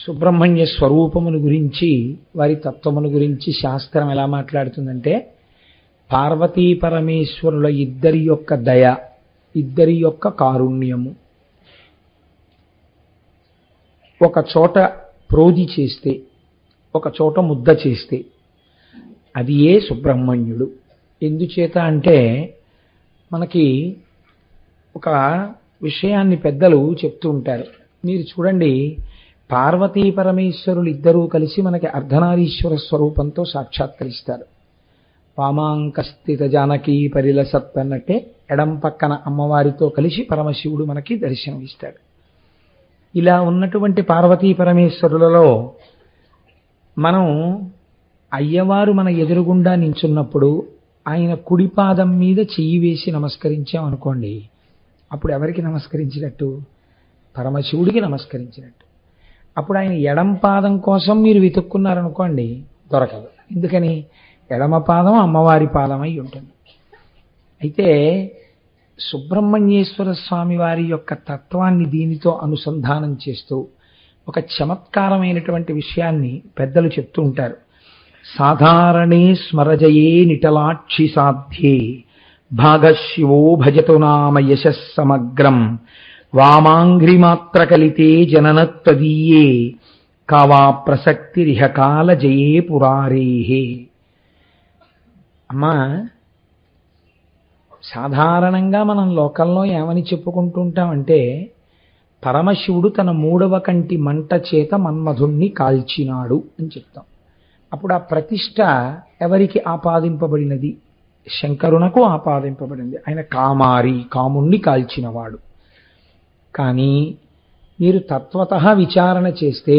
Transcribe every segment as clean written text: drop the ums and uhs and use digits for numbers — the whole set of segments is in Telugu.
సుబ్రహ్మణ్య స్వరూపమును గురించి, వారి తత్వమును గురించి శాస్త్రం ఎలా మాట్లాడుతుందంటే, పార్వతీ పరమేశ్వరుల ఇద్దరి యొక్క దయ, ఇద్దరి యొక్క కారుణ్యము ఒక చోట ప్రోది చేస్తే, ఒక చోట ముద్ద చేస్తే అది ఏ సుబ్రహ్మణ్యుడు. ఎందుచేత అంటే మనకి ఒక విషయాన్ని పెద్దలు చెప్తూ ఉంటారు. మీరు చూడండి, పార్వతీ పరమేశ్వరులు ఇద్దరూ కలిసి మనకి అర్ధనారీశ్వర స్వరూపంతో సాక్షాత్కరిస్తారు. వామాంకస్థిత జానకీ పరిలసత్ అన్నట్టే ఎడం పక్కన అమ్మవారితో కలిసి పరమశివుడు మనకి దర్శనమిస్తాడు. ఇలా ఉన్నటువంటి పార్వతీ పరమేశ్వరులలో మనం అయ్యవారు మన ఎదురుగుండా నించున్నప్పుడు ఆయన కుడి పాదం మీద చెయ్యి వేసి నమస్కరించామనుకోండి, అప్పుడు ఎవరికి నమస్కరించినట్టు? పరమశివుడికి నమస్కరించినట్టు. అప్పుడు ఆయన ఎడం పాదం కోసం మీరు వెతుక్కున్నారనుకోండి, దొరకదు. ఎందుకని? ఎడమ పాదం అమ్మవారి పాదమై ఉంటుంది. అయితే సుబ్రహ్మణ్యేశ్వర స్వామి వారి యొక్క తత్వాన్ని దీనితో అనుసంధానం చేస్తూ ఒక చమత్కారమైనటువంటి విషయాన్ని పెద్దలు చెప్తూ ఉంటారు. సాధారణే స్మరజయే నిటలాక్షి సాధ్యే భాగశివో భజతు నామ యశస్ సమగ్రం వామాంఘ్రిమాత్ర కలితే జననత్వదీయే కావా ప్రసక్తిరిహ కాల జయే పురారేహే. అమ్మా, సాధారణంగా మనం లోకంలో ఏమని చెప్పుకుంటూ ఉంటామంటే, పరమశివుడు తన మూడవ కంటి మంట చేత మన్మధుణ్ణి కాల్చినాడు అని చెప్తాం. అప్పుడు ఆ ప్రతిష్ట ఎవరికి ఆపాదింపబడినది? శంకరునకు ఆపాదింపబడింది. ఆయన కామారి, కాముణ్ణి కాల్చినవాడు. కానీ మీరు తత్వతః విచారణ చేస్తే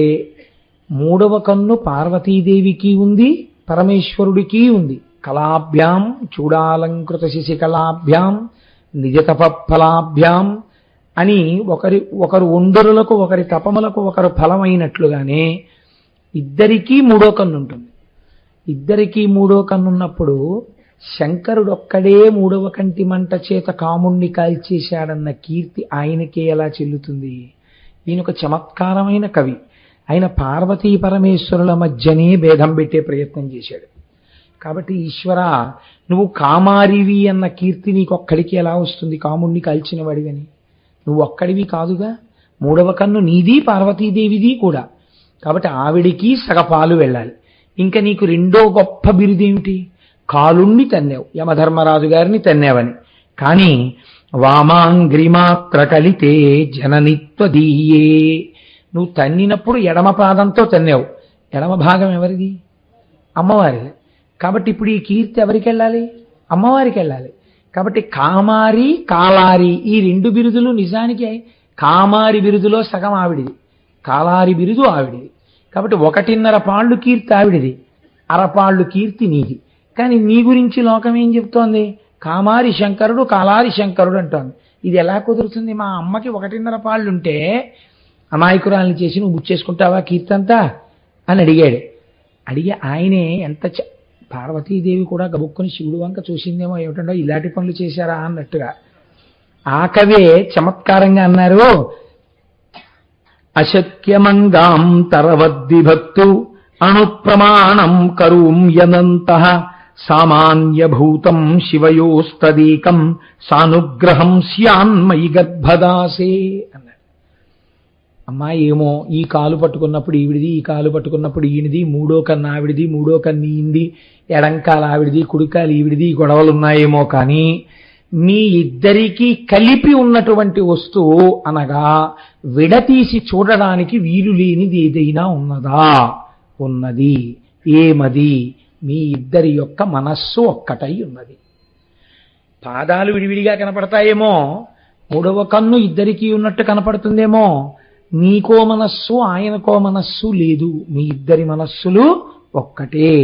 మూడవ కన్ను పార్వతీదేవికి ఉంది, పరమేశ్వరుడికి ఉంది. కళాభ్యాం చూడాలంకృత శశికళాభ్యాం నిజతపఫలాభ్యాం అని ఒకరు ఒండరులకు, ఒకరి తపములకు ఒకరు ఫలమైనట్లుగానే ఇద్దరికీ మూడో కన్ను ఉంటుంది. ఇద్దరికీ మూడో కన్నున్నప్పుడు శంకరుడొక్కడే మూడవ కంటి మంట చేత కాముణ్ణి కాల్చేశాడన్న కీర్తి ఆయనకే ఎలా చెల్లుతుంది? ఈయన ఒక చమత్కారమైన కవి. ఆయన పార్వతీ పరమేశ్వరుల మధ్యనే భేదం పెట్టే ప్రయత్నం చేశాడు. కాబట్టి ఈశ్వర, నువ్వు కామారివి అన్న కీర్తి నీకొక్కడికి ఎలా వస్తుంది? కాముణ్ణి కాల్చిన వాడివని. నువ్వు ఒక్కడివి కాదుగా, మూడవ కన్ను నీది, పార్వతీదేవిది కూడా. కాబట్టి ఆవిడికి సగపాలు వెళ్ళాలి. ఇంకా నీకు రెండో గొప్ప బిరుదేమిటి? కాలుణ్ణి తన్నావు, యమధర్మరాజు గారిని తన్నావని. కానీ వామాంగ్రిమాత్ర కలితే జననిత్వదీయే, నువ్వు తన్నినప్పుడు ఎడమ పాదంతో తన్నావు. ఎడమ భాగం ఎవరిది? అమ్మవారిది. కాబట్టి ఇప్పుడు ఈ కీర్తి ఎవరికి వెళ్ళాలి? అమ్మవారికి వెళ్ళాలి. కాబట్టి కామారి, కాలారి ఈ రెండు బిరుదులు నిజానికి కామారి బిరుదులో సగం ఆవిడిది, కాలారి బిరుదు ఆవిడిది. కాబట్టి 1.5 పాళ్ళు కీర్తి ఆవిడిది, అరపాళ్ళు కీర్తి నీది. కానీ నీ గురించి లోకం ఏం చెప్తోంది? కామారి శంకరుడు, కాలారి శంకరుడు అంటోంది. ఇది ఎలా కుదురుతుంది? మా అమ్మకి 1.5 పాళ్ళుంటే అమాయకురాల్ని చేసి నువ్వు గుచ్చేసుకుంటావా కీర్తి అంతా అని అడిగాడు. అడిగి ఆయనే ఎంత పార్వతీదేవి కూడా గబుక్కుని శివుడు వంక చూసిందేమో, ఏమిటండో ఇలాంటి పనులు చేశారా అన్నట్టుగా. ఆ కవే చమత్కారంగా అన్నారు, అశక్యమంగాం తరవద్విభక్తు అణుప్రమాణం కరూమ్యనంతః సామాన్యభూతం శివయోస్తదీకం సానుగ్రహం స్యాన్మయి గర్భదాసే అన్నాడు. అమ్మా ఏమో, ఈ కాలు పట్టుకున్నప్పుడు ఈవిడిది, ఈ కాలు పట్టుకున్నప్పుడు ఈయనది, మూడో కన్ను ఆవిడిది, మూడో కన్ను ఈంది, ఎడంకాలు ఆవిడిది, కుడికాలు ఈవిడిది, గొడవలున్నాయేమో. కానీ మీ ఇద్దరికీ కలిపి ఉన్నటువంటి వస్తువు అనగా విడతీసి చూడడానికి వీలు లేనిది ఏదైనా ఉన్నదా? ఉన్నది. ఏమది? మీ ఇద్దరి యొక్క మనస్సు ఒక్కటై ఉన్నది. పాదాలు విడివిడిగా కనపడతాయేమో, మూడవ కన్ను ఇద్దరికీ ఉన్నట్టు కనపడుతుందేమో. నీకో మనస్సు, ఆయనకో మనస్సు లేదు. మీ ఇద్దరి మనస్సులు ఒక్కటే.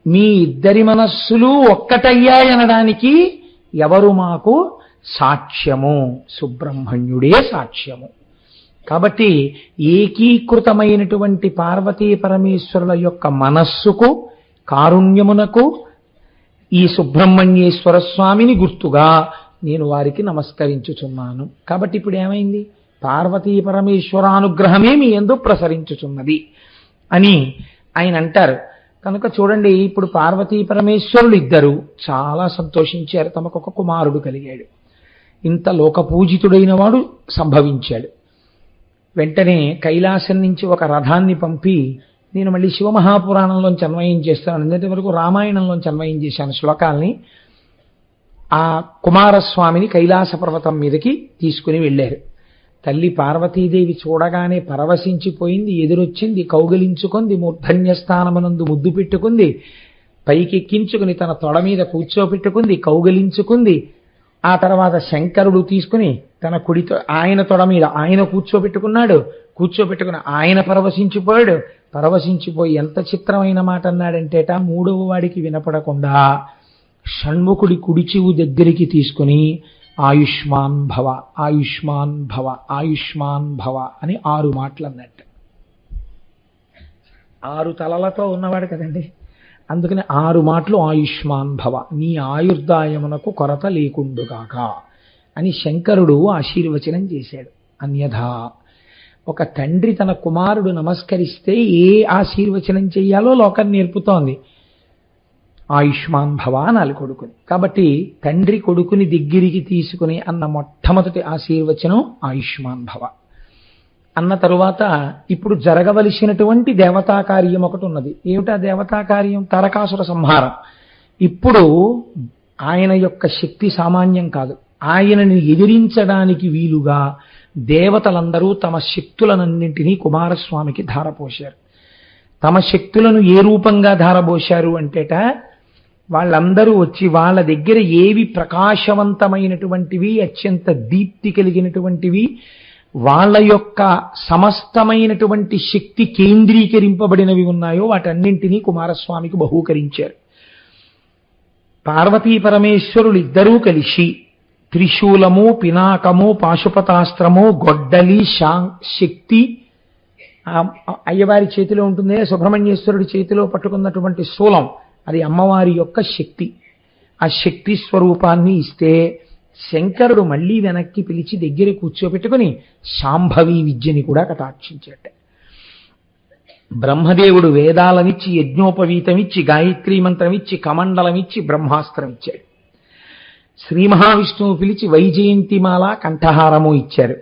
మీ ఇద్దరి మనస్సులు ఒక్కటయ్యాయనడానికి ఎవరు మాకు సాక్ష్యము? సుబ్రహ్మణ్యుడే సాక్ష్యము. కాబట్టి ఏకీకృతమైనటువంటి పార్వతీ పరమేశ్వరుల యొక్క మనస్సుకు, కారుణ్యమునకు ఈ సుబ్రహ్మణ్యేశ్వర స్వామిని గుర్తుగా నేను వారికి నమస్కరించుచున్నాను. కాబట్టి ఇప్పుడు ఏమైంది? పార్వతీ పరమేశ్వరానుగ్రహమే మీ యందు ప్రసరించుచున్నది అని ఆయన అంటారు. కనుక చూడండి, ఇప్పుడు పార్వతీ పరమేశ్వరులు ఇద్దరు చాలా సంతోషించారు. తమకొక కుమారుడు కలిగాడు, ఇంత లోకపూజితుడైన వాడు సంభవించాడు. వెంటనే కైలాసం నుంచి ఒక రథాన్ని పంపి, నేను మళ్ళీ శివమహాపురాణంలోంచి అన్వయం చేస్తాను, నిన్నటి వరకు రామాయణంలోంచి అన్వయం చేశాను శ్లోకాల్ని. ఆ కుమారస్వామిని కైలాస పర్వతం మీదకి తీసుకుని వెళ్ళారు. తల్లి పార్వతీదేవి చూడగానే పరవశించిపోయింది, ఎదురొచ్చింది, కౌగిలించుకుంది, మూర్ధన్యస్థానమునందు ముద్దు పెట్టుకుంది, పైకెక్కించుకుని తన తొడ మీద కూర్చోపెట్టుకుంది, కౌగిలించుకుంది. ఆ తర్వాత శంకరుడు తీసుకుని తన కుడితో ఆయన తొడ మీద ఆయన కూర్చోపెట్టుకుని ఆయన పరవశించిపోయాడు. పరవశించిపోయి ఎంత చిత్రమైన మాట అన్నాడంటేట, మూడవ వాడికి వినపడకుండా షణ్ముఖుడి కుడి చెవు దగ్గరికి తీసుకుని ఆయుష్మాన్ భవ, ఆయుష్మాన్ భవ, ఆయుష్మాన్ భవ అని 6 మాటలు అన్నట్టు. 6 తలలతో ఉన్నవాడు కదండి, అందుకని 6 మాటలు ఆయుష్మాన్ భవ, నీ ఆయుర్దాయమునకు కొరత లేకుండుగాక అని శంకరుడు ఆశీర్వచనం చేశాడు. అన్యథా ఒక తండ్రి తన కుమారుడు నమస్కరిస్తే ఏ ఆశీర్వచనం చెయ్యాలో లోకం నేర్పుతోంది. ఆయుష్మాన్ భవ అనాలి కొడుకుని. కాబట్టి తండ్రి కొడుకుని దగ్గరికి తీసుకుని అన్న మొట్టమొదటి ఆశీర్వచనం ఆయుష్మాన్ భవ అన్న తరువాత ఇప్పుడు జరగవలసినటువంటి దేవతా కార్యం ఒకటి ఉన్నది. ఏమిటా దేవతా కార్యం? తారకాసుర సంహారం. ఇప్పుడు ఆయన యొక్క శక్తి సామాన్యం కాదు. ఆయనని ఎదిరించడానికి వీలుగా దేవతలందరూ తమ శక్తులనన్నింటినీ కుమారస్వామికి ధారపోశారు. తమ శక్తులను ఏ రూపంగా ధారపోశారు అంటేట, వాళ్ళందరూ వచ్చి వాళ్ళ దగ్గర ఏవి ప్రకాశవంతమైనటువంటివి, అత్యంత దీప్తి కలిగినటువంటివి, వాళ్ళ యొక్క సమస్తమైనటువంటి శక్తి కేంద్రీకరింపబడినవి ఉన్నాయో వాటన్నింటినీ కుమారస్వామికి బహూకరించారు. పార్వతీ పరమేశ్వరులు ఇద్దరూ కలిసి త్రిశూలము, పినాకము, పాశుపతాస్త్రము, గొడ్డలి, శక్తి అయ్యవారి చేతిలో ఉంటుంది, సుబ్రహ్మణ్యేశ్వరుడి చేతిలో పట్టుకున్నటువంటి శూలం అది అమ్మవారి యొక్క శక్తి. ఆ శక్తి స్వరూపాన్ని ఇస్తే శంకరుడు మళ్ళీ వెనక్కి పిలిచి దగ్గర కూర్చోబెట్టుకుని శాంభవి విద్యని కూడా కటాక్షించాట. బ్రహ్మదేవుడు వేదాలనిచ్చి, యజ్ఞోపవీతమిచ్చి, గాయత్రీ మంత్రమిచ్చి, కమండలమిచ్చి, బ్రహ్మాస్త్రం ఇచ్చాడు. శ్రీ మహావిష్ణువు పిలిచి వైజయంతిమాల కంఠహారము ఇచ్చారు.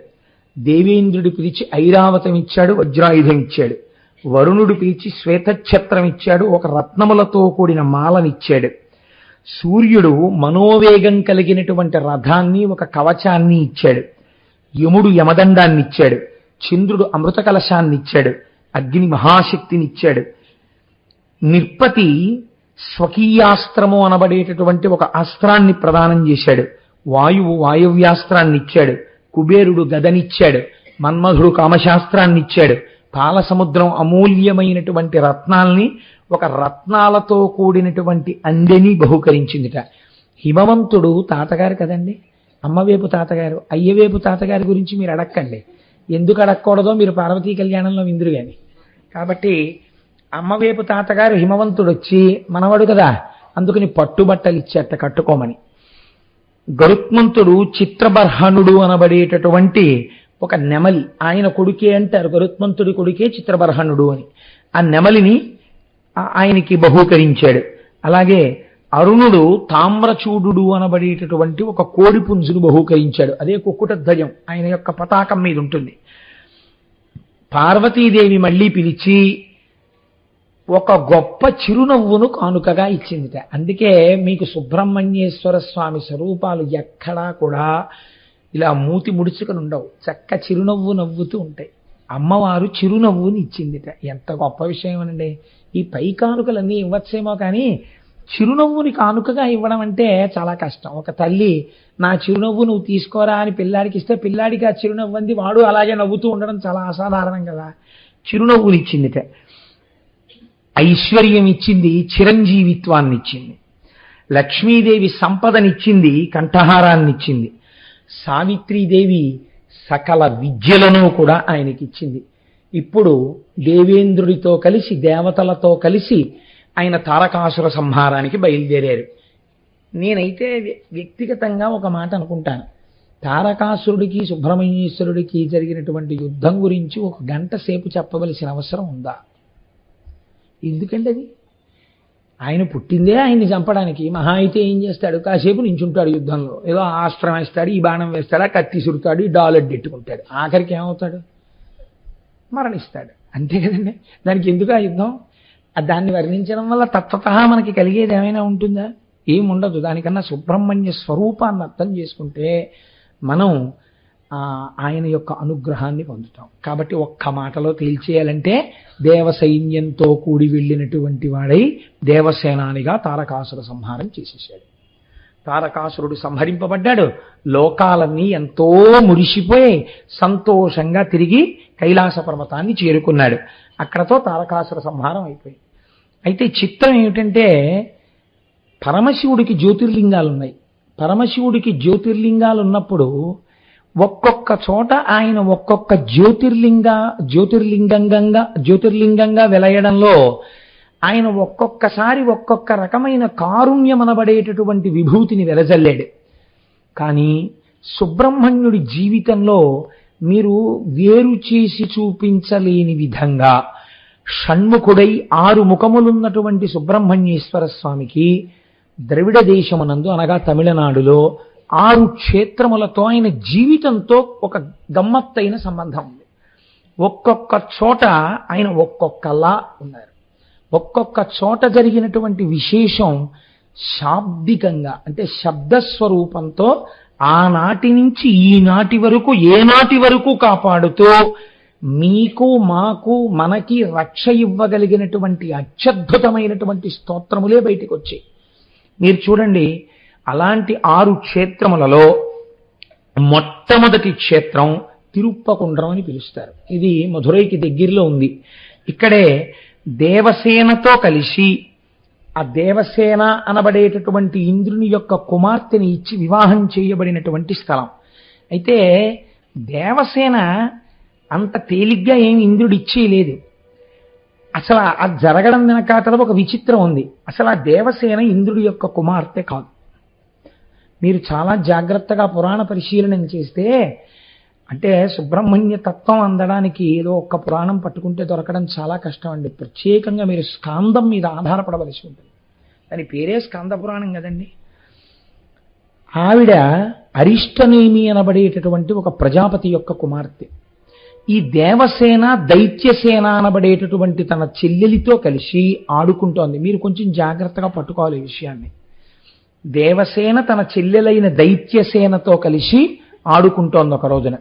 దేవేంద్రుడు పిలిచి ఐరావతం ఇచ్చాడు, వజ్రాయుధం ఇచ్చాడు. వరుణుడు పిలిచి శ్వేతఛత్రం ఇచ్చాడు, ఒక రత్నములతో కూడిన మాలనిచ్చాడు. సూర్యుడు మనోవేగం కలిగినటువంటి రథాన్ని, ఒక కవచాన్ని ఇచ్చాడు. యముడు యమదండాన్ని ఇచ్చాడు. చంద్రుడు అమృత కలశాన్ని ఇచ్చాడు. అగ్ని మహాశక్తినిచ్చాడు. నిర్పతి స్వకీయాస్త్రము అనబడేటటువంటి ఒక అస్త్రాన్ని ప్రదానం చేశాడు. వాయువు వాయవ్యాస్త్రాన్ని ఇచ్చాడు. కుబేరుడు గదనిచ్చాడు. మన్మధుడు కామశాస్త్రాన్ని ఇచ్చాడు. పాలసముద్రం అమూల్యమైనటువంటి రత్నాల్ని, ఒక రత్నాలతో కూడినటువంటి అందెని బహుకరించిందిట. హిమవంతుడు తాతగారు కదండి, అమ్మవేపు తాతగారు. అయ్యవేపు తాతగారి గురించి మీరు అడక్కండి, ఎందుకు అడగకూడదో మీరు పార్వతీ కళ్యాణంలో విందురు గాని. కాబట్టి అమ్మవేపు తాతగారు హిమవంతుడు వచ్చి మనవడు కదా, అందుకని పట్టుబట్టలు ఇచ్చేట కట్టుకోమని. గరుత్మంతుడు చిత్రబర్హణుడు అనబడేటటువంటి ఒక నెమలి, ఆయన కొడుకే అంటారు, గరుత్మంతుడి కొడుకే చిత్రబర్హణుడు అని. ఆ నెమలిని ఆయనకి బహూకరించాడు. అలాగే అరుణుడు తామ్రచూడు అనబడేటటువంటి ఒక కోడి పుంజును బహూకరించాడు. అదే కుక్కుట ధ్వజం ఆయన యొక్క పతాకం మీద ఉంటుంది. పార్వతీదేవి మళ్ళీ పిలిచి ఒక గొప్ప చిరునవ్వును కానుకగా ఇచ్చిందిట. అందుకే మీకు సుబ్రహ్మణ్యేశ్వర స్వామి స్వరూపాలు ఎక్కడా కూడా ఇలా మూతి ముడుచుకొని ఉండవు, చక్క చిరునవ్వు నవ్వుతూ ఉంటాయి. అమ్మవారు చిరునవ్వుని ఇచ్చిందిట. ఎంత గొప్ప విషయం అనండి. ఈ పై కానుకలన్నీ ఇవ్వచ్చేమో కానీ చిరునవ్వుని కానుకగా ఇవ్వడం అంటే చాలా కష్టం. ఒక తల్లి నా చిరునవ్వు నువ్వు తీసుకోరా అని పిల్లాడికి ఇస్తే పిల్లాడికి ఆ చిరునవ్వు అంది, వాడు అలాగే నవ్వుతూ ఉండడం చాలా అసాధారణం కదా. చిరునవ్వుని ఇచ్చిందిట. ఐశ్వర్యం ఇచ్చింది, చిరంజీవిత్వాన్ని ఇచ్చింది. లక్ష్మీదేవి సంపదనిచ్చింది, కంఠహారాన్నిచ్చింది. సావిత్రీదేవి సకల విద్యలను కూడా ఆయనకిచ్చింది. ఇప్పుడు దేవేంద్రుడితో కలిసి, దేవతలతో కలిసి ఆయన తారకాసుర సంహారానికి బయలుదేరారు. నేనైతే వ్యక్తిగతంగా ఒక మాట అనుకుంటాను, తారకాసురుడికి సుబ్రహ్మణ్యేశ్వరుడికి జరిగినటువంటి యుద్ధం గురించి 1 గంట సేపు చెప్పవలసిన అవసరం ఉందా? ఎందుకండి అది? ఆయన పుట్టిందే ఆయన్ని చంపడానికి. మహా అయితే ఏం చేస్తాడు? కాసేపు నించుంటాడు యుద్ధంలో, ఏదో ఆస్త్రం వేస్తాడు, ఈ బాణం వేస్తాడు, ఆ కత్తి సురుతాడు, ఈ డాలెడ్డెట్టుకుంటాడు, ఆఖరికి ఏమవుతాడు? మరణిస్తాడు. అంతే కదండి. దానికి ఎందుకు ఆ యుద్ధం? దాన్ని వర్ణించడం వల్ల తత్వతః మనకి కలిగేది ఏమైనా ఉంటుందా? ఏముండదు. దానికన్నా సుబ్రహ్మణ్య స్వరూపాన్ని అర్థం చేసుకుంటే మనం ఆయన యొక్క అనుగ్రహాన్ని పొందుతాం. కాబట్టి ఒక్క మాటలో తేల్చేయాలంటే దేవసైన్యంతో కూడి వెళ్ళినటువంటి వాడై దేవసేనానిగా తారకాసుర సంహారం చేసేసాడు. తారకాసురుడు సంహరింపబడ్డాడు. లోకాలన్నీ ఎంతో మురిసిపోయి సంతోషంగా తిరిగి కైలాస పర్వతాన్ని చేరుకున్నాడు. అక్కడతో తారకాసుర సంహారం అయిపోయింది. అయితే చిత్రం ఏమిటంటే పరమశివుడికి జ్యోతిర్లింగాలు ఉన్నాయి. పరమశివుడికి జ్యోతిర్లింగాలు ఉన్నప్పుడు ఒక్కొక్క చోట ఆయన ఒక్కొక్క జ్యోతిర్లింగంగా వెలయడంలో ఆయన ఒక్కొక్కసారి ఒక్కొక్క రకమైన కారుణ్యమనబడేటటువంటి విభూతిని వెలజల్లాడు. కానీ సుబ్రహ్మణ్యుడి జీవితంలో మీరు వేరు చేసి చూపించలేని విధంగా షణ్ముఖుడై 6 ముఖములున్నటువంటి సుబ్రహ్మణ్యేశ్వర స్వామికి ద్రవిడ దేశమునందు అనగా తమిళనాడులో 6 క్షేత్రములతో ఆయన జీవితంతో ఒక గమ్మత్తైన సంబంధం ఉంది. ఒక్కొక్క చోట ఆయన ఒక్కొక్కలా ఉన్నారు. ఒక్కొక్క చోట జరిగినటువంటి విశేషం శాబ్దికంగా అంటే శబ్దస్వరూపంతో ఆనాటి నుంచి ఈనాటి వరకు ఏనాటి వరకు కాపాడుతూ మీకు మాకు మనకి రక్ష ఇవ్వగలిగినటువంటి అత్యద్భుతమైనటువంటి స్తోత్రములే బయటికి వచ్చాయి. మీరు చూడండి, అలాంటి 6 క్షేత్రములలో మొట్టమొదటి క్షేత్రం తిరుప్పకుండ్రం అని పిలుస్తారు. ఇది మధురైకి దగ్గరలో ఉంది. ఇక్కడే దేవసేనతో కలిసి ఆ దేవసేన అనబడేటటువంటి ఇంద్రుని యొక్క కుమార్తెని ఇచ్చి వివాహం చేయబడినటువంటి స్థలం. అయితే దేవసేన అంత తేలిగ్గా ఏమి ఇంద్రుడు ఇచ్చేయలేదు. అసలు అది జరగడం వెనకాతల ఒక విచిత్రం ఉంది. అసలు ఆ దేవసేన ఇంద్రుడి యొక్క కుమార్తె కాదు. మీరు చాలా జాగ్రత్తగా పురాణ పరిశీలన చేస్తే అంటే సుబ్రహ్మణ్య తత్వం అందడానికి ఏదో ఒక్క పురాణం పట్టుకుంటే దొరకడం చాలా కష్టం అండి. ప్రత్యేకంగా మీరు స్కాందం మీద ఆధారపడవలసి ఉంటుంది. దాని పేరే స్కాంద పురాణం కదండి. ఆవిడ అరిష్టనేమి అనబడేటటువంటి ఒక ప్రజాపతి యొక్క కుమార్తె. ఈ దేవసేన దైత్యసేన అనబడేటటువంటి తన చెల్లెలితో కలిసి ఆడుకుంటోంది. మీరు కొంచెం జాగ్రత్తగా పట్టుకోవాలి ఈ విషయాన్ని. దేవసేన తన చెల్లెలైన దైత్యసేనతో కలిసి ఆడుకుంటోంది. ఒక రోజున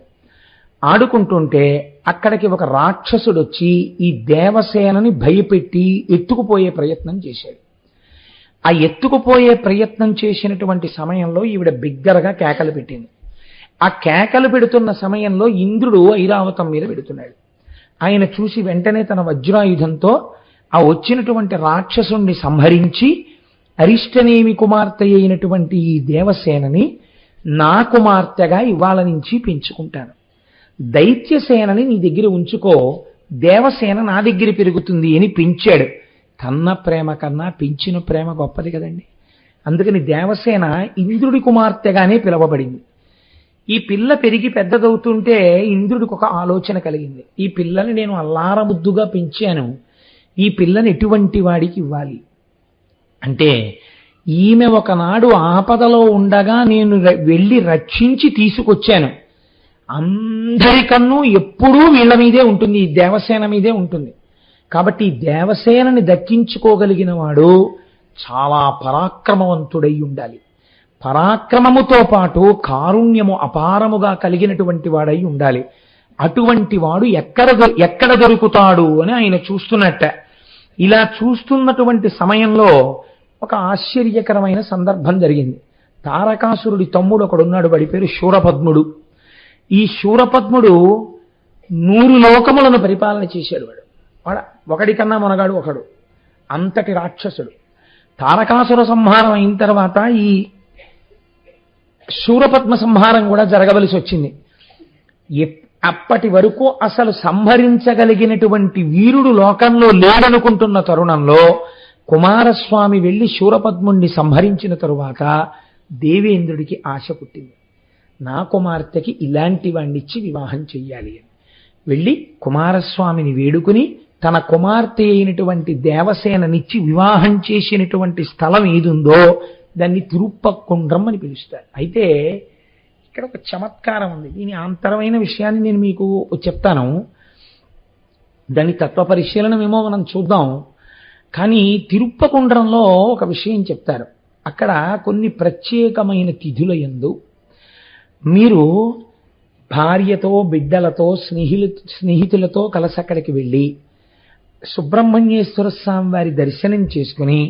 ఆడుకుంటుంటే అక్కడికి ఒక రాక్షసుడు వచ్చి ఈ దేవసేనని భయపెట్టి ఎత్తుకుపోయే ప్రయత్నం చేశాడు. ఆ ఎత్తుకుపోయే ప్రయత్నం చేసినటువంటి సమయంలో ఈవిడ బిగ్గరగా కేకలు పెట్టింది. ఆ కేకలు పెడుతున్న సమయంలో ఇంద్రుడు ఐరావతం మీద పెడుతున్నాడు. ఆయన చూసి వెంటనే తన వజ్రాయుధంతో ఆ వచ్చినటువంటి రాక్షసుణ్ణి సంహరించి అరిష్టనేమి కుమార్తె అయినటువంటి ఈ దేవసేనని నా కుమార్తెగా ఇవాళ నుంచి పెంచుకుంటాను. దైత్యసేనని నీ దగ్గర ఉంచుకో, దేవసేన నా దగ్గర పెరుగుతుంది అని పెంచాడు. కన్న ప్రేమ కన్నా పెంచిన ప్రేమ గొప్పది కదండి. అందుకని దేవసేన ఇంద్రుడి కుమార్తెగానే పిలువబడింది. ఈ పిల్ల పెరిగి పెద్దదవుతుంటే ఇంద్రుడికి ఒక ఆలోచన కలిగింది. ఈ పిల్లని నేను అల్లారముద్దుగా పెంచాను, ఈ పిల్లని ఎటువంటి వాడికి ఇవ్వాలి అంటే, ఈమె ఒకనాడు ఆపదలో ఉండగా నేను వెళ్ళి రక్షించి తీసుకొచ్చాను. అందరికన్ను ఎప్పుడూ వీళ్ళ మీదే ఉంటుంది, ఈ దేవసేన మీదే ఉంటుంది. కాబట్టి ఈ దేవసేనని దక్కించుకోగలిగిన వాడు చాలా పరాక్రమవంతుడై ఉండాలి. పరాక్రమముతో పాటు కారుణ్యము అపారముగా కలిగినటువంటి వాడై ఉండాలి. అటువంటి వాడు ఎక్కడ దొరుకుతాడు అని ఆయన చూస్తున్నట్ట. ఇలా చూస్తున్నటువంటి సమయంలో ఒక ఆశ్చర్యకరమైన సందర్భం జరిగింది. తారకాసురుడి తమ్ముడు ఒకడున్నాడు, వాడి పేరు శూరపద్ముడు. ఈ శూరపద్ముడు 100 లోకములను పరిపాలన చేశాడు. వాడు ఒకడికన్నా మొనగాడు ఒకడు, అంతటి రాక్షసుడు. తారకాసుర సంహారం అయిన తర్వాత ఈ శూరపద్మ సంహారం కూడా జరగవలసి వచ్చింది. అప్పటి వరకు అసలు సంహరించగలిగినటువంటి వీరుడు లోకంలో లేడనుకుంటున్న తరుణంలో కుమారస్వామి వెళ్లి శూరపద్ముణ్ణి సంహరించిన తరువాత దేవేంద్రుడికి ఆశ పుట్టింది. నా కుమార్తెకి ఇలాంటి వాణ్ణిచ్చి వివాహం చెయ్యాలి అని వెళ్ళి కుమారస్వామిని వేడుకుని తన కుమార్తె అయినటువంటి దేవసేననిచ్చి వివాహం చేసినటువంటి స్థలం ఏదుందో దాన్ని తిరుప్పకుండ్రం అని పిలుస్తారు. అయితే ఇక్కడ ఒక చమత్కారం ఉంది. దీని ఆంతరమైన విషయాన్ని నేను మీకు చెప్తాను. దాని తత్వ పరిశీలనమేమో మనం చూద్దాం. కానీ తిరుప్పకుండ్రంలో ఒక విషయం చెప్తారు. అక్కడ కొన్ని ప్రత్యేకమైన తిథుల యందు మీరు భార్యతో బిడ్డలతో స్నేహితులతో కలిసి అక్కడికి వెళ్ళి సుబ్రహ్మణ్యేశ్వర స్వామి వారి దర్శనం చేసుకుని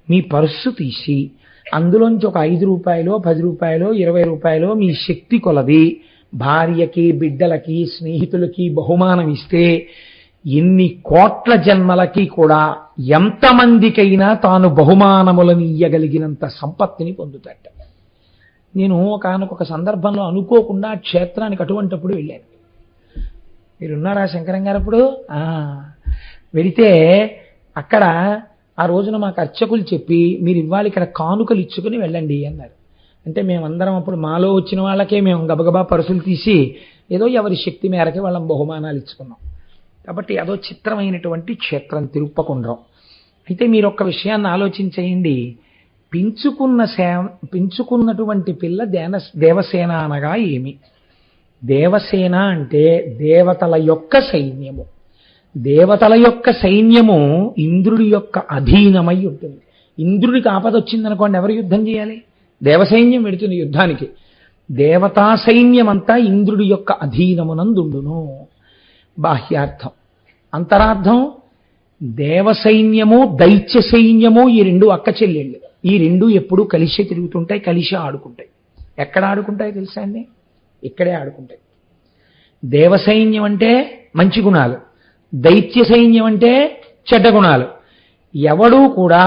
మీ పర్సు తీసి అందులోంచి ఒక 5 రూపాయలు 10 రూపాయలు 20 రూపాయలు మీ శక్తి కొలది భార్యకి బిడ్డలకి స్నేహితులకి బహుమానం ఇస్తే ఎన్ని కోట్ల జన్మలకి కూడా ఎంతమందికైనా తాను బహుమానములను ఇయ్యగలిగినంత సంపత్తిని పొందుతాట. నేను ఒకానొక సందర్భంలో అనుకోకుండా క్షేత్రానికి అటువంటిప్పుడు వెళ్ళాను. మీరున్నారా శంకరం గారు అప్పుడు? వెళితే అక్కడ ఆ రోజున మాకు అర్చకులు చెప్పి మీరు ఇవాళ ఇక్కడ కానుకలు ఇచ్చుకుని వెళ్ళండి అన్నారు. అంటే మేమందరం అప్పుడు మాలో వచ్చిన వాళ్ళకే మేము గబగబా పరుసులు తీసి ఏదో ఎవరి శక్తి మేరకి వాళ్ళం బహుమానాలు ఇచ్చుకున్నాం. కాబట్టి అదో చిత్రమైనటువంటి క్షేత్రం తిరుప్పకుండ్రం. అయితే మీరు ఒక్క విషయాన్ని ఆలోచించేయండి. పెంచుకున్నటువంటి పిల్ల దేవసేన అనగా ఏమి? దేవసేన అంటే దేవతల యొక్క సైన్యము. దేవతల యొక్క సైన్యము ఇంద్రుడి యొక్క అధీనమై ఉంటుంది. ఇంద్రుడికి ఆపద వచ్చిందనుకోండి, ఎవరు యుద్ధం చేయాలి? దేవసైన్యం వెడుతుంది యుద్ధానికి. దేవతా సైన్యమంతా ఇంద్రుడి యొక్క అధీనమునందుండును. బాహ్యార్థం. అంతరార్థం, దేవసైన్యము దైత్య సైన్యము ఈ రెండు అక్క చెల్లెళ్ళు. ఈ రెండు ఎప్పుడూ కలిసి తిరుగుతుంటాయి, కలిసి ఆడుకుంటాయి. ఎక్కడ ఆడుకుంటాయి తెలుసా అండి? ఇక్కడే ఆడుకుంటాయి. దేవసైన్యం అంటే మంచి గుణాలు, దైత్య సైన్యం అంటే చెడ్డ గుణాలు. ఎవడూ కూడా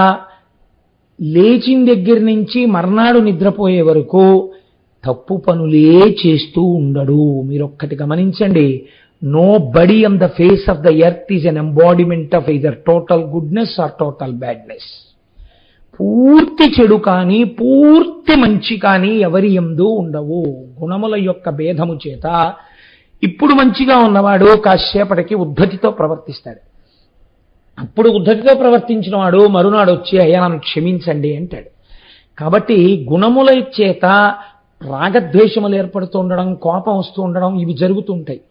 లేచిన దగ్గర నుంచి మర్నాడు నిద్రపోయే వరకు తప్పు పనులే చేస్తూ ఉండడు. మీరొక్కటి గమనించండి. Nobody on the face of the earth is an embodiment of either total goodness or total badness. పూర్తి చెడు కానీ పూర్తి మంచి కానీ ఎవరి యందు ఉండవు. గుణముల యొక్క భేదము చేత ఇప్పుడు మంచిగా ఉన్నవాడు కాసేపటికి ఉద్ధతితో ప్రవర్తిస్తాడు. అప్పుడు ఉద్ధతితో ప్రవర్తించిన వాడు మరునాడు వచ్చి అయ్యా నన్ను క్షమించండి అంటాడు. కాబట్టి గుణముల చేత రాగద్వేషములు ఏర్పడుతూ ఉండడం, కోపం వస్తూ ఉండడం ఇవి జరుగుతుంటాయి.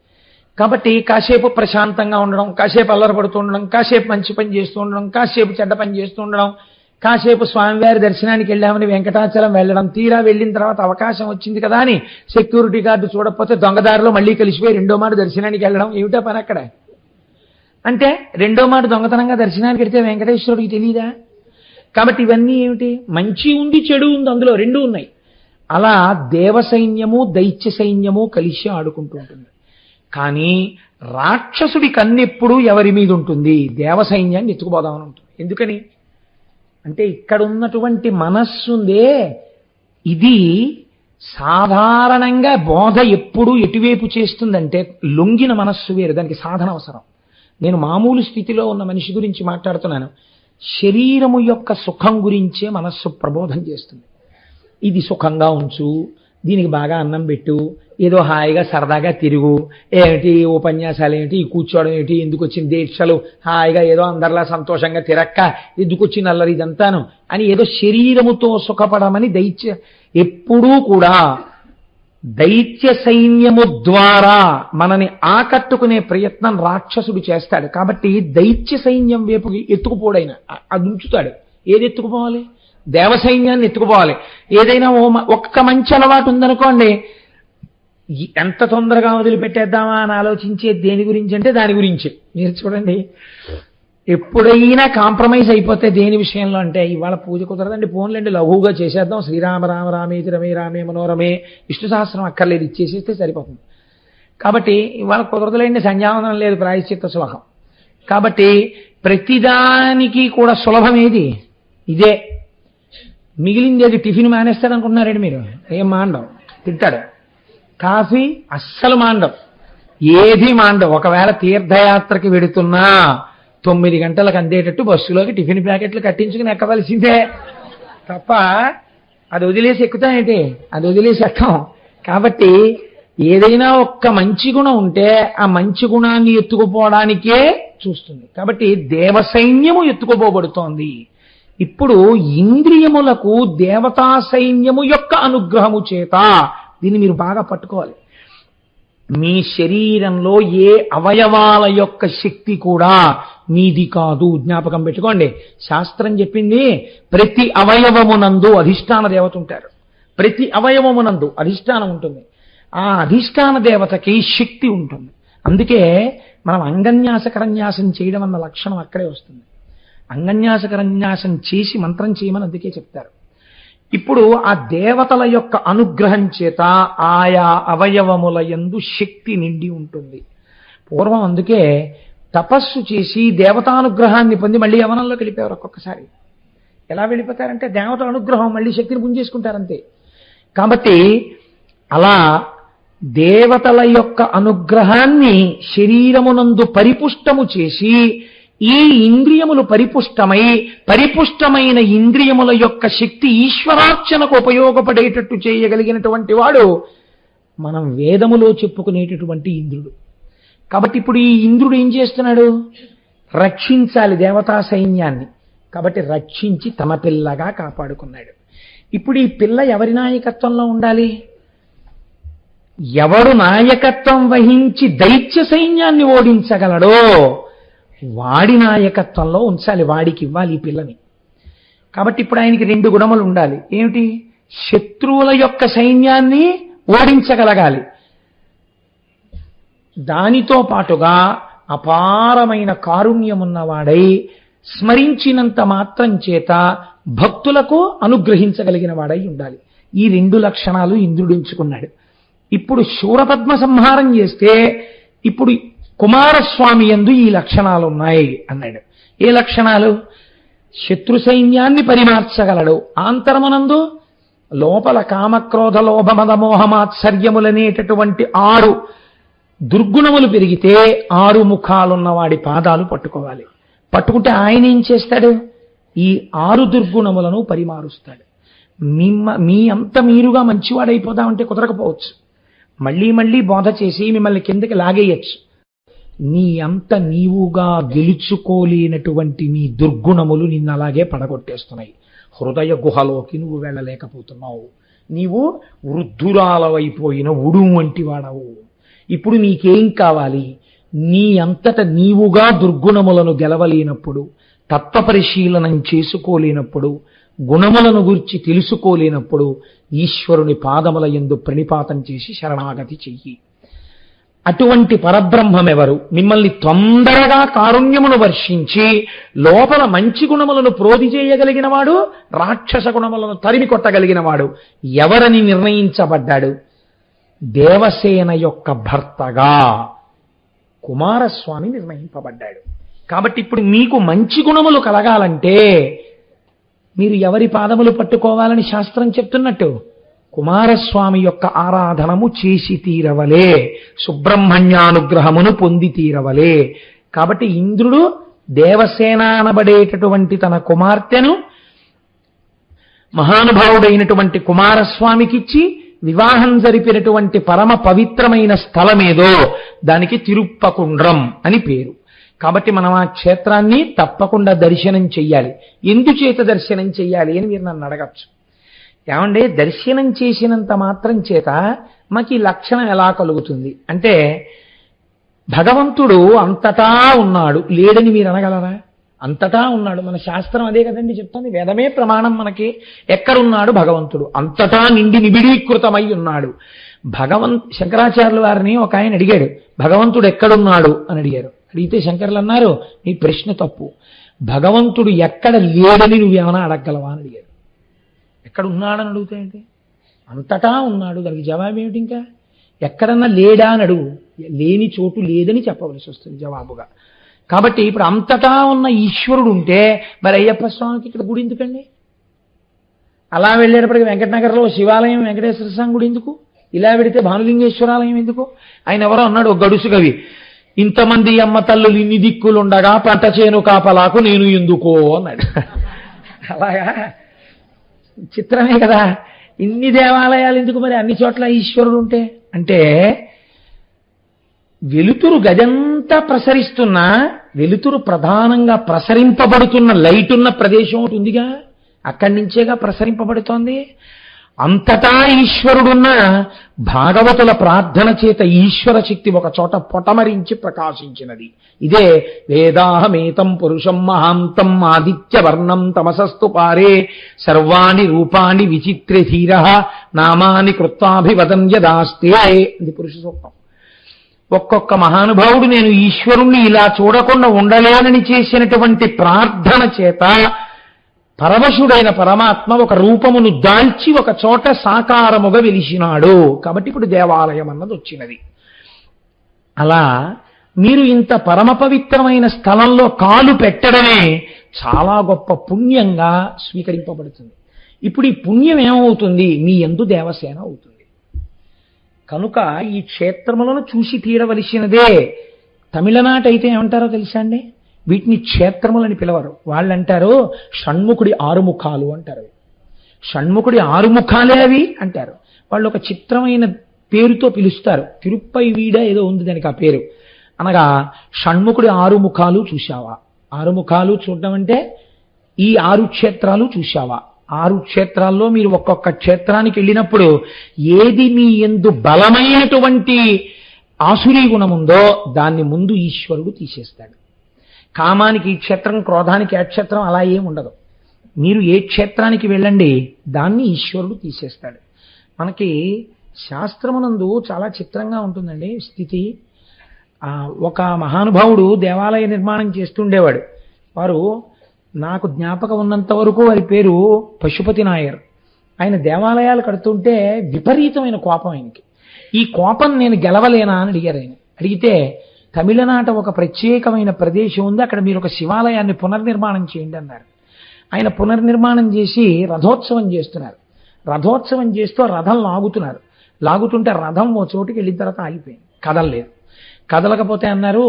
కాబట్టి కాసేపు ప్రశాంతంగా ఉండడం, కాసేపు అల్లరపడుతూ ఉండడం, కాసేపు మంచి పని చేస్తూ ఉండడం, కాసేపు చెడ్డ పని చేస్తూ ఉండడం, కాసేపు స్వామివారి దర్శనానికి వెళ్ళామని వెంకటాచలం వెళ్ళడం, తీరా వెళ్ళిన తర్వాత అవకాశం వచ్చింది కదా అని సెక్యూరిటీ గార్డు చూడకపోతే దొంగదారిలో మళ్ళీ కలిసిపోయి రెండో మాట దర్శనానికి వెళ్ళడం. ఏమిటో పని అక్కడ? అంటే రెండో మాట దొంగతనంగా దర్శనానికి వెడితే వెంకటేశ్వరుడికి తెలియదా? కాబట్టి ఇవన్నీ ఏమిటి? మంచి ఉంది, చెడు ఉంది, అందులో రెండు ఉన్నాయి. అలా దేవసైన్యము దైత్య సైన్యము కలిసి ఆడుకుంటూ ఉంటుంది. కానీ రాక్షసుడి కన్నెప్పుడు ఎవరి మీద ఉంటుంది? దేవసైన్యాన్ని ఎత్తుకుపోదామని ఉంటుంది. ఎందుకని అంటే ఇక్కడ ఉన్నటువంటి మనస్సుందే, ఇది సాధారణంగా బోధ ఎప్పుడు ఎటువైపు చేస్తుందంటే లొంగిన మనస్సు వేరు, దానికి సాధన అవసరం. నేను మామూలు స్థితిలో ఉన్న మనిషి గురించి మాట్లాడుతున్నాను. శరీరము యొక్క సుఖం గురించే మనస్సు ప్రబోధం చేస్తుంది. ఇది సుఖంగా ఉంచు, దీనికి బాగా అన్నం పెట్టు, ఏదో హాయిగా సరదాగా తిరుగు, ఏమిటి ఉపన్యాసాలు ఏమిటి, ఈ కూర్చోవడం ఏమిటి, ఎందుకు వచ్చిన దీక్షలు, హాయిగా ఏదో అందరిలా సంతోషంగా తిరక్క, ఎందుకు వచ్చిన అల్లరి ఇదంతాను అని ఏదో శరీరముతో సుఖపడమని ఎప్పుడూ కూడా దైత్య సైన్యము ద్వారా మనని ఆకట్టుకునే ప్రయత్నం రాక్షసుడు చేస్తాడు. కాబట్టి దైత్య సైన్యం వైపు ఎత్తుకుపోడైన అది ఉంచుతాడు. ఏది ఎత్తుకుపోవాలి? దేవసైన్యాన్ని ఎత్తుకుపోవాలి. ఏదైనా ఒక్క మంచి అలవాటు ఉందనుకోండి, ఎంత తొందరగా వదిలిపెట్టేద్దామా అని ఆలోచించే దేని గురించి అంటే దాని గురించి. మీరు చూడండి, ఎప్పుడైనా కాంప్రమైజ్ అయిపోతే దేని విషయంలో అంటే ఇవాళ పూజ కుదరదండి, ఫోన్లండి లఘువుగా చేసేద్దాం, శ్రీరామ రామ రామేతి రమే రామే మనోరమే, విష్ణు సహస్రం అక్కర్లేదు, ఇచ్చేసేస్తే సరిపోతుంది. కాబట్టి ఇవాళ కుదరదులేండి, సంధ్యావందనం లేదు, ప్రాయశ్చిత్త సులభం. కాబట్టి ప్రతిదానికి కూడా సులభం ఏది? ఇదే. మిగిలింది అది టిఫిన్ మానేస్తాడు అనుకుంటున్నారండి మీరు? ఏం మాండవు, తింటాడు. కాఫీ అస్సలు మాండవు, ఏది మాండవు. ఒకవేళ తీర్థయాత్రకి వెడుతున్నా 9 గంటలకు అందేటట్టు బస్సులోకి టిఫిన్ ప్యాకెట్లు కట్టించుకుని ఎక్కవలసిందే తప్ప అది వదిలేసి ఎక్కుతాయేంటి? అది వదిలేసి ఎక్కం. కాబట్టి ఏదైనా ఒక్క మంచి గుణం ఉంటే ఆ మంచి గుణాన్ని ఎత్తుకుపోవడానికే చూస్తుంది. కాబట్టి దేవసైన్యము ఎత్తుకుపోబడుతోంది. ఇప్పుడు ఇంద్రియములకు దేవతా సైన్యము యొక్క అనుగ్రహము చేత, దీన్ని మీరు బాగా పట్టుకోవాలి, మీ శరీరంలో ఏ అవయవాల యొక్క శక్తి కూడా మీది కాదు. జ్ఞాపకం పెట్టుకోండి. శాస్త్రం చెప్పింది ప్రతి అవయవమునందు అధిష్టాన దేవత ఉంటారు. ప్రతి అవయవమునందు అధిష్టానం ఉంటుంది. ఆ అధిష్టాన దేవతకి శక్తి ఉంటుంది. అందుకే మనం అంగన్యాసకరన్యాసం చేయడం అన్న లక్షణం అక్కడే వస్తుంది. అంగన్యాసకరన్యాసం చేసి మంత్రం చేయమని అందుకే చెప్తారు. ఇప్పుడు ఆ దేవతల యొక్క అనుగ్రహం చేత ఆయా అవయవముల యందు శక్తి నిండి ఉంటుంది. పూర్వం అందుకే తపస్సు చేసి దేవతానుగ్రహాన్ని పొంది మళ్ళీ యవనంలోకి వెళ్ళిపోయారు. ఒక్కొక్కసారి ఎలా వెళ్ళిపోతారంటే దేవతల అనుగ్రహం మళ్ళీ శక్తిని పుంజేసుకుంటారంతే. కాబట్టి అలా దేవతల యొక్క అనుగ్రహాన్ని శరీరమునందు పరిపుష్టము చేసి ఈ ఇంద్రియములు పరిపుష్టమైన ఇంద్రియముల యొక్క శక్తి ఈశ్వరార్చనకు ఉపయోగపడేటట్టు చేయగలిగినటువంటి వాడు మనం వేదములో చెప్పుకునేటటువంటి ఇంద్రుడు. కాబట్టి ఇప్పుడు ఈ ఇంద్రుడు ఏం చేస్తున్నాడు? రక్షించాలి దేవతా సైన్యాన్ని. కాబట్టి రక్షించి తమ పిల్లగా కాపాడుకున్నాడు. ఇప్పుడు ఈ పిల్ల ఎవరి నాయకత్వంలో ఉండాలి? ఎవడు నాయకత్వం వహించి దైత్య సైన్యాన్ని ఓడించగలడో వాడి నాయకత్వంలో ఉంచాలి, వాడికి ఇవ్వాలి ఈ పిల్లని. కాబట్టి ఇప్పుడు ఆయనకి 2 గుణములు ఉండాలి. ఏమిటి? శత్రువుల యొక్క సైన్యాన్ని ఓడించగలగాలి, దానితో పాటుగా అపారమైన కారుణ్యమున్నవాడై స్మరించినంత మాత్రం చేత భక్తులకు అనుగ్రహించగలిగిన వాడై ఉండాలి. ఈ 2 లక్షణాలు ఇంద్రుడు ఎంచుకున్నాడు. ఇప్పుడు శూరపద్మ సంహారం చేస్తే ఇప్పుడు కుమారస్వామి యందు ఈ లక్షణాలు ఉన్నాయి అన్నాడు. ఏ లక్షణాలు? శత్రు సైన్యాన్ని పరిమార్చగలడు. ఆంతరమునందు లోపల కామక్రోధ లోభమద మోహమాత్సర్యములనేటటువంటి 6 దుర్గుణములు పెరిగితే 6 ముఖాలున్న వాడి పాదాలు పట్టుకోవాలి. పట్టుకుంటే ఆయన ఏం చేస్తాడు? ఈ 6 దుర్గుణములను పరిమారుస్తాడు. మీ అంత మీరుగా మంచివాడైపోదామంటే కుదరకపోవచ్చు. మళ్ళీ మళ్ళీ బోధ చేసి మిమ్మల్ని కిందకి లాగేయచ్చు. నీ అంత నీవుగా గెలుచుకోలేనటువంటి నీ దుర్గుణములు నిన్ను అలాగే పడగొట్టేస్తున్నాయి. హృదయ గుహలోకి నువ్వు వెళ్ళలేకపోతున్నావు. నీవు వృద్ధురాలవైపోయిన ఉడుము వంటి వాడవు. ఇప్పుడు నీకేం కావాలి? నీ అంతట నీవుగా దుర్గుణములను గెలవలేనప్పుడు, తత్వపరిశీలనం చేసుకోలేనప్పుడు, గుణములను గురించి తెలుసుకోలేనప్పుడు ఈశ్వరుని పాదముల యందు ప్రణిపాతం చేసి శరణాగతి చెయ్యి. అటువంటి పరబ్రహ్మమెవరు? మిమ్మల్ని తొందరగా కారుణ్యమును వర్షించి లోపల మంచి గుణములను ప్రోధి చేయగలిగిన వాడు, రాక్షస గుణములను తరిమి కొట్టగలిగిన వాడు ఎవరని నిర్ణయించబడ్డాడు? దేవసేన యొక్క భర్తగా కుమారస్వామి నిర్ణయింపబడ్డాడు. కాబట్టి ఇప్పుడు మీకు మంచి గుణములు కలగాలంటే మీరు ఎవరి పాదములు పట్టుకోవాలని శాస్త్రం చెప్తున్నట్టు? కుమారస్వామి యొక్క ఆరాధనము చేసి తీరవలే, సుబ్రహ్మణ్యానుగ్రహమును పొంది తీరవలే. కాబట్టి ఇంద్రుడు దేవసేన అనబడేటటువంటి తన కుమార్తెను మహానుభావుడైనటువంటి కుమారస్వామికిచ్చి వివాహం జరిపినటువంటి పరమ పవిత్రమైన స్థలమేదో దానికి తిరుప్పకుండ్రం అని పేరు. కాబట్టి మనం ఆ క్షేత్రాన్ని తప్పకుండా దర్శనం చెయ్యాలి. ఎందుచేత దర్శనం చెయ్యాలి అని మీరు నన్ను అడగచ్చు. ఏమంటే దర్శనం చేసినంత మాత్రం చేత మాకు ఈ లక్షణం ఎలా కలుగుతుంది అంటే, భగవంతుడు అంతటా ఉన్నాడు లేడని మీరు అనగలరా? అంతటా ఉన్నాడు. మన శాస్త్రం అదే కదండి చెప్తుంది. వేదమే ప్రమాణం మనకి. ఎక్కడున్నాడు భగవంతుడు? అంతటా నిండి నిబిడీకృతమై ఉన్నాడు. శంకరాచార్యుల వారిని ఒక ఆయన అడిగాడు, భగవంతుడు ఎక్కడున్నాడు అని అడిగారు. అడిగితే శంకర్లు అన్నారు, నీ ప్రశ్న తప్పు. భగవంతుడు ఎక్కడ లేడని నువ్వేమైనా అడగలవా అని అడిగారు. ఎక్కడ ఉన్నాడని అడుగుతాయంటే అంతటా ఉన్నాడు. దానికి జవాబు ఏమిటి? ఇంకా ఎక్కడన్నా లేడా అని అడుగు. లేని చోటు లేదని చెప్పవలసి వస్తుంది జవాబుగా. కాబట్టి ఇప్పుడు అంతటా ఉన్న ఈశ్వరుడు ఉంటే మరి అయ్యప్ప స్వామికి ఇక్కడ గుడి ఎందుకండి? అలా వెళ్ళేటప్పటికి వెంకటనగర్లో శివాలయం, వెంకటేశ్వర స్వామి గుడి ఎందుకు? ఇలా వెడితే భానులింగేశ్వరాలయం ఎందుకు? ఆయన ఎవరో అన్నాడు, ఒక గడుసు కవి, ఇంతమంది అమ్మ తల్లులు ఇన్ని దిక్కులుండగా పంట చేను కాపలాకు నేను ఎందుకో అన్నాడు. అలాగా చిత్రమే కదా. ఇన్ని దేవాలయాలు ఎందుకు మరి అన్ని చోట్ల ఈశ్వరుడు ఉంటే అంటే వెలుతురు గదంతా ప్రసరిస్తున్నా వెలుతురు ప్రధానంగా ప్రసరింపబడుతున్న లైట్ ఉన్న ప్రదేశం ఒకటి ఉందిగా, అక్కడి నుంచేగా ప్రసరింపబడుతోంది. అంతటా ఈశ్వరుడున్న భాగవతుల ప్రార్థన చేత ఈశ్వర శక్తి ఒక చోట పొటమరించి ప్రకాశించినది. ఇదే వేదాహమేతం పురుషం మహాంతం ఆదిత్య వర్ణం తమసస్తు పారే సర్వాణి రూపాణి విచిత్ర ధీర నామాని కృత్వాభివదం యదాస్తే అది పురుష సూక్తం. ఒక్కొక్క మహానుభావుడు నేను ఈశ్వరుణ్ణి ఇలా చూడకుండా ఉండలేనని చేసినటువంటి ప్రార్థన చేత పరమశుడైన పరమాత్మ ఒక రూపమును దాల్చి ఒక చోట సాకారముగా వెలిసినాడు. కాబట్టి ఇప్పుడు దేవాలయం అన్నది వచ్చినది. అలా మీరు ఇంత పరమ పవిత్రమైన స్థలంలో కాలు పెట్టడమే చాలా గొప్ప పుణ్యంగా స్వీకరింపబడుతుంది. ఇప్పుడు ఈ పుణ్యం ఏమవుతుంది? మీ యందు దేవసేన అవుతుంది. కనుక ఈ క్షేత్రములను చూసి తీరవలసినదే. తమిళనాట అయితే ఏమంటారో తెలుసా అండి? వీటిని క్షేత్రములని పిలవరు. వాళ్ళంటారు షణ్ముఖుడి ఆరుముఖాలు అంటారు. షణ్ముఖుడి ఆరుముఖాలే అవి అంటారు. వాళ్ళు ఒక చిత్రమైన పేరుతో పిలుస్తారు. తిరుప్పై వీడ ఏదో ఉంది దానికి ఆ పేరు. అనగా షణ్ముఖుడి ఆరుముఖాలు చూశావా? ఆరుముఖాలు చూడడం అంటే ఈ 6 క్షేత్రాలు చూశావా? 6 క్షేత్రాల్లో మీరు ఒక్కొక్క క్షేత్రానికి వెళ్ళినప్పుడు ఏది మీ యందు బలమైనటువంటి ఆసురీ గుణం ఉందో దాన్ని ముందు ఈశ్వరుడు తీసేస్తాడు. కామానికి ఈ క్షేత్రం, క్రోధానికి ఆ క్షేత్రం, అలా ఏం ఉండదు. మీరు ఏ క్షేత్రానికి వెళ్ళండి దాన్ని ఈశ్వరుడు తీసేస్తాడు. మనకి శాస్త్రమునందు చాలా చిత్రంగా ఉంటుందండి స్థితి. ఒక మహానుభావుడు దేవాలయ నిర్మాణం చేస్తుండేవాడు. వారు నాకు జ్ఞాపకం ఉన్నంత వరకు వారి పేరు పశుపతి నాయర్. ఆయన దేవాలయాలు కడుతుంటే విపరీతమైన కోపం ఆయనకి. ఈ కోపం నేను గెలవలేనా అని అడిగారు ఆయన. అడిగితే తమిళనాట ఒక ప్రత్యేకమైన ప్రదేశం ఉంది, అక్కడ మీరు ఒక శివాలయాన్ని పునర్నిర్మాణం చేయండి అన్నారు. ఆయన పునర్నిర్మాణం చేసి రథోత్సవం చేస్తున్నారు. రథోత్సవం చేస్తూ రథం లాగుతున్నారు. లాగుతుంటే రథం ఓ చోటుకి వెళ్ళిన తర్వాత ఆగిపోయింది, కదలలేదు. కదలకపోతే అన్నారు,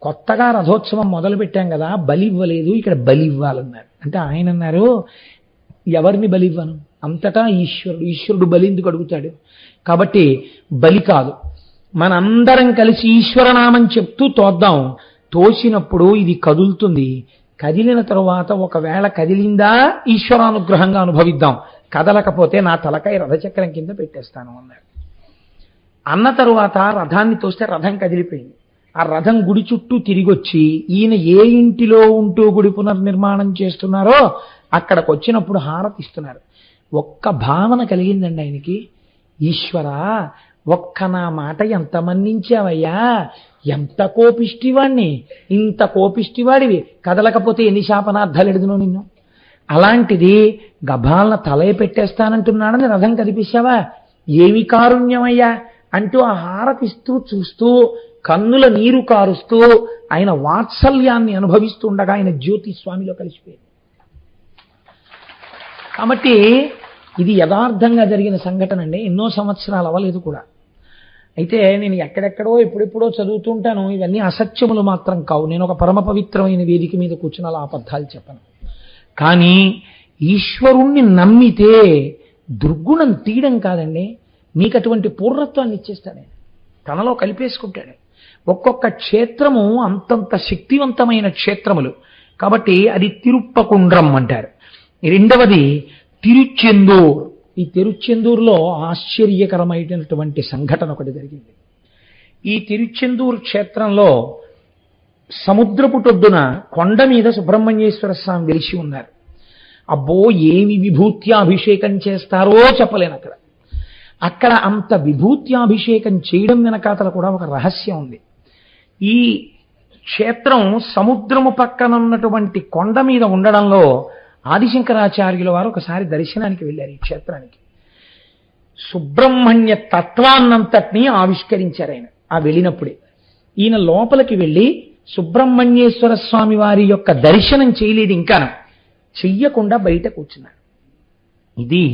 కొత్తగా రథోత్సవం మొదలు పెట్టాం కదా, బలి ఇవ్వలేదు, ఇక్కడ బలి ఇవ్వాలన్నారు. అంటే ఆయన అన్నారు, ఎవరిని బలి ఇవ్వను, అంతటా ఈశ్వరుడు, ఈశ్వరుడు బలి ఎందుకు అడుగుతాడు? కాబట్టి బలి కాదు, మనందరం కలిసి ఈశ్వరనామం చెప్తూ తోద్దాం. తోసినప్పుడు ఇది కదులుతుంది, కదిలిన తరువాత ఒకవేళ కదిలిందా ఈశ్వరానుగ్రహంగా అనుభవిద్దాం, కదలకపోతే నా తలకాయ రథచక్రం కింద పెట్టేస్తాను అన్నారు. అన్న తరువాత రథాన్ని తోస్తే రథం కదిలిపోయింది. ఆ రథం గుడి చుట్టూ తిరిగొచ్చి ఈయన ఏ ఇంటిలో ఉంటూ గుడి పునర్నిర్మాణం చేస్తున్నారో అక్కడికి వచ్చినప్పుడు హారతి ఇస్తున్నారు. ఒక్క భావన కలిగిందండి ఆయనకి, ఈశ్వరా ఒక్క నా మాట ఎంత మన్నించావయ్యా, ఎంత కోపిష్టివాణ్ణి, ఇంత కోపిష్టివాడివి, కదలకపోతే ఎన్ని శాపనార్థాలు ఎడుదునో నిన్ను, అలాంటిది గభాలన తలయ పెట్టేస్తానంటున్నాడని రథం కదిపించావా, ఏమి కారుణ్యమయ్యా అంటూ ఆ హారతిస్తూ చూస్తూ కన్నుల నీరు కారుస్తూ ఆయన వాత్సల్యాన్ని అనుభవిస్తూ ఉండగా ఆయన జ్యోతి స్వామిలో కలిసిపోయింది. కాబట్టి ఇది యథార్థంగా జరిగిన సంఘటన అండి, ఎన్నో సంవత్సరాలు అవ్వలేదు కూడా. అయితే నేను ఎక్కడెక్కడో ఎప్పుడెప్పుడో చదువుతుంటాను, ఇవన్నీ అసత్యములు మాత్రం కావు. నేను ఒక పరమ పవిత్రమైన వేదిక మీద కూర్చుని అలా అబద్ధాలు చెప్పను. కానీ ఈశ్వరుణ్ణి నమ్మితే దుర్గుణం తీయడం కాదండి, మీకు అటువంటి పూర్ణత్వాన్ని ఇచ్చేస్తాడే, తనలో కలిపేసుకుంటాడు. ఒక్కొక్క క్షేత్రము అంతంత శక్తివంతమైన క్షేత్రములు. కాబట్టి అది తిరుప్పకుండ్రం అంటారు. రెండవది తిరుచెందూర్. ఈ తిరుచెందూరులో ఆశ్చర్యకరమైనటువంటి సంఘటన ఒకటి జరిగింది. ఈ తిరుచెందూరు క్షేత్రంలో సముద్రపుటొడ్డున కొండ మీద సుబ్రహ్మణ్యేశ్వర స్వామి వెలిసి ఉన్నారు. అబ్బో ఏమి విభూత్యాభిషేకం చేస్తారో చెప్పలేను. అక్కడ అంత విభూత్యాభిషేకం చేయడం వెనకాతల కూడా ఒక రహస్యం ఉంది. ఈ క్షేత్రం సముద్రము పక్కన ఉన్నటువంటి కొండ మీద ఉండడంలో ఆదిశంకరాచార్యుల వారు ఒకసారి దర్శనానికి వెళ్ళారు ఈ క్షేత్రానికి. సుబ్రహ్మణ్య తత్వాన్నంతటినీ ఆవిష్కరించారు ఆయన ఆ వెళ్ళినప్పుడే. ఈయన లోపలికి వెళ్ళి సుబ్రహ్మణ్యేశ్వర స్వామి వారి యొక్క దర్శనం చేయలేదు, ఇంకా చెయ్యకుండా బయట కూర్చున్నారు. ఇది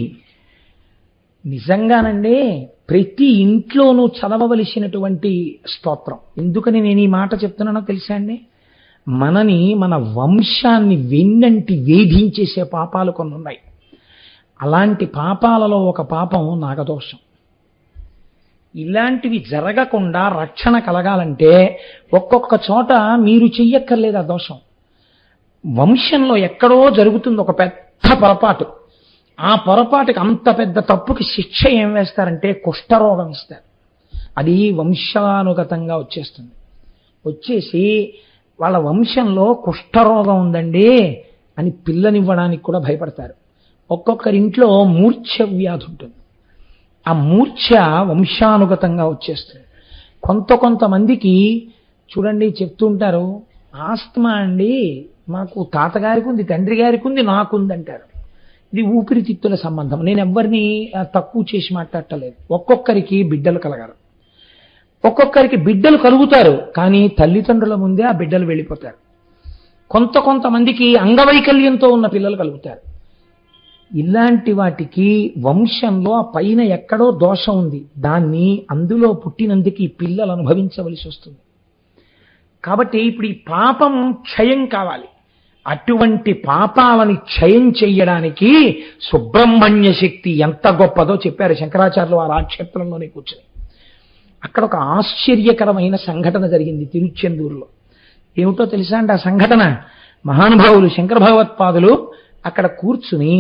నిజంగానండి ప్రతి ఇంట్లోనూ చదవవలసినటువంటి స్తోత్రం. ఎందుకని నేను ఈ మాట చెప్తున్నానో తెలుసా అండి? మనని, మన వంశాన్ని వెన్నంటి వేధించేసే పాపాలు కొన్ని ఉన్నాయి. అలాంటి పాపాలలో ఒక పాపం నాగదోషం. ఇలాంటివి జరగకుండా రక్షణ కలగాలంటే ఒక్కొక్క చోట మీరు చెయ్యక్కర్లేదు ఆ దోషం. వంశంలో ఎక్కడో జరుగుతుంది ఒక పెద్ద పొరపాటు. ఆ పొరపాటుకి అంత పెద్ద తప్పుకి శిక్ష ఏం వేస్తారంటే కుష్ఠరోగం ఇస్తారు. అది వంశానుగతంగా వచ్చేస్తుంది. వచ్చేసి వాళ్ళ వంశంలో కుష్ఠరోగం ఉందండి అని పిల్లనివ్వడానికి కూడా భయపడతారు. ఒక్కొక్కరింట్లో మూర్ఛ వ్యాధి ఉంటుంది. ఆ మూర్ఛ వంశానుగతంగా వచ్చేస్తుంది. కొంతమందికి చూడండి చెప్తుంటారు, ఆస్తమా అండి మాకు తాతగారికి ఉంది, తండ్రి గారికి ఉంది, నాకుంది అంటారు. ఇది ఊపిరితిత్తుల సంబంధం. నేను ఎవరిని తక్కువ చేసి మాట్లాడటలేదు. ఒక్కొక్కరికి బిడ్డలు కలగారు, ఒక్కొక్కరికి బిడ్డలు కలుగుతారు, కానీ తల్లిదండ్రుల ముందే ఆ బిడ్డలు వెళ్ళిపోతారు. కొంతమందికి అంగవైకల్యంతో ఉన్న పిల్లలు కలుగుతారు. ఇలాంటి వాటికి వంశంలో ఆ పైన ఎక్కడో దోషం ఉంది, దాన్ని అందులో పుట్టినందుకు ఈ పిల్లలు అనుభవించవలసి వస్తుంది. కాబట్టి ఇప్పుడు ఈ పాపం క్షయం కావాలి. అటువంటి పాపాలని క్షయం చెయ్యడానికి సుబ్రహ్మణ్య శక్తి ఎంత గొప్పదో చెప్పారు శంకరాచార్యులు వారు ఆ క్షేత్రంలోనే కూర్చొని. అక్కడ ఒక ఆశ్చర్యకరమైన సంఘటన జరిగింది తిరుచెందూరులో. ఏమిటో తెలుసా అండి ఆ సంఘటన? మహానుభావులు శంకర భగవత్పాదులు అక్కడ కూర్చుని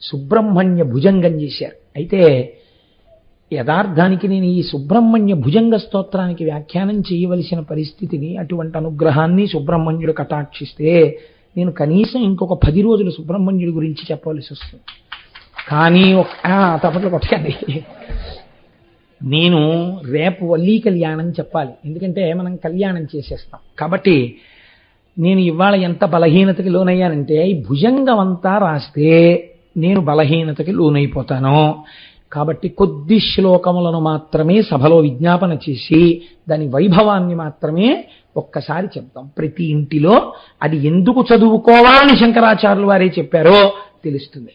సుబ్రహ్మణ్య భుజంగం చేశారు. అయితే యథార్థానికి నేను ఈ సుబ్రహ్మణ్య భుజంగ స్తోత్రానికి వ్యాఖ్యానం చేయవలసిన పరిస్థితిని, అటువంటి అనుగ్రహాన్ని సుబ్రహ్మణ్యుడు కటాక్షిస్తే నేను కనీసం ఇంకొక 10 రోజులు సుబ్రహ్మణ్యుడి గురించి చెప్పవలసి వస్తుంది. కానీ తప్పట్లు కొట్టండి, నేను రేపు వల్లీ కళ్యాణం చెప్పాలి. ఎందుకంటే మనం కళ్యాణం చేసేస్తాం. కాబట్టి నేను ఇవాళ ఎంత బలహీనతకి లోనయ్యానంటే ఈ భుజంగం అంతా రాస్తే నేను బలహీనతకి లోనైపోతాను. కాబట్టి కొద్ది శ్లోకములను మాత్రమే సభలో విజ్ఞాపన చేసి దాని వైభవాన్ని మాత్రమే ఒక్కసారి చెప్తాం. ప్రతి ఇంటిలో అది ఎందుకు చదువుకోవాలని శంకరాచార్యులు వారే చెప్పారో తెలుస్తుంది.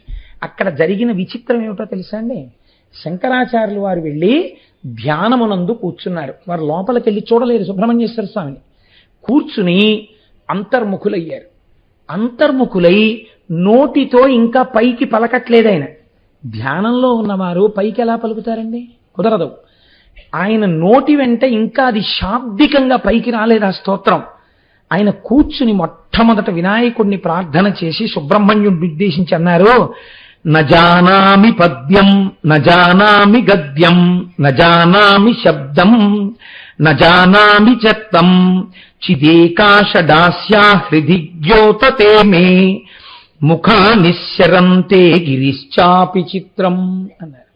అక్కడ జరిగిన విచిత్రం ఏమిటో తెలుసా అండి? శంకరాచార్యులు వారు వెళ్ళి ధ్యానమునందు కూర్చున్నారు. వారు లోపలికి వెళ్ళి చూడలేరు సుబ్రహ్మణ్యేశ్వర స్వామిని. కూర్చుని అంతర్ముఖులయ్యారు. అంతర్ముఖులై నోటితో ఇంకా పైకి పలకట్లేదు ఆయన. ధ్యానంలో ఉన్నవారు పైకి ఎలా పలుకుతారండి? కుదరదు. ఆయన నోటి వెంట ఇంకా అది శాబ్దికంగా పైకి రాలేదు ఆ స్తోత్రం. ఆయన కూర్చుని మొట్టమొదట వినాయకుడిని ప్రార్థన చేసి సుబ్రహ్మణ్యుడిని ఉద్దేశించి అన్నారు, నజానామి పద్యం నజానామి గద్యం నజానామి శబ్దం నజానామి చత్తం చిదేకాశడాస్యా హృది ద్యోతతే మే ముఖా నిశ్చరంతే గిరిశ్చాపి చిత్రం అన్నారు.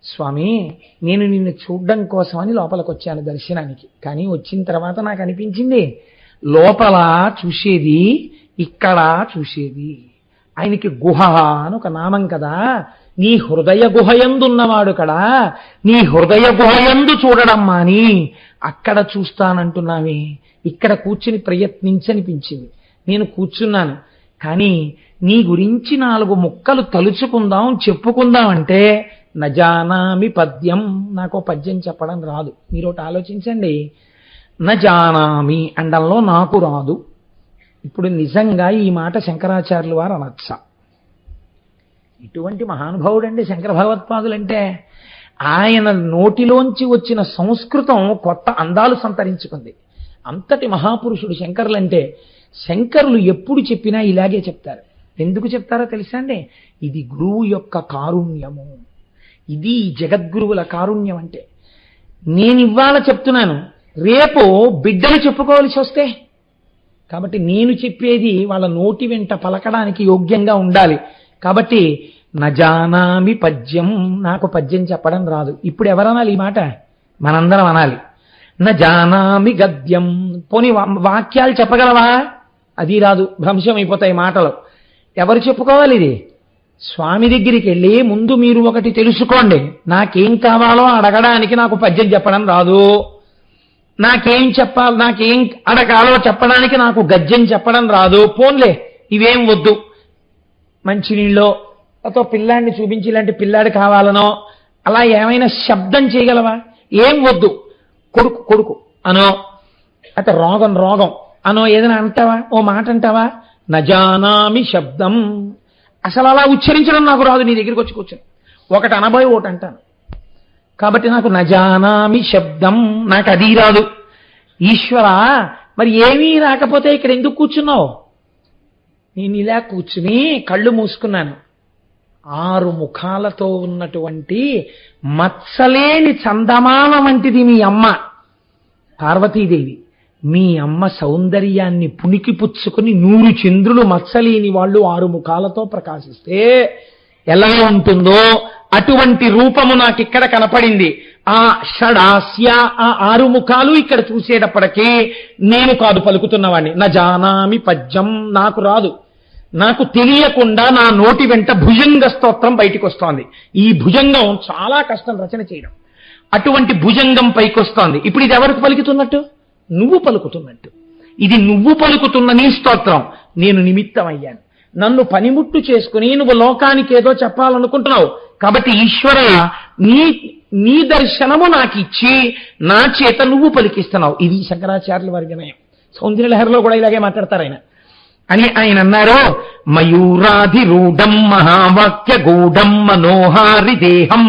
స్వామి, నేను నిన్ను చూడ్డం కోసమని లోపలికి వచ్చాను దర్శనానికి. కానీ వచ్చిన తర్వాత నాకు అనిపించింది లోపల చూసేది ఇక్కడ చూసేది. ఆయనకి గుహ అని ఒక నామం కదా. నీ హృదయ గుహయందున్నవాడు కదా, నీ హృదయ గుహయందు చూడడం మాని అక్కడ చూస్తానంటున్నావి. ఇక్కడ కూర్చుని ప్రయత్నించనిపించింది. నేను కూర్చున్నాను. కానీ నీ గురించి 4 ముక్కలు తలుచుకుందాం, చెప్పుకుందాం అంటే నజానామి పద్యం, నాకు పద్యం చెప్పడం రాదు. మీరు ఒకటి ఆలోచించండి, నజానామి అండంలో నాకు రాదు. ఇప్పుడు నిజంగా ఈ మాట శంకరాచార్యులు వారు అనొచ్చా? ఇటువంటి మహానుభావుడండి శంకర భగవత్పాదులంటే. ఆయన నోటిలోంచి వచ్చిన సంస్కృతం కొత్త అందాలు సంతరించుకుంది. అంతటి మహాపురుషుడు శంకరులంటే. శంకరులు ఎప్పుడు చెప్పినా ఇలాగే చెప్తారు. ఎందుకు చెప్తారో తెలుసా అండి? ఇది గురువు యొక్క కారుణ్యము. ఇది జగద్గురువుల కారుణ్యం అంటే. నేను ఇవాళ చెప్తున్నాను, రేపు బిడ్డలు చెప్పుకోవాల్సి వస్తే. కాబట్టి నేను చెప్పేది వాళ్ళ నోటి వెంట పలకడానికి యోగ్యంగా ఉండాలి. కాబట్టి నజానామి పద్యం, నాకు పద్యం చెప్పడం రాదు. ఇప్పుడు ఎవరనాలి ఈ మాట? మనందరం అనాలి. నజానామి గద్యం, పోనీ వాక్యాలు చెప్పగలవా? అది రాదు, భ్రంశం అయిపోతాయి మాటలు. ఎవరు చెప్పుకోవాలి ఇది? స్వామి దగ్గరికి వెళ్ళి ముందు మీరు ఒకటి తెలుసుకోండి, నాకేం కావాలో అడగడానికి నాకు పద్యం చెప్పడం రాదు, నాకేం చెప్పాలి, నాకేం అడగాలో చెప్పడానికి నాకు గద్యం చెప్పడం రాదు. పోన్లే, ఇవేం వద్దు. మంచినీళ్ళో అతో పిల్లాడిని చూపించి ఇలాంటి పిల్లాడు కావాలనో అలా ఏమైనా శబ్దం చేయగలవా? ఏం వద్దు. కొడుకు కొడుకు అనో, అత రోగం రోగం అనో ఏదైనా అంటావా? ఓ మాట అంటావా? నజానామి శబ్దం, అసలు అలా ఉచ్చరించడం నాకు రాదు, నీ దగ్గరికి వచ్చి కూర్చొని ఒకటి అనబోయి ఒకటి అంటాను. కాబట్టి నాకు నజానామి శబ్దం, నాకు అది రాదు. ఈశ్వర, మరి ఏమీ రాకపోతే ఇక్కడ ఎందుకు కూర్చున్నావు? నేను ఇలా కూర్చుని కళ్ళు మూసుకున్నాను. 6 ముఖాలతో ఉన్నటువంటి మత్సలేని చందమామ వంటిది మీ అమ్మ పార్వతీదేవి. మీ అమ్మ సౌందర్యాన్ని పుణికి పుచ్చుకుని 100 చంద్రులు మత్సలేని వాళ్ళు 6 ముఖాలతో ప్రకాశిస్తే ఎలా ఉంటుందో అటువంటి రూపము నాకు ఇక్కడ కనపడింది. ఆ షడాస్య, ఆ 6 ముఖాలు ఇక్కడ చూసేటప్పటికీ నేను కాదు పలుకుతున్నవాడిని. నా జానామి పద్యం, నాకు రాదు. నాకు తెలియకుండా నా నోటి వెంట భుజంగ స్తోత్రం బయటికి వస్తోంది. ఈ భుజంగం చాలా కష్టం రచన చేయడం. అటువంటి భుజంగం పైకి వస్తోంది. ఇప్పుడు ఇది ఎవరికి పలుకుతున్నట్టు? నువ్వు పలుకుతున్నట్టు. ఇది నువ్వు పలుకుతున్న నీ స్తోత్రం. నేను నిమిత్తం అయ్యాను. నన్ను పనిముట్టు చేసుకుని నువ్వు లోకానికి ఏదో చెప్పాలనుకుంటున్నావు. కాబట్టి ఈశ్వర, నీ దర్శనము నాకు ఇచ్చి నా చేత నువ్వు పలికిస్తున్నావు. ఇది శంకరాచార్యుల వారి వినయం. సౌందర్యలహరిలో కూడా ఇలాగే మాట్లాడతారు ఆయన. అని ఆయన అన్నారు, మయూరాధిరూఢం మహావాక్య గూఢం మనోహారి దేహం